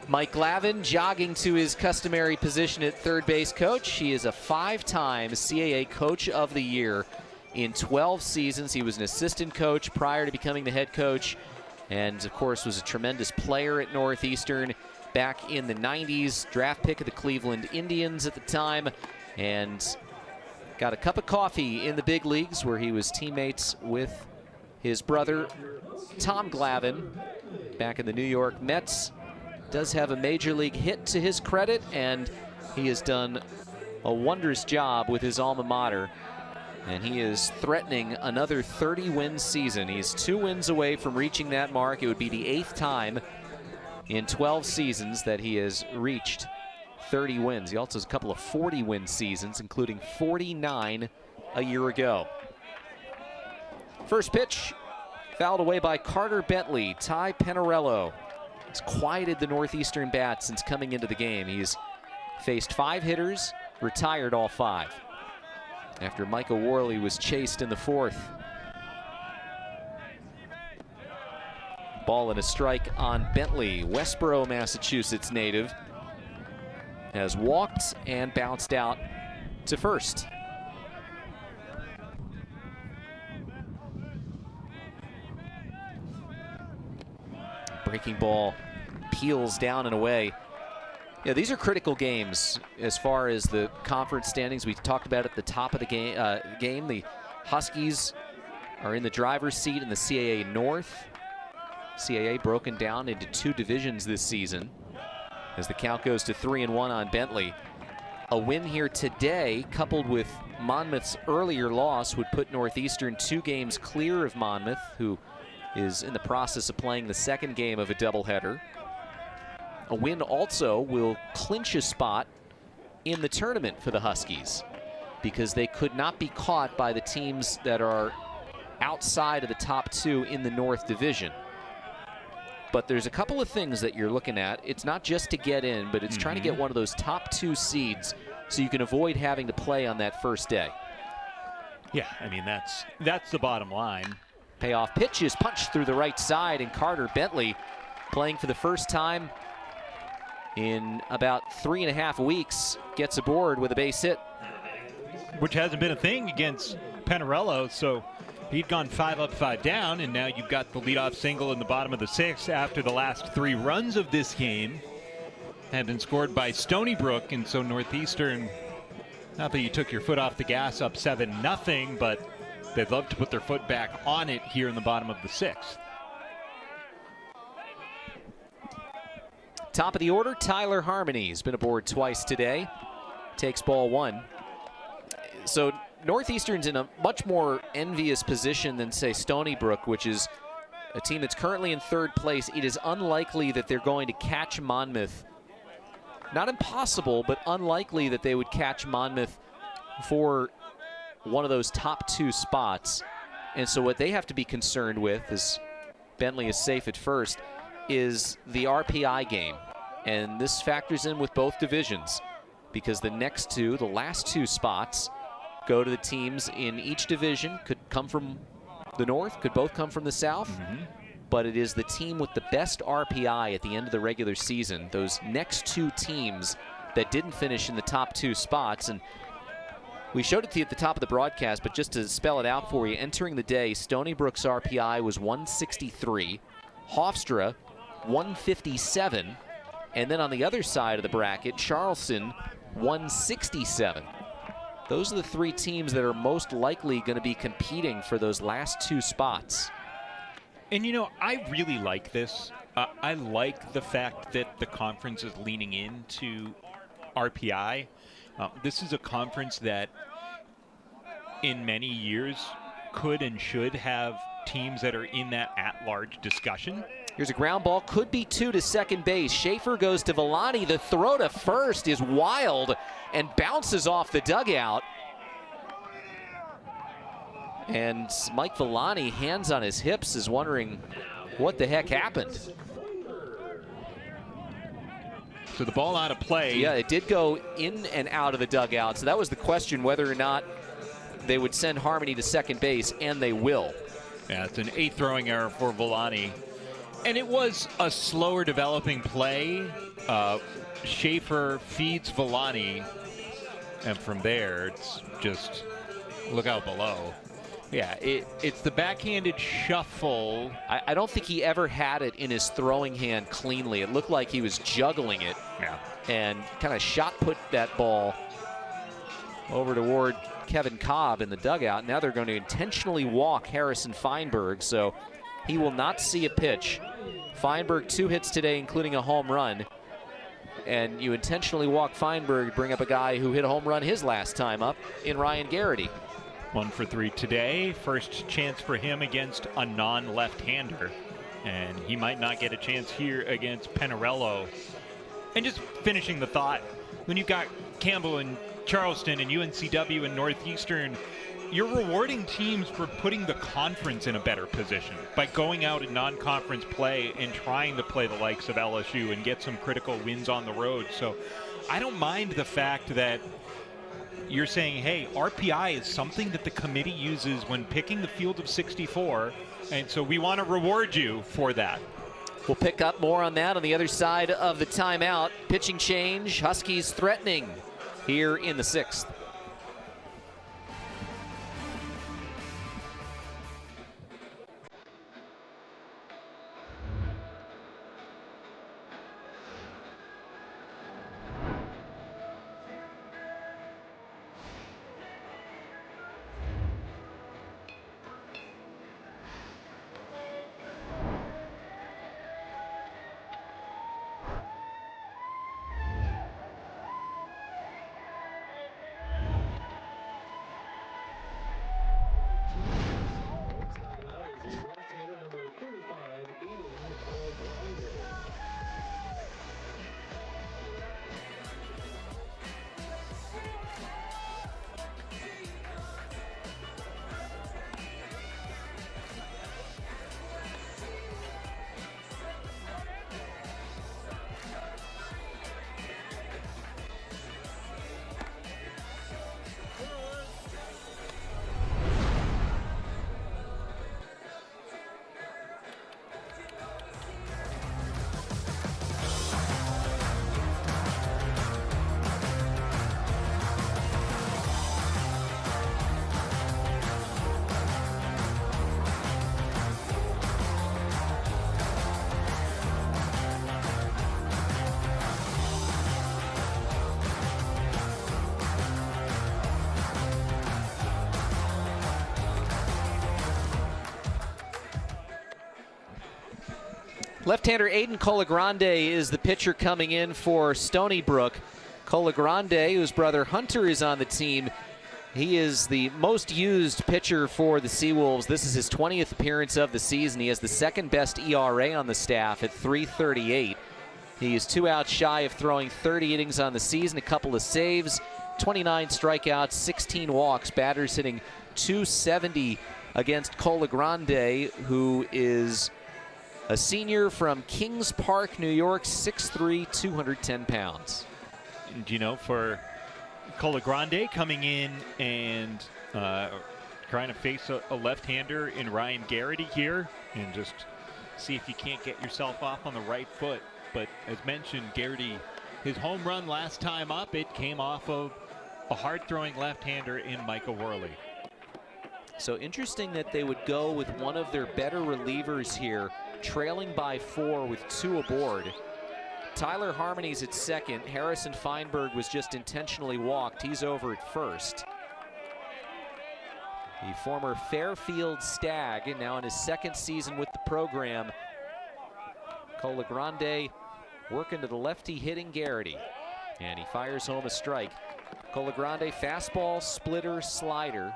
Mike Glavin jogging to his customary position at third base coach. He is a 5-time CAA Coach of the Year in 12 seasons. He was an assistant coach prior to becoming the head coach, and of course was a tremendous player at Northeastern back in the 90s. Draft pick of the Cleveland Indians at the time, and got a cup of coffee in the big leagues where he was teammates with his brother Tom Glavin back in the New York Mets. Does have a major league hit to his credit, and he has done a wondrous job with his alma mater, and he is threatening another 30-win season. He's 2 wins away from reaching that mark. It would be the 8th time in 12 seasons that he has reached 30 wins. He also has a couple of 40-win seasons, including 49 a year ago. First pitch, fouled away by Carter Bentley. Ty Penarello has quieted the Northeastern bat since coming into the game. He's faced 5 hitters, retired all 5 after Micah Worley was chased in the 4th. Ball and a strike on Bentley. Westboro, Massachusetts native, has walked and bounced out to first. Breaking ball peels down and away. Yeah, these are critical games as far as the conference standings. We talked about at the top of the game. The Huskies are in the driver's seat in the CAA North. CAA broken down into 2 divisions this season as the count goes to 3-1 on Bentley. A win here today, coupled with Monmouth's earlier loss, would put Northeastern 2 games clear of Monmouth, who is in the process of playing the 2nd game of a doubleheader. A win also will clinch a spot in the tournament for the Huskies, because they could not be caught by the teams that are outside of the top 2 in the North Division. But there's a couple of things that you're looking at. It's not just to get in, but it's trying to get one of those top 2 seeds so you can avoid having to play on that first day. Yeah, I mean, that's the bottom line. Payoff pitch is punched through the right side, and Carter Bentley, playing for the first time in about 3.5 weeks, gets aboard with a base hit. Which hasn't been a thing against Penarello, so he'd gone 5 up, 5 down, and now you've got the leadoff single in the bottom of the 6th after the last 3 runs of this game had been scored by Stony Brook, and so Northeastern, not that you took your foot off the gas up 7-0, but they'd love to put their foot back on it here in the bottom of the 6th. Top of the order, Tyler Harmony has been aboard twice today. Takes ball 1. So Northeastern's in a much more envious position than, say, Stony Brook, which is a team that's currently in 3rd place. It is unlikely that they're going to catch Monmouth. Not impossible, but unlikely that they would catch Monmouth for one of those top 2 spots. And so what they have to be concerned with, as Bentley is safe at first, is the RPI game. And this factors in with both divisions, because the next 2, the last 2 spots, go to the teams in each division. Could come from the North, could both come from the South. But it is the team with the best RPI at the end of the regular season, those next 2 teams that didn't finish in the top 2 spots. And we showed it to you at the top of the broadcast, but just to spell it out for you, entering the day, Stony Brook's RPI was 163, Hofstra 157, and then on the other side of the bracket, Charleston 167. Those are the 3 teams that are most likely going to be competing for those last 2 spots. And you know, I really like this. I like the fact that the conference is leaning into RPI. This is a conference that in many years could and should have teams that are in that at-large discussion. Here's a ground ball, could be 2 to second base. Schaefer goes to Villani. The throw to first is wild and bounces off the dugout. And Mike Villani, hands on his hips, is wondering what the heck happened. So the ball out of play. Yeah, it did go in and out of the dugout. So that was the question, whether or not they would send Harmony to second base, and they will. Yeah, it's an 8th throwing error for Villani. And it was a slower developing play. Schaefer feeds Villani, and from there, it's just look out below. Yeah, it's the backhanded shuffle. I don't think he ever had it in his throwing hand cleanly. It looked like he was juggling it. Yeah. And kind of shot put that ball over toward Kevin Cobb in the dugout. Now they're going to intentionally walk Harrison Feinberg, so he will not see a pitch. Feinberg 2 hits today, including a home run. And you intentionally walk Feinberg, bring up a guy who hit a home run his last time up in Ryan Garrity. 1 for 3 today. First chance for him against a non-left-hander. And he might not get a chance here against Penarello. And just finishing the thought, when you've got Campbell and Charleston and UNCW and Northeastern, you're rewarding teams for putting the conference in a better position by going out in non-conference play and trying to play the likes of LSU and get some critical wins on the road. So I don't mind the fact that you're saying, hey, RPI is something that the committee uses when picking the field of 64, and so we want to reward you for that. We'll pick up more on that on the other side of the timeout. Pitching change, Huskies threatening here in the 6th. Left-hander Aiden Colagrande is the pitcher coming in for Stony Brook. Colagrande, whose brother Hunter is on the team, he is the most used pitcher for the Seawolves. This is his 20th appearance of the season. He has the second best ERA on the staff at .338. He is 2 outs shy of throwing 30 innings on the season, a couple of saves, 29 strikeouts, 16 walks. Batters hitting .270 against Colagrande, who is a senior from Kings Park, New York, 6'3", 210 pounds. And, you know, for Colagrande coming in and trying to face a left-hander in Ryan Garrity here, and just see if you can't get yourself off on the right foot. But as mentioned, Garrity, his home run last time up, it came off of a hard-throwing left-hander in Michael Worley. So interesting that they would go with one of their better relievers here, trailing by 4 with 2 aboard. Tyler Harmony's at second. Harrison Feinberg was just intentionally walked. He's over at first. The former Fairfield Stag, and now in his second season with the program. Colagrande working to the lefty hitting Garrity. And he fires home a strike. Colagrande, fastball, splitter, slider.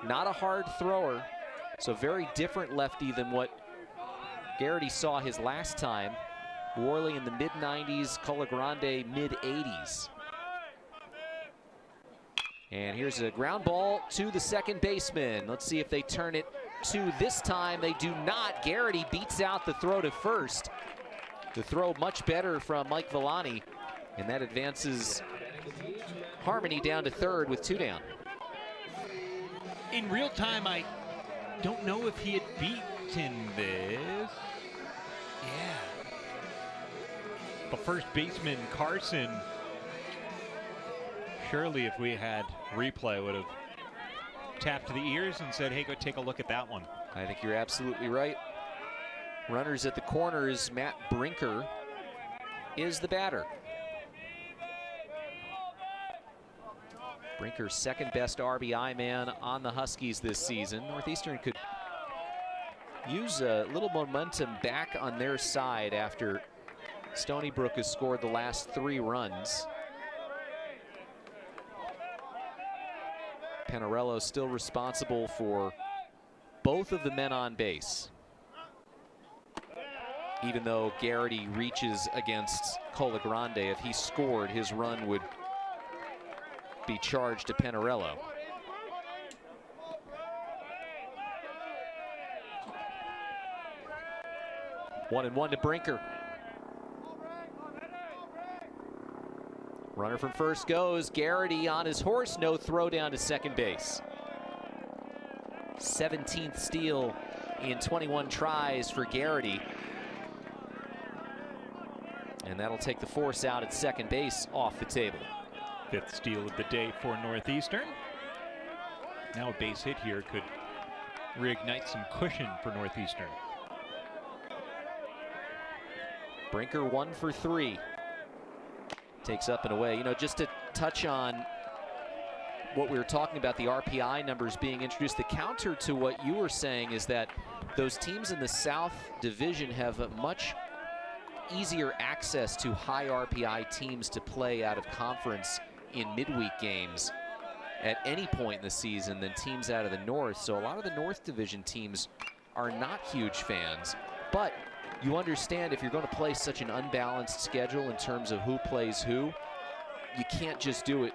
Not a hard thrower, so very different lefty than what Garrity saw his last time. Worley in the mid-90s, Colagrande mid-80s. And here's a ground ball to the second baseman. Let's see if they turn it to this time. They do not. Garrity beats out the throw to first. The throw much better from Mike Villani, and that advances Harmony down to third with 2 down. In real time, I don't know if he had beaten this. Yeah. The first baseman, Carson, surely if we had replay would have tapped the ears and said, hey, go take a look at that one. I think you're absolutely right. Runners at the corners. Matt Brinker is the batter. Brinker's second best RBI man on the Huskies this season. Northeastern could use a little momentum back on their side after Stony Brook has scored the last 3 runs. Panarello still responsible for both of the men on base. Even though Garrity reaches against Colagrande, if he scored, his run would be charged to Panarello. 1-1 to Brinker. Runner from first goes. Garrity on his horse. No throw down to second base. 17th steal in 21 tries for Garrity. And that'll take the force out at second base off the table. 5th steal of the day for Northeastern. Now a base hit here could reignite some cushion for Northeastern. Brinker 1 for 3. Takes up and away. You know, just to touch on what we were talking about, the RPI numbers being introduced, the counter to what you were saying is that those teams in the South Division have a much easier access to high RPI teams to play out of conference in midweek games at any point in the season than teams out of the North. So a lot of the North Division teams are not huge fans, but you understand if you're going to play such an unbalanced schedule in terms of who plays who, you can't just do it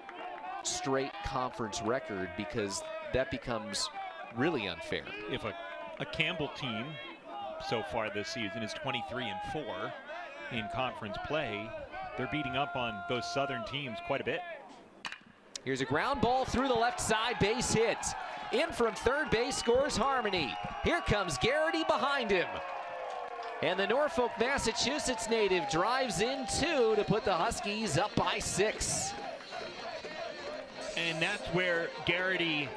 straight conference record because that becomes really unfair. If a Campbell team so far this season is 23-4 in conference play, they're beating up on those Southern teams quite a bit. Here's a ground ball through the left side, base hit. In from third base scores Harmony. Here comes Garrity behind him. And the Norfolk, Massachusetts native drives in 2 to put the Huskies up by 6. And that's where Garrity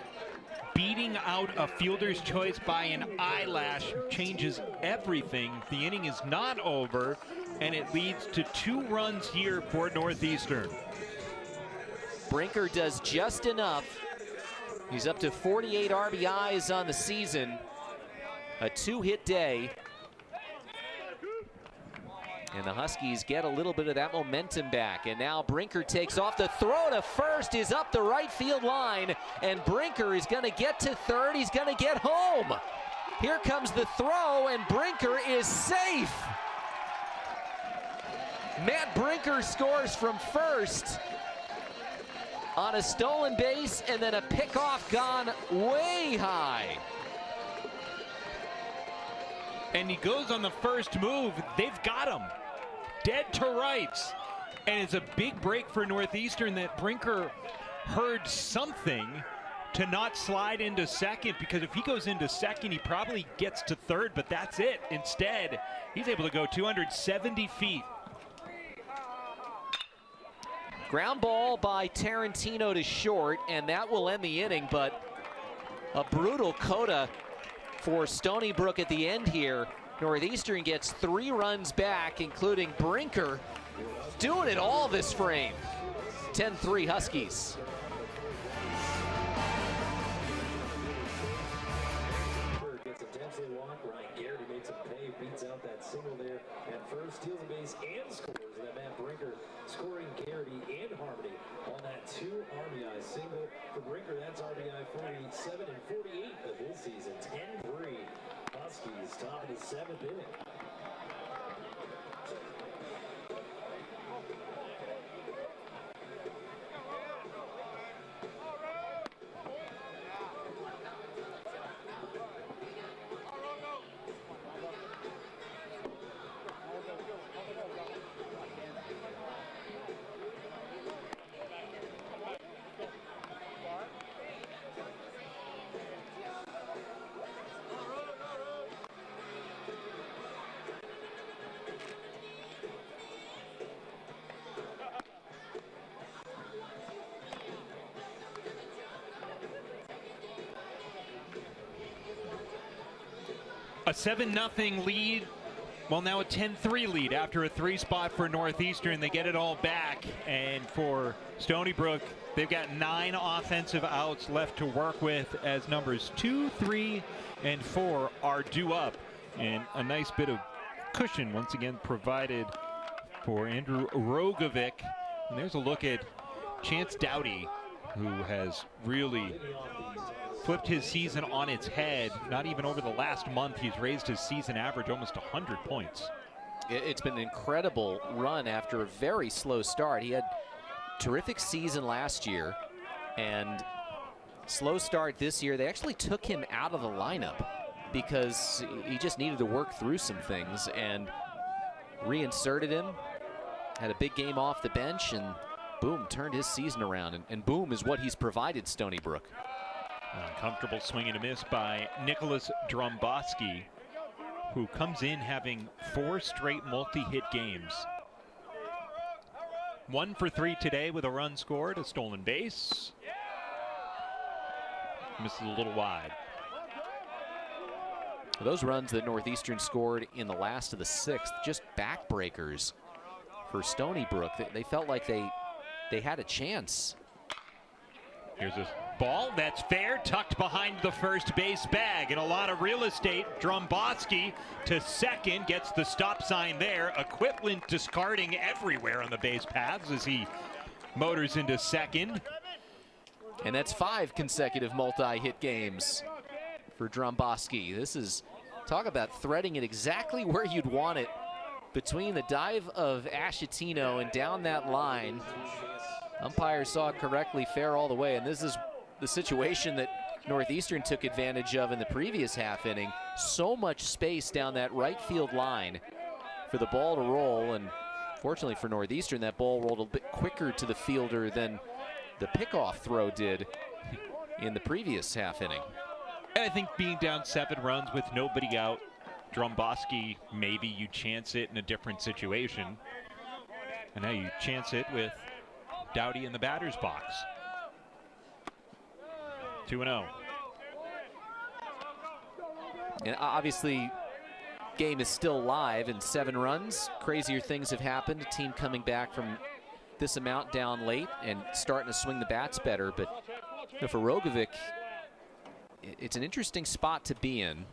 beating out a fielder's choice by an eyelash changes everything. The inning is not over, and it leads to 2 runs here for Northeastern. Brinker does just enough. He's up to 48 RBIs on the season. A 2-hit day. And the Huskies get a little bit of that momentum back. And now Brinker takes off. The throw to first is up the right field line. And Brinker is going to get to third. He's going to get home. Here comes the throw, and Brinker is safe. Matt Brinker scores from first on a stolen base, and then a pickoff gone way high. And he goes on the first move. They've got him dead to rights. And it's a big break for Northeastern that Brinker heard something to not slide into second, because if he goes into second, he probably gets to third, but that's it. Instead, he's able to go 270 feet. Ground ball by Tarantino to short, and that will end the inning, but a brutal coda for Stony Brook at the end here. Northeastern gets 3 runs back, including Brinker doing it all this frame. 10-3 Huskies. Gets intensely walked. Ryan Garrity makes him pay, beats out that single there at first, steals the base and scores. And that Matt Brinker scoring Garrity and Harmony on that 2 RBI single. For Brinker, that's RBI 47 and 48 of his season. 10-3 Huskies, top of the 7th inning. A 7-0 lead. Well, now a 10-3 lead after a 3-spot for Northeastern. They get it all back. And for Stony Brook, they've got 9 offensive outs left to work with as numbers 2, 3, and 4 are due up. And a nice bit of cushion once again provided for Andrew Rogovic. And there's a look at Chance Doughty, who has really flipped his season on its head. Not even over the last month, he's raised his season average almost 100 points. It's been an incredible run after a very slow start. He had a terrific season last year and slow start this year. They actually took him out of the lineup because he just needed to work through some things, and reinserted him, had a big game off the bench, and boom, turned his season around. And boom is what he's provided Stony Brook. Uncomfortable swing and a miss by Nicholas Dromboski, who comes in having 4 straight multi-hit games. 1 for 3 today with a run scored, a stolen base. Misses a little wide. Those runs that Northeastern scored in the last of the 6th, just backbreakers for Stony Brook. They felt like they had a chance. Here's a ball that's fair, tucked behind the first base bag, and a lot of real estate. Dromboski to second, gets the stop sign there. Equipment discarding everywhere on the base paths as he motors into second. And that's 5 consecutive multi-hit games for Dromboski. This is, talk about threading it exactly where you'd want it, between the dive of Ashatino and down that line. Umpire saw it correctly, fair all the way, and this is the situation that Northeastern took advantage of in the previous half inning. So much space down that right field line for the ball to roll, and fortunately for Northeastern, that ball rolled a bit quicker to the fielder than the pickoff throw did in the previous half inning. And I think being down 7 runs with nobody out, Dromboski, maybe you chance it in a different situation. And now you chance it with Doughty in the batter's box. 2-0. And obviously, game is still live, and 7 runs. Crazier things have happened. A team coming back from this amount down late and starting to swing the bats better. But for Rogovic, it's an interesting spot to be in,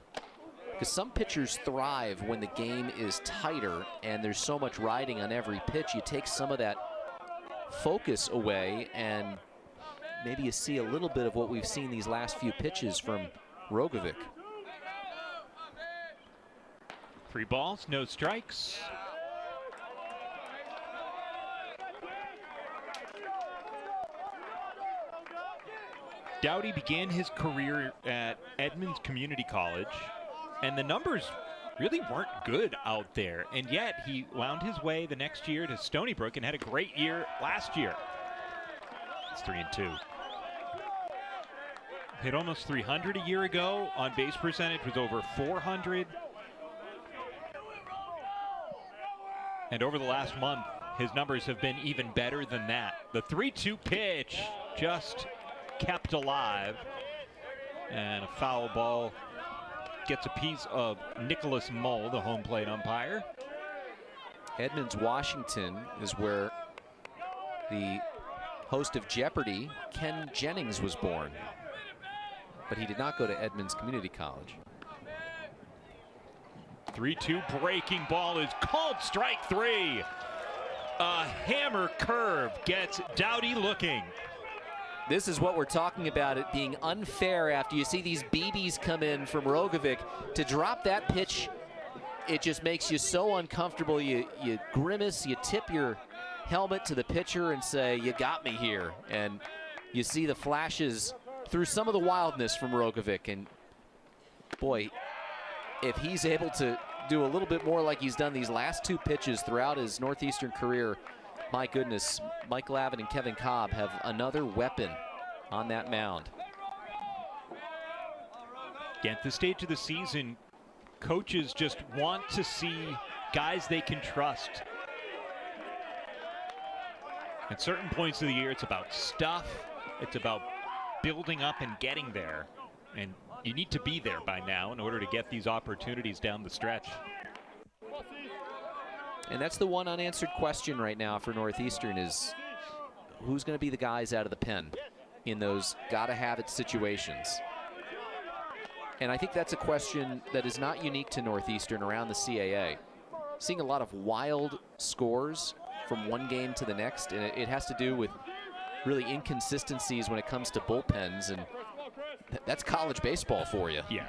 because some pitchers thrive when the game is tighter and there's so much riding on every pitch. You take some of that focus away, and maybe you see a little bit of what we've seen these last few pitches from Rogovic. 3 balls, no strikes. Doughty began his career at Edmonds Community College, and the numbers really weren't good out there, and yet he wound his way the next year to Stony Brook and had a great year last year. It's 3-2. Hit almost 300 a year ago. On base percentage was over 400. And over the last month, his numbers have been even better than that. The 3-2 pitch just kept alive, and a foul ball gets a piece of Nicholas Mull, the home plate umpire. Edmonds, Washington is where the host of Jeopardy, Ken Jennings, was born, but he did not go to Edmonds Community College. 3-2 breaking ball is called strike 3. A hammer curve gets Doughty looking. This is what we're talking about, it being unfair after you see these BBs come in from Rogovic. To drop that pitch, it just makes you so uncomfortable. You grimace, you tip your helmet to the pitcher and say, you got me here. And you see the flashes through some of the wildness from Rogovic. And boy, if he's able to do a little bit more like he's done these last 2 pitches throughout his Northeastern career, my goodness, Mike Lavin and Kevin Cobb have another weapon on that mound. At this stage of the season, coaches just want to see guys they can trust. At certain points of the year, it's about stuff. It's about building up and getting there. And you need to be there by now in order to get these opportunities down the stretch. And that's the one unanswered question right now for Northeastern is who's going to be the guys out of the pen in those gotta-have-it situations. And I think that's a question that is not unique to Northeastern around the CAA. Seeing a lot of wild scores from one game to the next, and it has to do with really inconsistencies when it comes to bullpens, and that's college baseball for you. Yeah.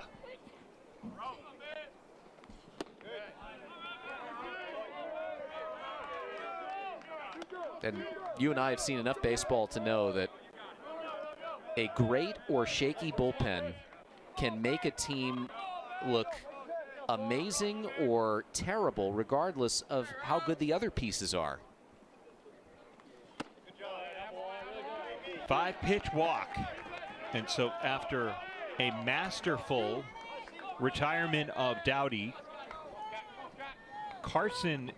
And you and I have seen enough baseball to know that a great or shaky bullpen can make a team look amazing or terrible regardless of how good the other pieces are. 5-pitch walk. And so after a masterful retirement of Dowdy, Carson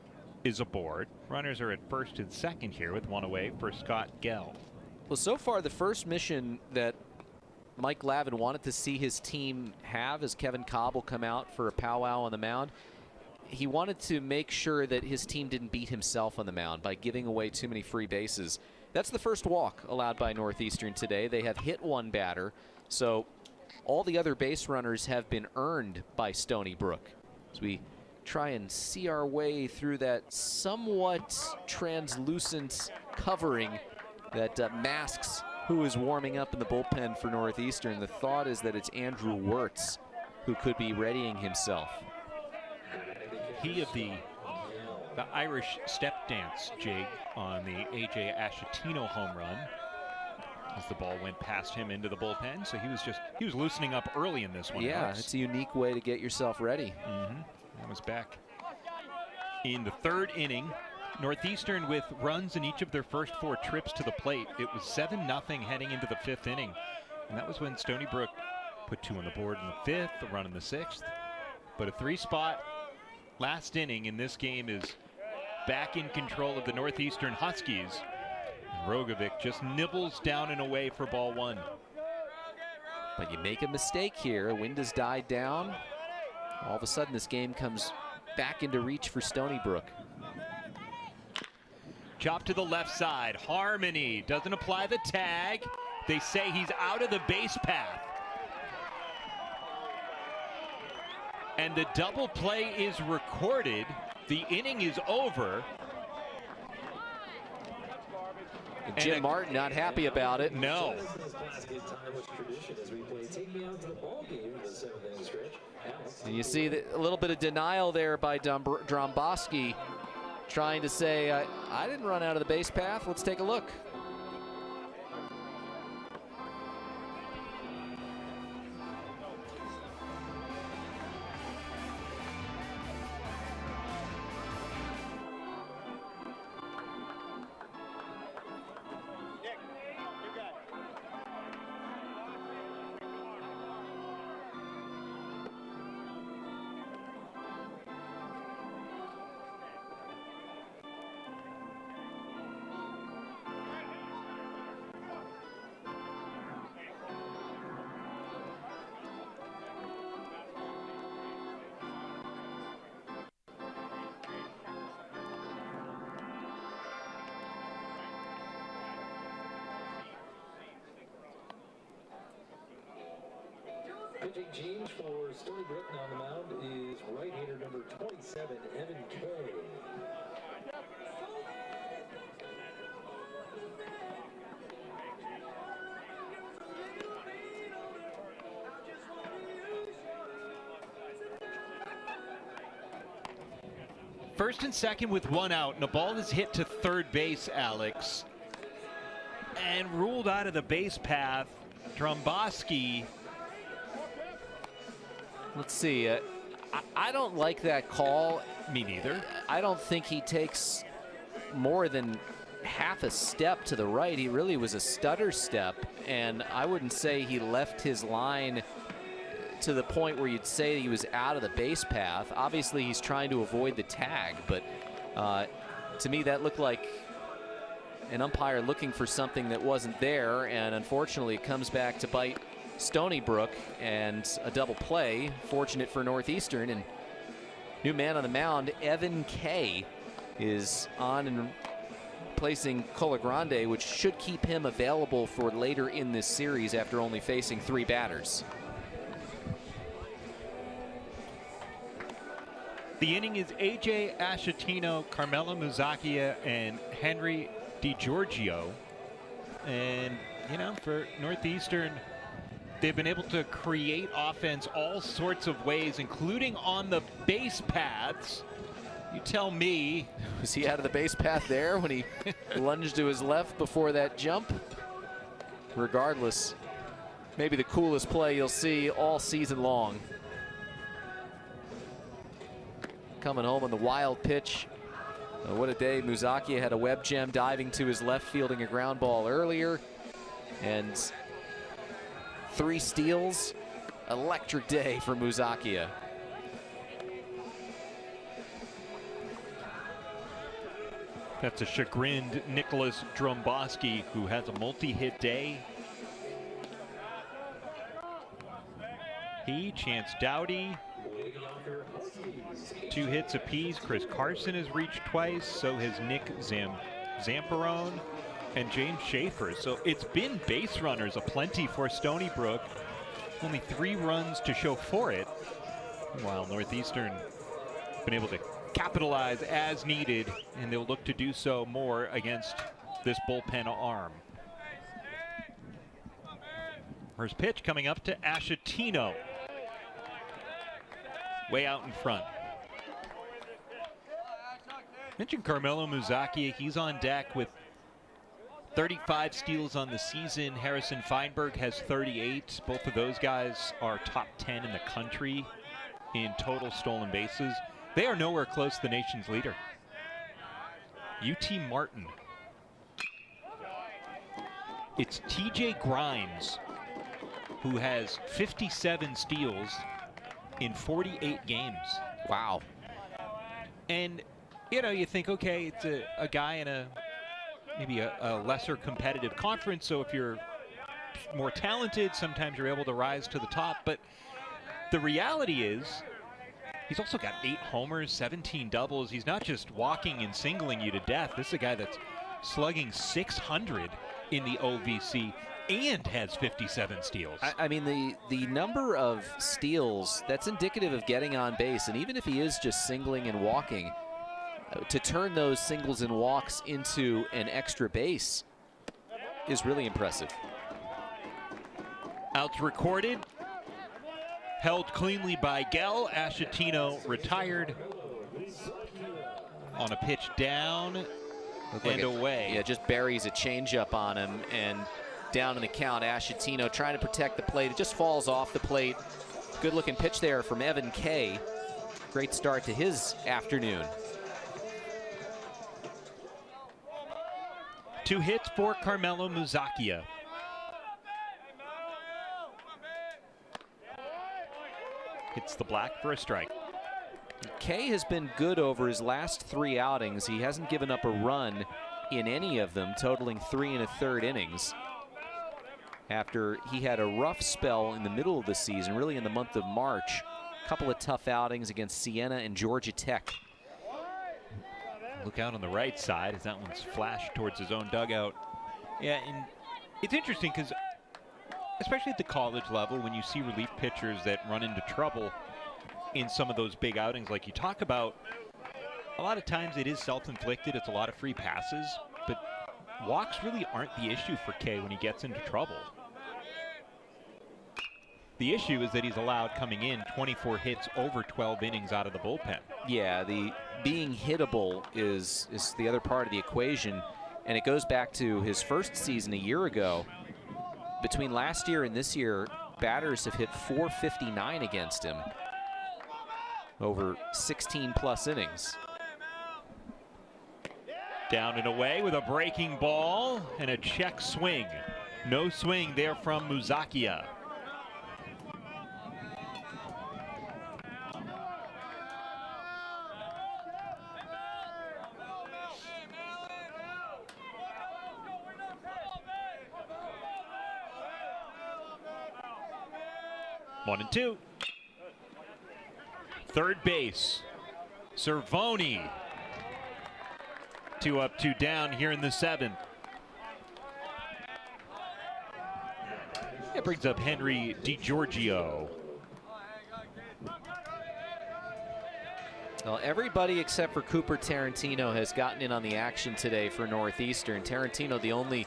is aboard. Runners are at first and second here with one away for Scott Gell. Well, so far the first mission that Mike Lavin wanted to see his team have as Kevin Cobb will come out for a powwow on the mound. He wanted to make sure that his team didn't beat himself on the mound by giving away too many free bases. That's the first walk allowed by Northeastern today. They have hit one batter, so all the other base runners have been earned by Stony Brook. As we try and see our way through that somewhat translucent covering that masks who is warming up in the bullpen for Northeastern. The thought is that it's Andrew Wirtz who could be readying himself. He of the Irish step dance jig on the A.J. Ashatino home run as the ball went past him into the bullpen. So he was loosening up early in this one. Yeah, Alex. It's a unique way to get yourself ready. That was back in the third inning. Northeastern with runs in each of their first 4 trips to the plate. It was 7-0 heading into the 5th inning. And that was when Stony Brook put 2 on the board in the 5th, a run in the 6th. But a 3-spot last inning in this game is back in control of the Northeastern Huskies. And Rogovic just nibbles down and away for ball 1. But you make a mistake here. Wind has died down. All of a sudden this game comes back into reach for Stony Brook. Chop to the left side. Harmony doesn't apply the tag. They say he's out of the base path. And the double play is recorded. The inning is over. Jim Martin not happy about it. No. And you see a little bit of denial there by Dromboski, trying to say, I didn't run out of the base path. Let's take a look. Pitching change for Stony Brook on the mound is right-hander number 27, Evan Kay. First and second with 1 out, and the ball is hit to third base, Alex. And ruled out of the base path, Dromboski. Let's see. I don't like that call. Me neither. I don't think he takes more than half a step to the right. He really was a stutter step, and I wouldn't say he left his line to the point where you'd say he was out of the base path. Obviously, he's trying to avoid the tag, but to me, that looked like an umpire looking for something that wasn't there, and unfortunately, it comes back to bite Stony Brook, and a double play. Fortunate for Northeastern, and new man on the mound, Evan Kay, is on and placing Colagrande, which should keep him available for later in this series after only facing 3 batters. The inning is A.J. Ashatino, Carmelo Muzacchia, and Henry DiGiorgio. And, you know, for Northeastern, they've been able to create offense all sorts of ways, including on the base paths. You tell me. Was he out of the base path there when he lunged to his left before that jump? Regardless, maybe the coolest play you'll see all season long. Coming home on the wild pitch. What a day. Muzacchia had a web gem diving to his left, fielding a ground ball earlier. And 3 steals. Electric day for Muzacchia. That's a chagrined Nicholas Dromboski, who has a multi-hit day. He, Chance Doughty, 2 hits apiece. Chris Carson has reached twice. So has Nick Zamperone and James Schaefer. So it's been base runners aplenty for Stony Brook. Only 3 runs to show for it. While Northeastern been able to capitalize as needed, and they'll look to do so more against this bullpen arm. First pitch coming up to Ashatino. Way out in front. Mentioned Carmelo Muzacchia. He's on deck with 35 steals on the season. Harrison Feinberg has 38. Both of those guys are top 10 in the country in total stolen bases. They are nowhere close to the nation's leader. UT Martin. It's TJ Grimes, who has 57 steals in 48 games. Wow. And, you know, you think, okay, it's a guy in maybe a lesser competitive conference, so if you're more talented, sometimes you're able to rise to the top. But the reality is, he's also got 8 homers, 17 doubles. He's not just walking and singling you to death. This is a guy that's slugging 600 in the OVC and has 57 steals. I mean, the number of steals, that's indicative of getting on base. And even if he is just singling and walking, to turn those singles and walks into an extra base is really impressive. Outs recorded. Held cleanly by Gell. Ashatino retired on a pitch down and away. Yeah, just buries a changeup on him, and down in the count. Ashatino trying to protect the plate. It just falls off the plate. Good looking pitch there from Evan Kay. Great start to his afternoon. 2 hits for Carmelo Muzacchia. Hits the black for a strike. Kay has been good over his last 3 outings. He hasn't given up a run in any of them, totaling 3 1/3 innings. After he had a rough spell in the middle of the season, really in the month of March. A couple of tough outings against Siena and Georgia Tech. Look out on the right side as that one's flashed towards his own dugout. Yeah, and it's interesting because especially at the college level, when you see relief pitchers that run into trouble in some of those big outings like you talk about, a lot of times it is self-inflicted. It's a lot of free passes, but walks really aren't the issue for Kay when he gets into trouble. The issue is that he's allowed coming in 24 hits over 12 innings out of the bullpen. Yeah, the being hittable is the other part of the equation, and it goes back to his first season a year ago. Between last year and this year, batters have hit .459 against him over 16+ innings. Down and away with a breaking ball and a check swing. No swing there from Muzacchia. 1-2. Third base, Cervoni. 2 up, 2 down here in the 7th. It brings up Henry DiGiorgio. Well, everybody except for Cooper Tarantino has gotten in on the action today for Northeastern. Tarantino, the only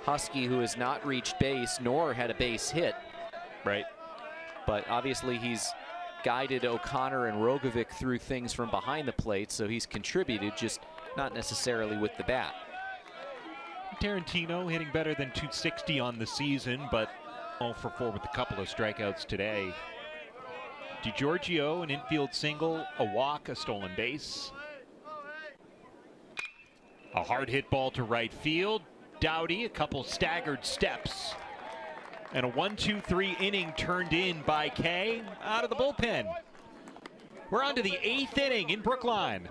Husky who has not reached base nor had a base hit. Right. But obviously he's guided O'Connor and Rogovic through things from behind the plate, so he's contributed, just not necessarily with the bat. Tarantino hitting better than 260 on the season, but 0 for 4 with a couple of strikeouts today. DiGiorgio, an infield single, a walk, a stolen base. A hard hit ball to right field. Dowdy, a couple staggered steps. And a 1-2-3 inning turned in by Kay out of the bullpen. We're on to the 8th inning in Brookline.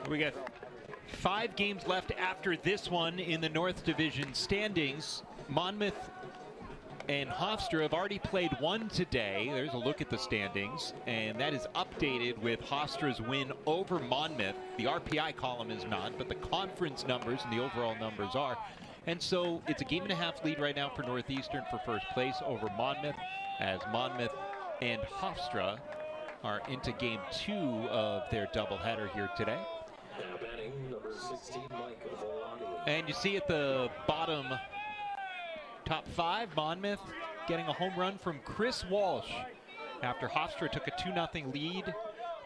We got 5 games left after this one in the North Division standings. Monmouth and Hofstra have already played one today. There's a look at the standings, and that is updated with Hofstra's win over Monmouth. The RPI column is not, but the conference numbers and the overall numbers are. And so it's a 1.5 game lead right now for Northeastern for first place over Monmouth, as Monmouth and Hofstra are into game 2 of their doubleheader here today. Now batting, number 16, Mike Volani. And you see at the bottom, top 5, Monmouth getting a home run from Chris Walsh after Hofstra took a 2-0 lead,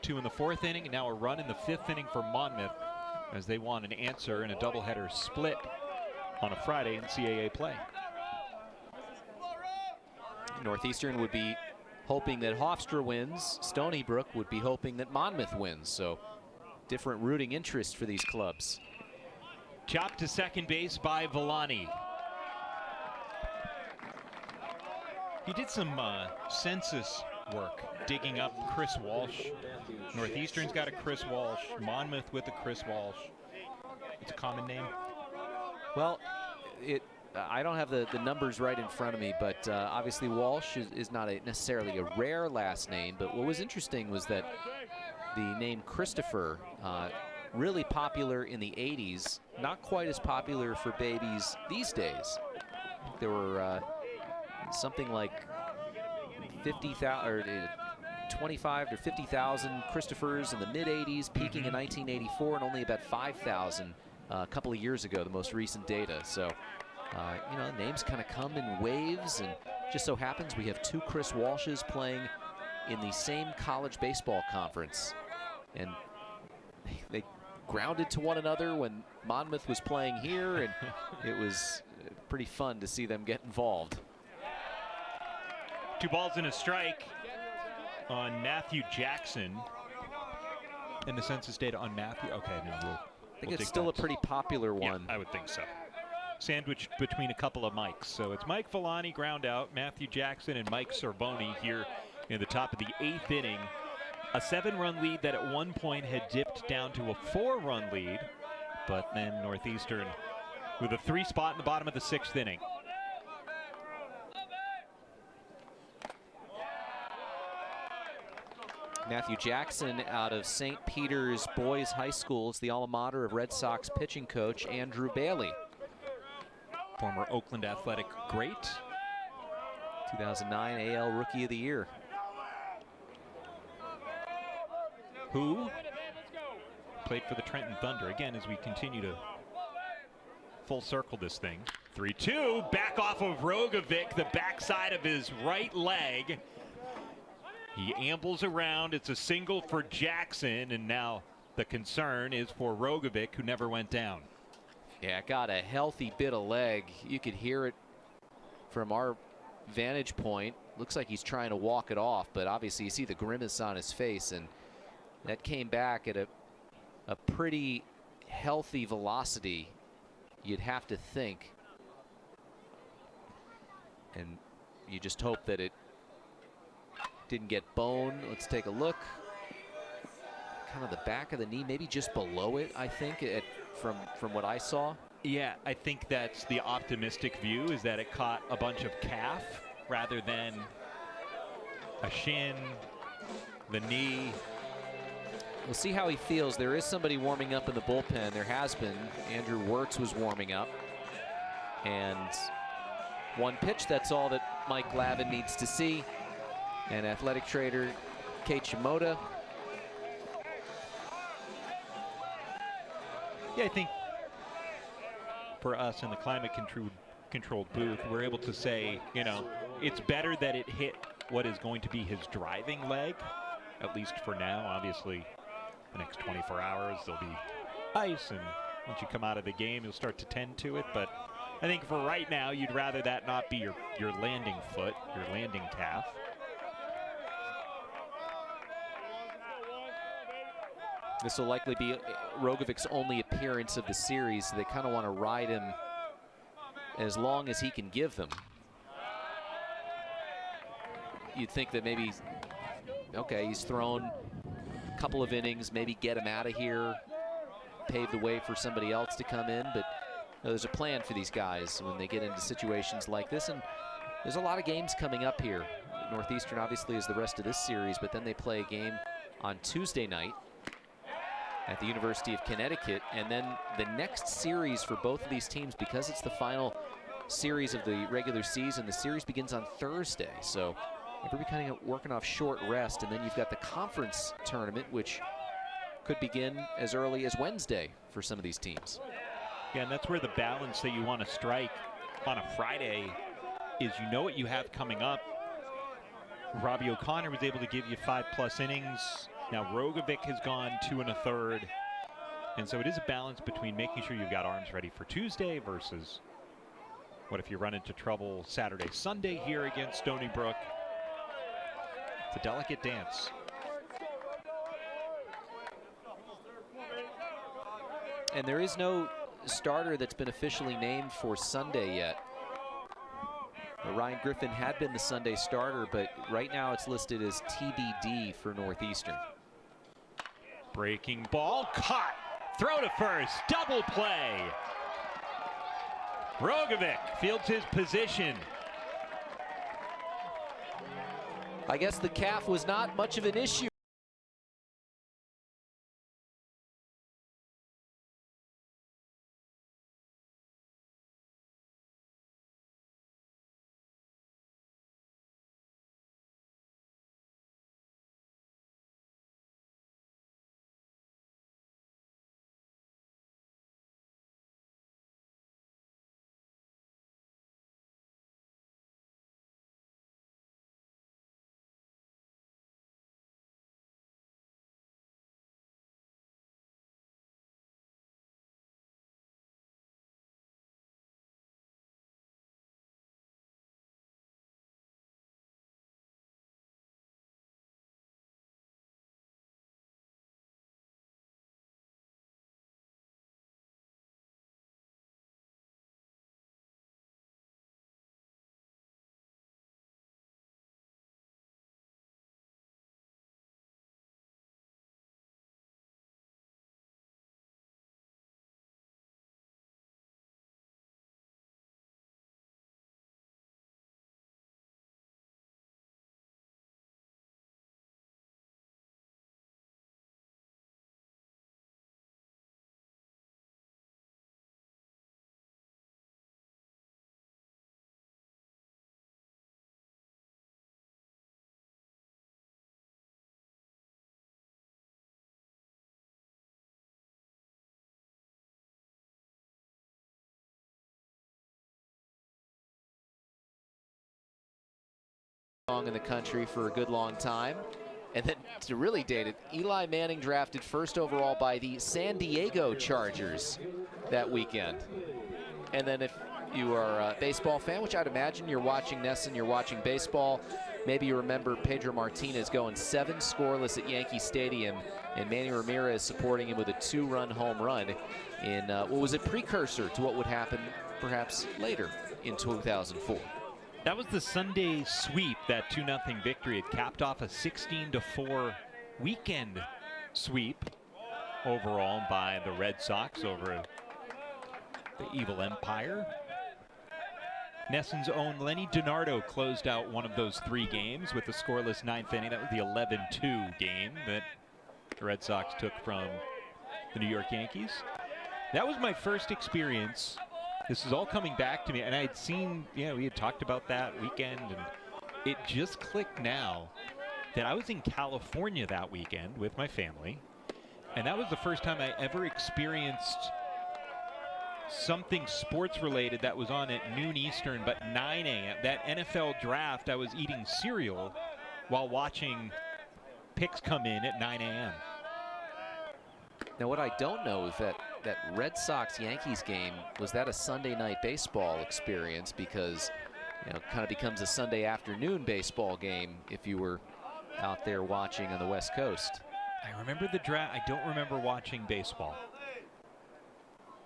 2 in the 4th inning, and now a run in the 5th inning for Monmouth as they want an answer in a doubleheader split on a Friday in CAA play. Northeastern would be hoping that Hofstra wins. Stony Brook would be hoping that Monmouth wins. So different rooting interests for these clubs. Chopped to second base by Volani. He did some census work digging up Chris Walsh. Northeastern's got a Chris Walsh. Monmouth with a Chris Walsh. It's a common name. Well, I don't have the numbers right in front of me, but obviously Walsh is not necessarily a rare last name. But what was interesting was that the name Christopher, really popular in the 80s, not quite as popular for babies these days. There were something like 50,000 or 25 to 50,000 Christophers in the mid-80s, peaking in 1984, and only about 5,000 a couple of years ago, the most recent data. So, you know, names kind of come in waves, and just so happens we have 2 Chris Walshes playing in the same college baseball conference. And they grounded to one another when Monmouth was playing here, and it was pretty fun to see them get involved. 2 balls and a strike on Matthew Jackson. And the census data on Matthew. Okay, no, I think it's still a pretty popular one. Yeah, I would think so. Sandwiched between a couple of Mikes. So it's Mike Volani ground out, Matthew Jackson and Mike Cervoni here in the top of the 8th inning. A 7-run lead that at one point had dipped down to a 4-run lead, but then Northeastern with a 3 spot in the bottom of the 6th inning. Matthew Jackson out of St. Peter's Boys High School is the alma mater of Red Sox pitching coach Andrew Bailey. former Oakland Athletic great. 2009 AL Rookie of the Year. Who played for the Trenton Thunder. Again, as we continue to full circle this thing. 3-2, back off of Rogovic, the backside of his right leg. He ambles around. It's a single for Jackson, and now the concern is for Rogovic, who never went down. Yeah, got a healthy bit of leg. You could hear it from our vantage point. Looks like he's trying to walk it off, but obviously you see the grimace on his face, and that came back at a pretty healthy velocity, you'd have to think. And you just hope that it didn't get bone. Let's take a look. Kind of the back of the knee, maybe just below it, I think, from what I saw. Yeah, I think that's the optimistic view, is that it caught a bunch of calf rather than a shin, the knee. We'll see how he feels. There is somebody warming up in the bullpen. There has been. Andrew Wirtz was warming up. And one pitch, that's all that Mike Glavine needs to see. And athletic trader Kate Shimoda. Yeah, I think for us in the climate-controlled booth, we're able to say, you know, it's better that it hit what is going to be his driving leg, at least for now. Obviously, the next 24 hours, there'll be ice, and once you come out of the game, you'll start to tend to it. But I think for right now, you'd rather that not be your landing foot, your landing calf. This will likely be Rogovic's only appearance of the series, so they kind of want to ride him as long as he can give them. You'd think that maybe, okay, he's thrown a couple of innings, maybe get him out of here, pave the way for somebody else to come in, but there's a plan for these guys when they get into situations like this, and there's a lot of games coming up here. Northeastern obviously is the rest of this series, but then they play a game on Tuesday night at the University of Connecticut, and then the next series for both of these teams, because it's the final series of the regular season, the series begins on Thursday, so everybody kind of working off short rest, and then you've got the conference tournament, which could begin as early as Wednesday for some of these teams. Yeah, and that's where the balance that you want to strike on a Friday is, you know what you have coming up. Robbie O'Connor was able to give you 5+ innings. Now Rogovic has gone 2 1/3. And so it is a balance between making sure you've got arms ready for Tuesday versus what if you run into trouble Saturday, Sunday here against Stony Brook. It's a delicate dance. And there is no starter that's been officially named for Sunday yet. Ryan Griffin had been the Sunday starter, but right now it's listed as TBD for Northeastern. Breaking ball, caught, throw to first, double play. Rogovic fields his position. I guess the calf was not much of an issue. song in the country for a good long time. And then to really date it, Eli Manning drafted first overall by the San Diego Chargers that weekend. And then if you are a baseball fan, which I'd imagine you're watching NESN, you're watching baseball, maybe you remember Pedro Martinez going 7 scoreless at Yankee Stadium, and Manny Ramirez supporting him with a 2-run home run in what was a precursor to what would happen perhaps later in 2004. That was the Sunday sweep, that 2-0 victory. It capped off a 16-4 weekend sweep overall by the Red Sox over the Evil Empire. NESN's own Lenny DiNardo closed out one of those 3 games with the scoreless 9th inning. That was the 11-2 game that the Red Sox took from the New York Yankees. That was my first experience. This is all coming back to me, and I had seen, we had talked about that weekend, and it just clicked now that I was in California that weekend with my family, and that was the first time I ever experienced something sports related that was on at noon Eastern, but 9 a.m. That NFL draft, I was eating cereal while watching picks come in at 9 a.m. Now, what I don't know is that Red Sox-Yankees game, was that a Sunday night baseball experience? Because, it kind of becomes a Sunday afternoon baseball game if you were out there watching on the West Coast. I remember the draft. I don't remember watching baseball.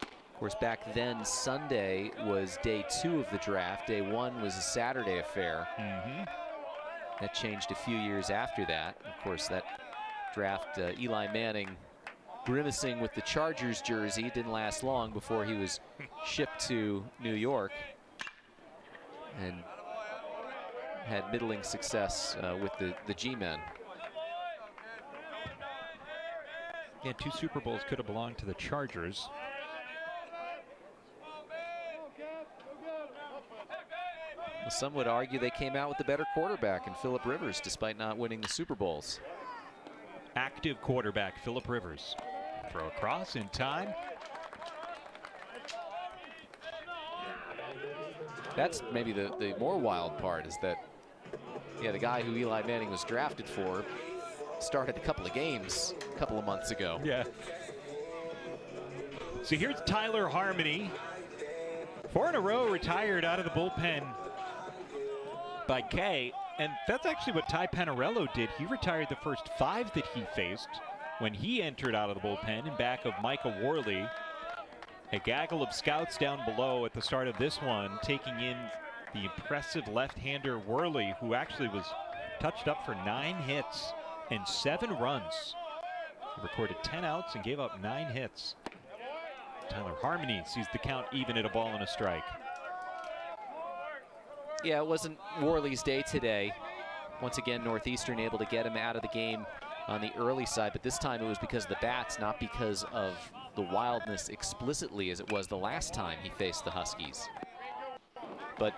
Of course, back then, Sunday was day 2 of the draft. Day 1 was a Saturday affair. That changed a few years after that. Of course, that draft, Eli Manning grimacing with the Chargers jersey, didn't last long before he was shipped to New York and had middling success with the G-men. Yeah, 2 Super Bowls could have belonged to the Chargers. Well, some would argue they came out with the better quarterback in Phillip Rivers, despite not winning the Super Bowls. Active quarterback, Phillip Rivers. Throw across in time. That's maybe the more wild part, is that, the guy who Eli Manning was drafted for started a couple of games a couple of months ago. Yeah. So here's Tyler Harmony. 4 in a row retired out of the bullpen by Kay. And that's actually what Ty Panarello did. He retired the first 5 that he faced when he entered out of the bullpen in back of Micah Worley. A gaggle of scouts down below at the start of this one, taking in the impressive left-hander Worley, who actually was touched up for 9 hits and 7 runs. He recorded 10 outs and gave up 9 hits. Tyler Harmony sees the count even at a ball and a strike. Yeah, it wasn't Worley's day today. Once again, Northeastern able to get him out of the game on the early side, but this time it was because of the bats, not because of the wildness explicitly as it was the last time he faced the Huskies. But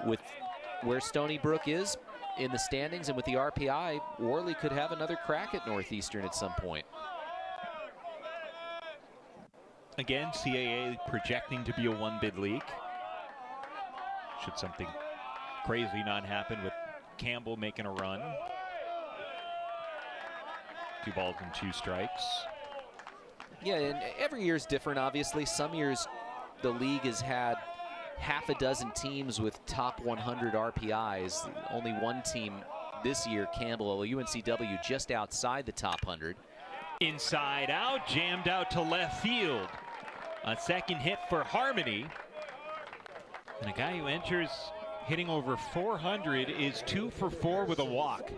with where Stony Brook is in the standings and with the RPI, Worley could have another crack at Northeastern at some point. Again, CAA projecting to be a 1-bid league. Should something crazy not happen with Campbell making a run. 2 balls and 2 strikes. Yeah, and every year's different, obviously. Some years the league has had half a dozen teams with top 100 RPIs. Only one team this year, Campbell, UNCW, just outside the top 100. Inside out, jammed out to left field. A second hit for Harmony. And a guy who enters hitting over 400 is 2 for 4 with a walk.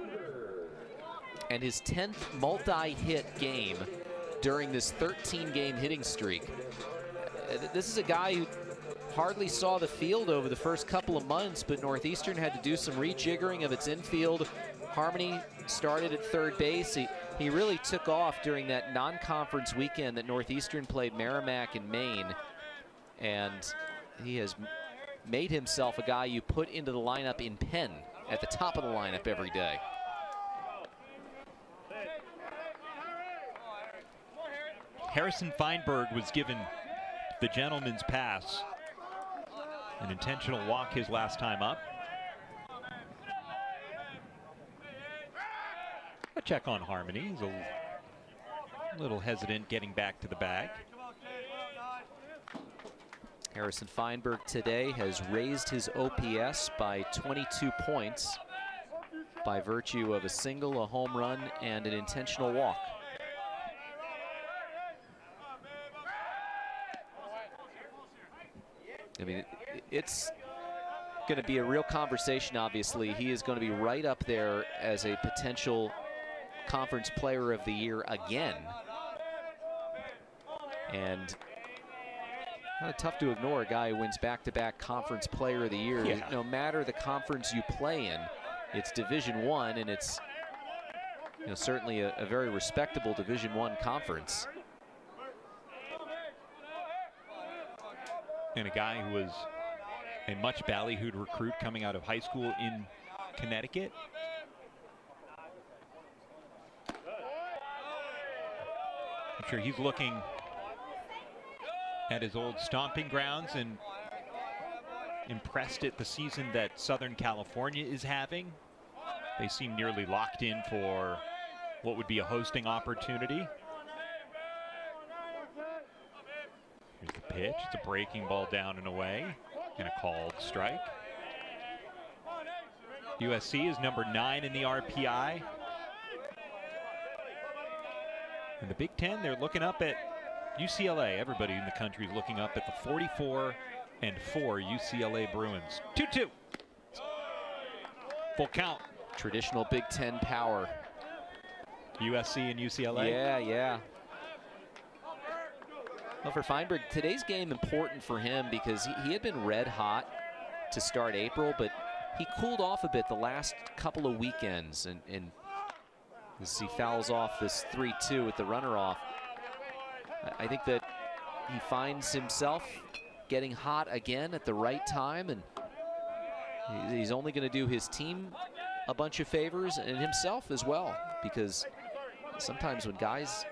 And his 10th multi-hit game during this 13-game hitting streak. This is a guy who hardly saw the field over the first couple of months, but Northeastern had to do some rejiggering of its infield. Harmony started at third base. He really took off during that non-conference weekend that Northeastern played Merrimack and Maine. And he has made himself a guy you put into the lineup in pen at the top of the lineup every day. Harrison Feinberg was given the gentleman's pass. An intentional walk his last time up. A check on Harmony. He's a little hesitant getting back to the bag. Harrison Feinberg today has raised his OPS by 22 points by virtue of a single, a home run, and an intentional walk. I mean, it's going to be a real conversation, obviously. He is going to be right up there as a potential Conference Player of the Year again. And kind of tough to ignore a guy who wins back-to-back Conference Player of the Year. Yeah. No matter the conference you play in, it's Division I, and it's certainly a very respectable Division I conference. And a guy who was a much ballyhooed recruit coming out of high school in Connecticut. I'm sure he's looking at his old stomping grounds and impressed at the season that Southern California is having. They seem nearly locked in for what would be a hosting opportunity. Here's the pitch. It's a breaking ball down and away, and a called strike. USC is number 9 in the RPI. In the Big Ten, they're looking up at UCLA. Everybody in the country is looking up at the 44-4 UCLA Bruins. 2-2. Full count. Traditional Big Ten power. USC and UCLA? Yeah. Well, for Feinberg, today's game important for him because he had been red hot to start April, but he cooled off a bit the last couple of weekends, and as he fouls off this 3-2 with the runner off, I think that he finds himself getting hot again at the right time, and he's only going to do his team a bunch of favors and himself as well, because sometimes when guys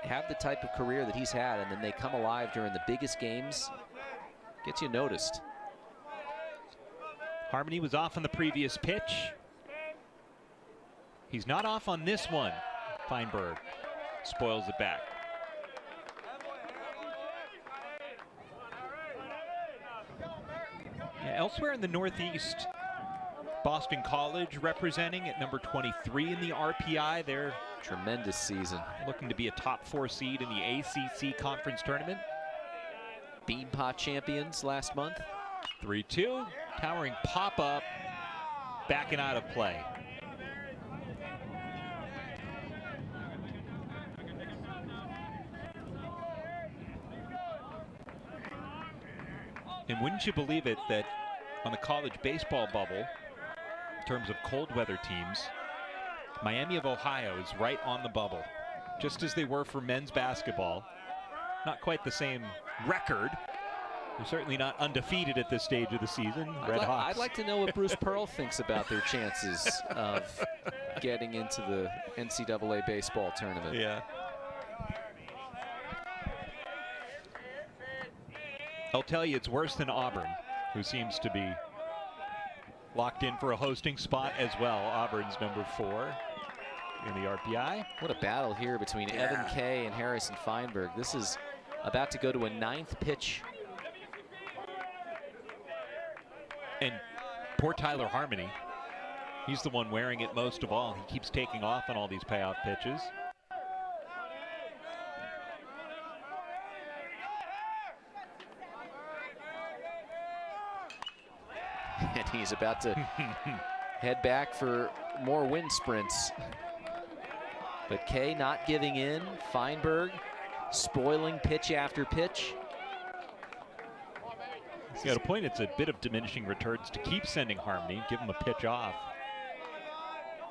have the type of career that he's had and then they come alive during the biggest games, gets you noticed. Harmony was off on the previous pitch. He's not off on this one. Feinberg spoils it back. Yeah, elsewhere in the Northeast, Boston College representing at number 23 in the RPI. They're tremendous season. Looking to be a top 4 seed in the ACC conference tournament. Beanpot champions last month. 3-2. Towering pop-up. Backing out of play. And wouldn't you believe it that on the college baseball bubble, in terms of cold weather teams, Miami of Ohio is right on the bubble, just as they were for men's basketball. Not quite the same record. They're certainly not undefeated at this stage of the season. Red Hawks. I'd like to know what Bruce Pearl thinks about their chances of getting into the NCAA baseball tournament. Yeah. I'll tell you, it's worse than Auburn, who seems to be locked in for a hosting spot as well. Auburn's number 4 in the RPI. What a battle here between Evan Kay and Harrison Feinberg. This is about to go to a 9th pitch. And poor Tyler Harmony, he's the one wearing it most of all. He keeps taking off on all these payoff pitches. And he's about to head back for more wind sprints. But Kay not giving in. Feinberg spoiling pitch after pitch. You got a point, it's a bit of diminishing returns to keep sending Harmony, give him a pitch off.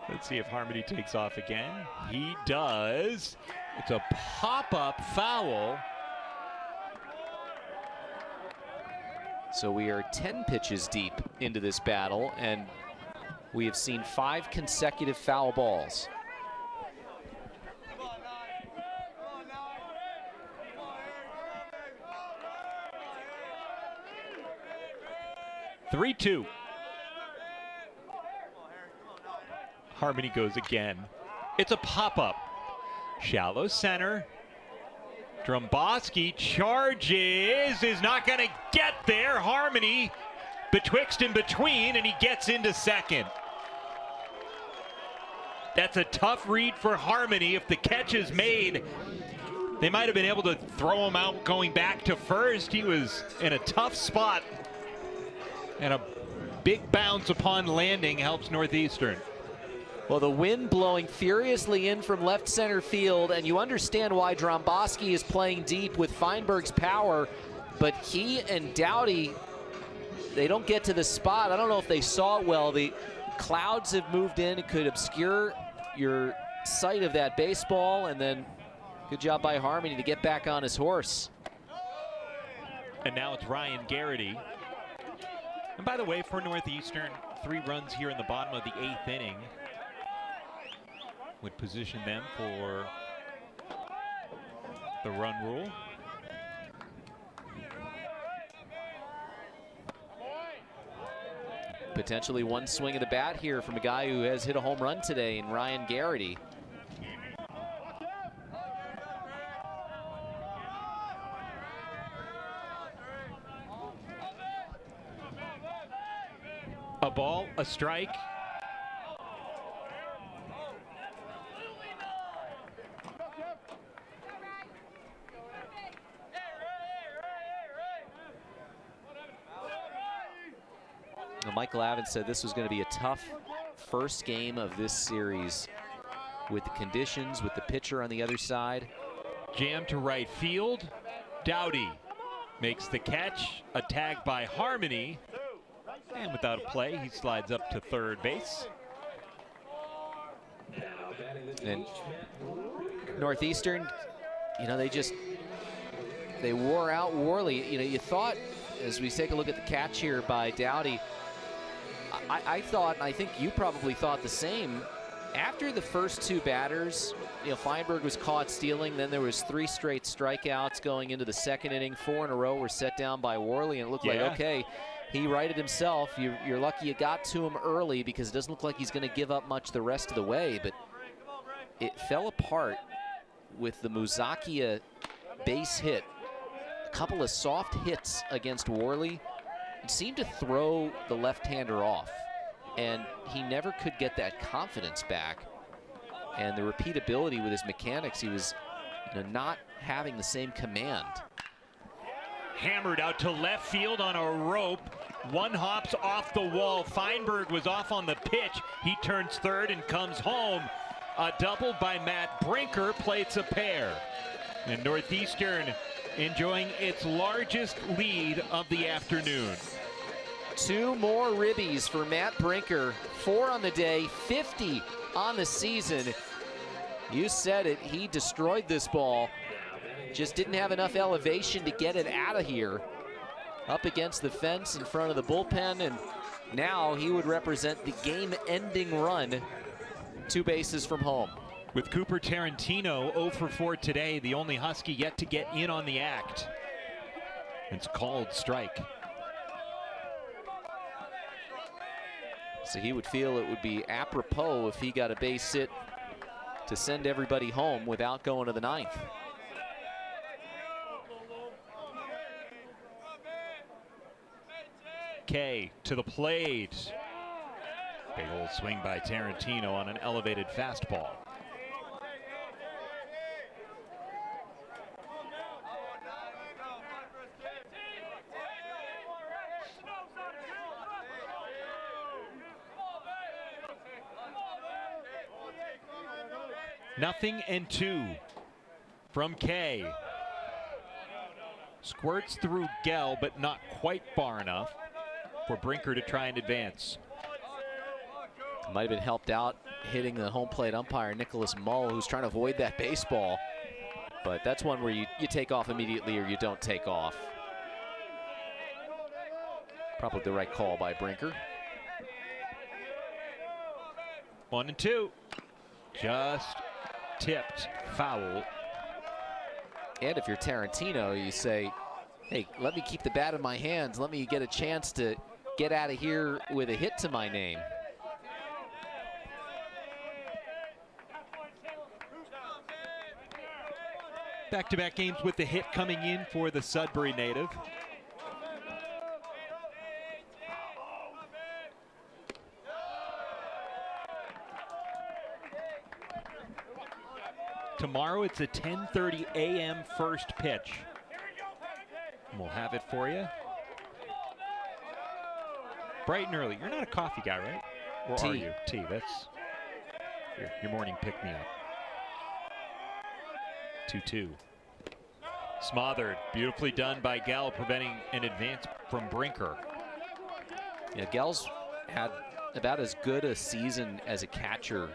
Let's see if Harmony takes off again. He does. It's a pop-up foul. So we are 10 pitches deep into this battle, and we have seen 5 consecutive foul balls. Three-two. Harmony goes again. It's a pop-up. Shallow center. Dromboski charges, is not going to get there. Harmony betwixt and between, and he gets into second. That's a tough read for Harmony. If the catch is made, they might have been able to throw him out going back to first. He was in a tough spot, and a big bounce upon landing helps Northeastern. Well, the wind blowing furiously in from left center field, and you understand why Dromboski is playing deep with Feinberg's power, but he and Doughty, they don't get to the spot. I don't know if they saw it well. The clouds have moved in. It could obscure your sight of that baseball, and then good job by Harmony to get back on his horse. And now it's Ryan Garrity. And by the way, for Northeastern, 3 runs here in the bottom of the 8th inning would position them for the run rule. Potentially one swing of the bat here from a guy who has hit a home run today in Ryan Garrity. A ball, a strike. Michael Evans said this was going to be a tough first game of this series with the conditions, with the pitcher on the other side. Jam to right field. Doughty makes the catch. A tag by Harmony. And without a play, he slides up to third base. And Northeastern, you know, they wore out Worley. You know, you thought, as we take a look at the catch here by Doughty, I thought, and I think you probably thought the same, after the first 2 batters, you know, Feinberg was caught stealing, then there was 3 straight strikeouts going into the second inning. 4 in a row were set down by Worley, and it looked like, okay, he righted himself. You're lucky you got to him early, because it doesn't look like he's going to give up much the rest of the way, but it fell apart with the Muzakia base hit. A couple of soft hits against Worley. It seemed to throw the left-hander off, and he never could get that confidence back. And the repeatability with his mechanics, he was, you know, not having the same command. Hammered out to left field on a rope. 1 hops off the wall. Feinberg was off on the pitch. He turns third and comes home. A double by Matt Brinker plates a pair. And Northeastern enjoying its largest lead of the afternoon. 2 more ribbies for Matt Brinker. 4 on the day, 50 on the season. You said it, he destroyed this ball. Just didn't have enough elevation to get it out of here. Up against the fence in front of the bullpen, and now he would represent the game-ending run 2 bases from home. With Cooper Tarantino 0 for 4 today, the only Husky yet to get in on the act. It's called strike. So he would feel it would be apropos if he got a base hit to send everybody home without going to the 9th. K to the plate. Big old swing by Tarantino on an elevated fastball. Nothing and 2 from K. Squirts through Gell, but not quite far enough for Brinker to try and advance. Might have been helped out hitting the home plate umpire, Nicholas Mull, who's trying to avoid that baseball. But that's one where you take off immediately or you don't take off. Probably the right call by Brinker. 1 and 2. Just tipped foul. And if you're Tarantino, you say, hey, let me keep the bat in my hands. Let me get a chance to get out of here with a hit to my name. Back-to-back games with the hit coming in for the Sudbury native. Tomorrow it's a 10:30 a.m. first pitch. And we'll have it for you bright and early. You're not a coffee guy, right? Or Tea. are you? Tea. That's your morning pick-me-up. 2-2. Smothered. Beautifully done by Gell, preventing an advance from Brinker. Yeah, Gell's had about as good a season as a catcher,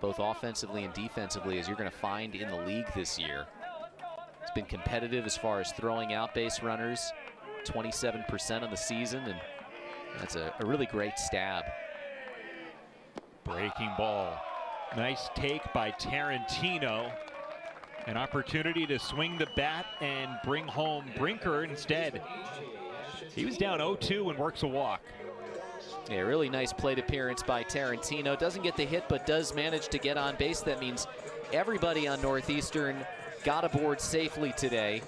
both offensively and defensively, as you're going to find in the league this year. It's been competitive as far as throwing out base runners, 27% on the season, and that's a really great stab. Breaking ball. Nice take by Tarantino. An opportunity to swing the bat and bring home Brinker instead. He was down 0-2 and works a walk. Yeah, really nice plate appearance by Tarantino. Doesn't get the hit, but does manage to get on base. That means everybody on Northeastern got aboard safely today.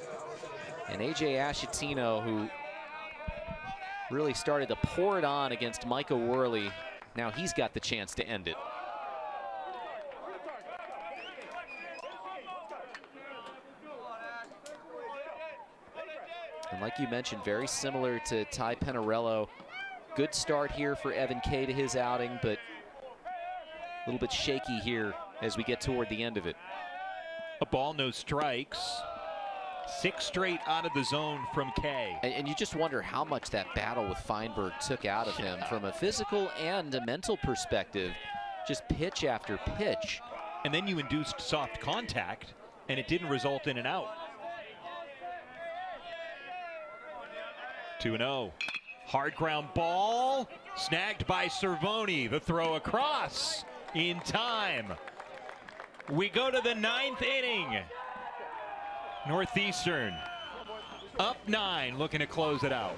And A.J. Ashatino, who really started to pour it on against Micah Worley, now he's got the chance to end it. And like you mentioned, very similar to Ty Penarello. Good start here for Evan Kay to his outing, but a little bit shaky here as we get toward the end of it. A ball, no strikes. 6 straight out of the zone from Kay. And you just wonder how much that battle with Feinberg took out of him from a physical and a mental perspective. Just pitch after pitch. And then you induced soft contact, and it didn't result in an out. 2-0. Hard ground ball, snagged by Cervoni. The throw across in time. We go to the 9th inning. Northeastern up 9, looking to close it out.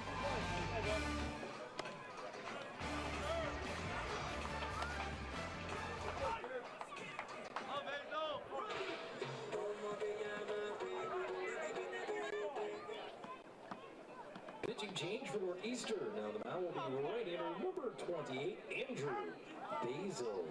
Pitching change for Northeastern. Now the mound will be right in number 28, Andrew Basil.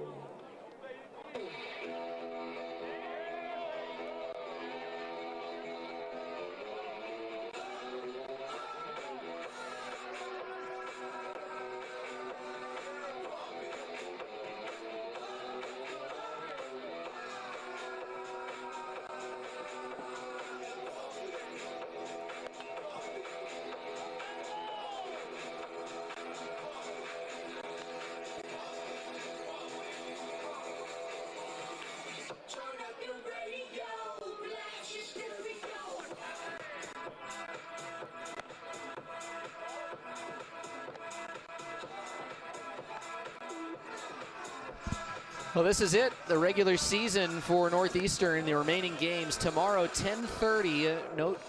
Well, this is it, the regular season for Northeastern. The remaining games tomorrow, 10:30. Note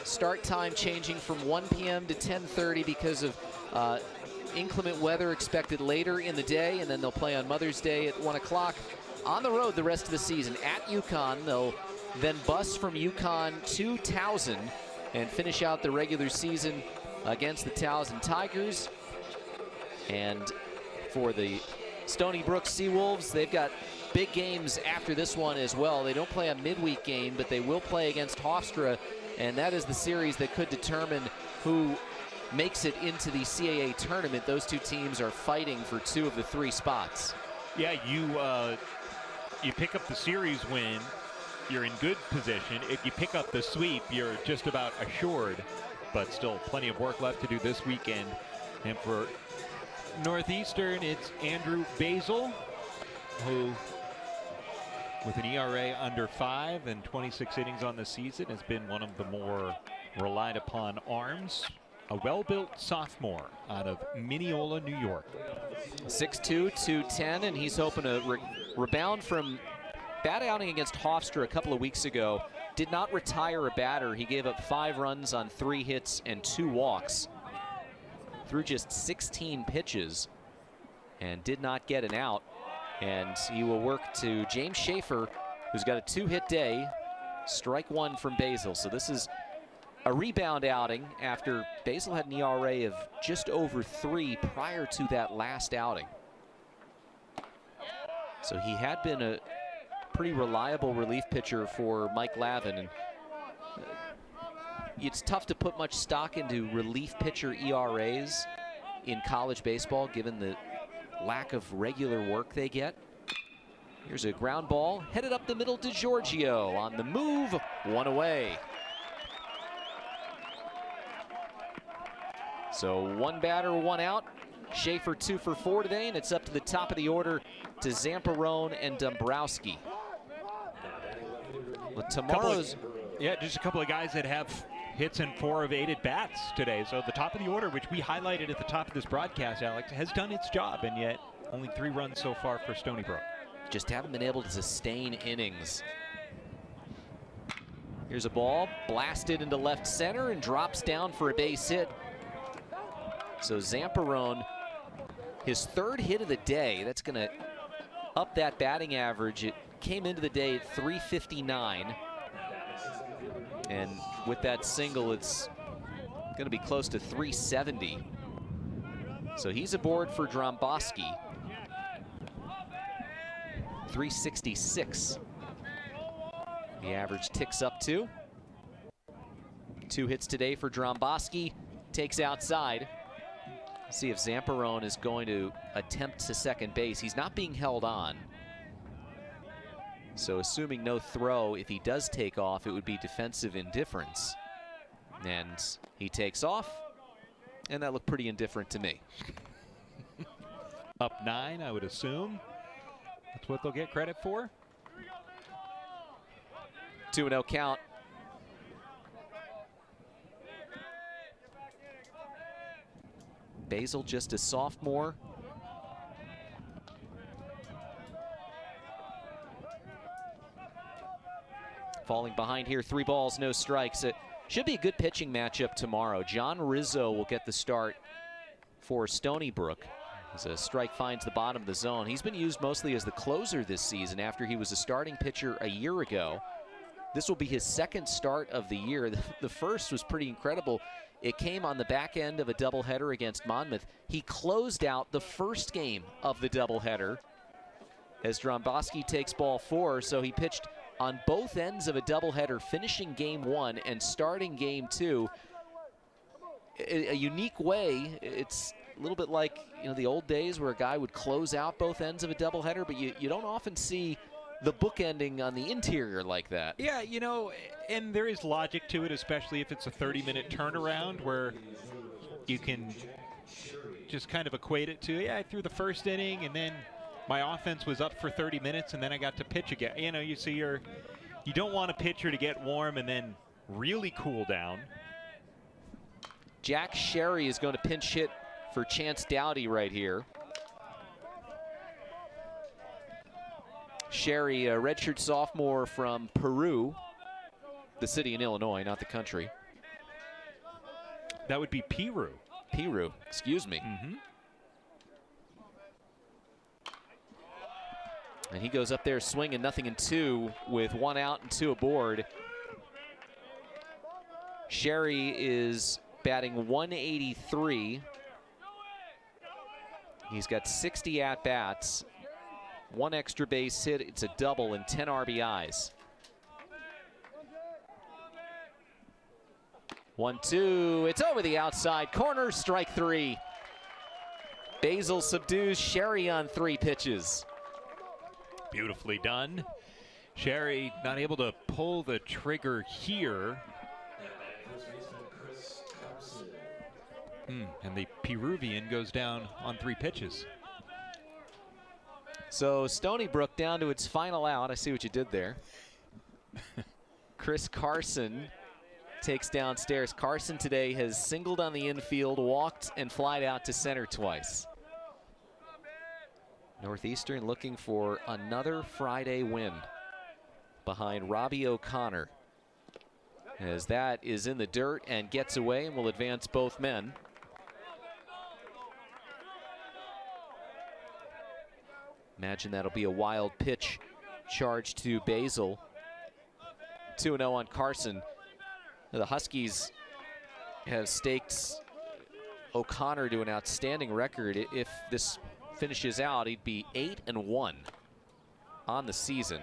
start time changing from 1 p.m. to 10:30 because of inclement weather expected later in the day, and then they'll play on Mother's Day at 1 o'clock. On the road the rest of the season at UConn. They'll then bus from UConn to Towson and finish out the regular season against the Towson Tigers. And for the Stony Brook Seawolves, they've got big games after this one as well. They don't play a midweek game, but they will play against Hofstra, and that is the series that could determine who makes it into the CAA tournament. Those two teams are fighting for 2 of the 3 spots. Yeah, you pick up the series win, you're in good position. If you pick up the sweep, you're just about assured, but still plenty of work left to do this weekend. And for Northeastern, it's Andrew Basil, who, with an ERA under 5 and 26 innings on the season, has been one of the more relied upon arms. A well-built sophomore out of Mineola, New York. 6'2", 210, and he's hoping to rebound from bad outing against Hofstra a couple of weeks ago. Did not retire a batter. He gave up 5 runs on 3 hits and 2 walks through just 16 pitches and did not get an out. And he will work to James Schaefer, who's got a 2-hit day Strike one from Basil. So this is a rebound outing after Basil had an ERA of just over 3 prior to that last outing. So he had been a pretty reliable relief pitcher for Mike Lavin. And it's tough to put much stock into relief pitcher ERAs in college baseball given the lack of regular work they get. Here's a ground ball headed up the middle to Giorgio. On the move, one away. So one batter, one out. Schaefer 2 for 4 today, and it's up to the top of the order to Zamperone and Dombrowski. Well, tomorrow's... just a couple of guys that have hits in 4 of 8 at-bats today. So the top of the order, which we highlighted at the top of this broadcast, Alex, has done its job, and yet only 3 runs so far for Stony Brook. Just haven't been able to sustain innings. Here's a ball blasted into left center and drops down for a base hit. So Zamperone, his 3rd hit of the day. That's going to up that batting average. It came into the day at 359. And with that single, it's going to be close to 370. So he's aboard for Dombrowski. 366. The average ticks up to. 2 hits today for Dombrowski. Takes outside. See if Zamperone is going to attempt to second base. He's not being held on. So assuming no throw, if he does take off, it would be defensive indifference. And he takes off, and that looked pretty indifferent to me. Up 9, I would assume. That's what they'll get credit for. 2-0 count. Basil just a sophomore. Falling behind here, 3 balls, no strikes. It should be a good pitching matchup tomorrow. John Rizzo will get the start for Stony Brook as a strike finds the bottom of the zone. He's been used mostly as the closer this season after he was a starting pitcher a year ago. This will be his 2nd start of the year. The first was pretty incredible. It came on the back end of a doubleheader against Monmouth. He closed out the first game of the doubleheader as Dombrowski takes ball 4, so he pitched on both ends of a doubleheader, finishing game 1 and starting game 2. A unique way. It's a little bit like, you know, the old days where a guy would close out both ends of a doubleheader, but you don't often see the bookending on the interior like that. Yeah, you know, and there is logic to it, especially if it's a 30-minute turnaround where you can just kind of equate it to, yeah, I threw the first inning and then my offense was up for 30 minutes and then I got to pitch again. You know, you see you don't want a pitcher to get warm and then really cool down. Jack Sherry is going to pinch hit for Chance Dowdy right here. Sherry, a redshirt sophomore from Peru, the city in Illinois, not the country. That would be Peru. Peru, excuse me. And he goes up there swinging, 0-2 with 1 out and 2 aboard. Sherry is batting 183. He's got 60 at-bats. 1 extra base hit, it's a double, and 10 RBIs. 1-2, it's over the outside corner, strike 3. Basil subdues Sherry on 3 pitches. Beautifully done. Sherry not able to pull the trigger here. And the Peruvian goes down on 3 pitches. So Stony Brook down to its final out. I see what you did there. Chris Carson takes downstairs. Carson today has singled on the infield, walked, and flied out to center twice. Northeastern looking for another Friday win behind Robbie O'Connor, as that is in the dirt and gets away and will advance both men. Imagine that'll be a wild pitch charged to Basil. 2-0 on Carson. The Huskies have staked O'Connor to an outstanding record. If this finishes out, he'd be 8-1 on the season.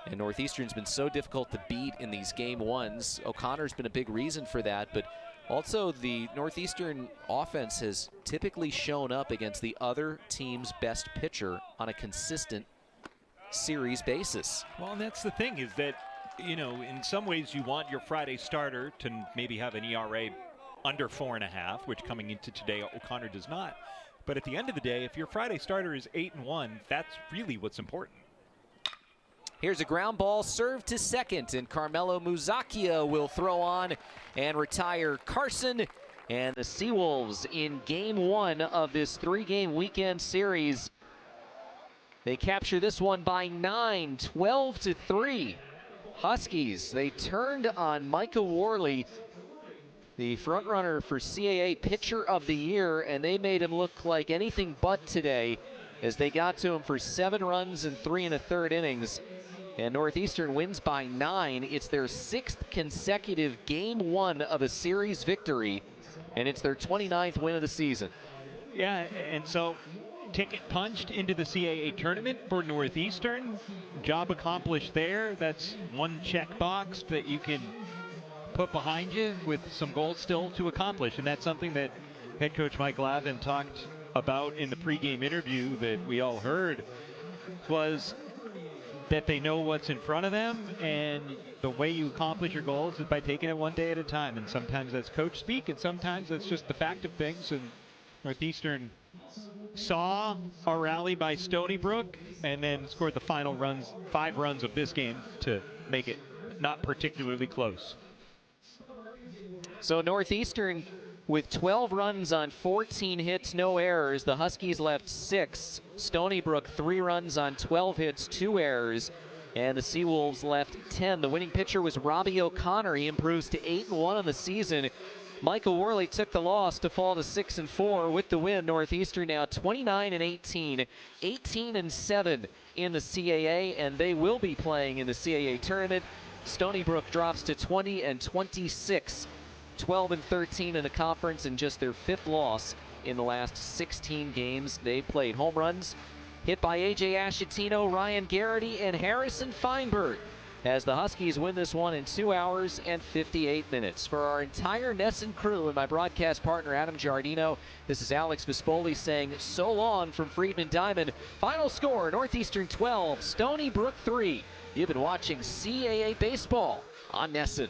And Northeastern's been so difficult to beat in these game ones. O'Connor's been a big reason for that, but also the Northeastern offense has typically shown up against the other team's best pitcher on a consistent series basis. Well, and that's the thing, is that, you know, in some ways you want your Friday starter to maybe have an ERA under 4.5, which coming into today O'Connor does not. But at the end of the day, if your Friday starter is 8-1, that's really what's important. Here's a ground ball served to second, and Carmelo Muzakia will throw on and retire Carson. And the Seawolves in game one of this 3-game weekend series, they capture this one by 9, 12-3. Huskies, they turned on Micah Worley, the frontrunner for CAA Pitcher of the Year, and they made him look like anything but today as they got to him for 7 runs in 3 1/3 innings. And Northeastern wins by 9. It's their 6th consecutive game one of a series victory, and it's their 29th win of the season. Yeah, and so ticket punched into the CAA tournament for Northeastern. Job accomplished there. That's one check box that you can put behind you with some goals still to accomplish, and that's something that head coach Mike Lavin talked about in the pregame interview that we all heard, was that they know what's in front of them, and the way you accomplish your goals is by taking it one day at a time. And sometimes that's coach speak, and sometimes that's just the fact of things. And Northeastern saw a rally by Stony Brook and then scored the final 5 runs of this game to make it not particularly close. So Northeastern with 12 runs on 14 hits, no errors. The Huskies left 6. Stony Brook 3 runs on 12 hits, 2 errors. And the Seawolves left 10. The winning pitcher was Robbie O'Connor. He improves to 8-1 on the season. Michael Worley took the loss to fall to 6-4 with the win. Northeastern now 29-18, 18-7 in the CAA, and they will be playing in the CAA tournament. Stony Brook drops to 20-26. 12-13 in the conference, and just their 5th loss in the last 16 games they played. Home runs hit by A.J. Ashatino, Ryan Garrity, and Harrison Feinberg as the Huskies win this one in 2 hours and 58 minutes. For our entire NESN crew and my broadcast partner Adam Giardino, this is Alex Vespoli saying so long from Friedman Diamond. Final score, Northeastern 12, Stony Brook 3. You've been watching CAA Baseball on NESN.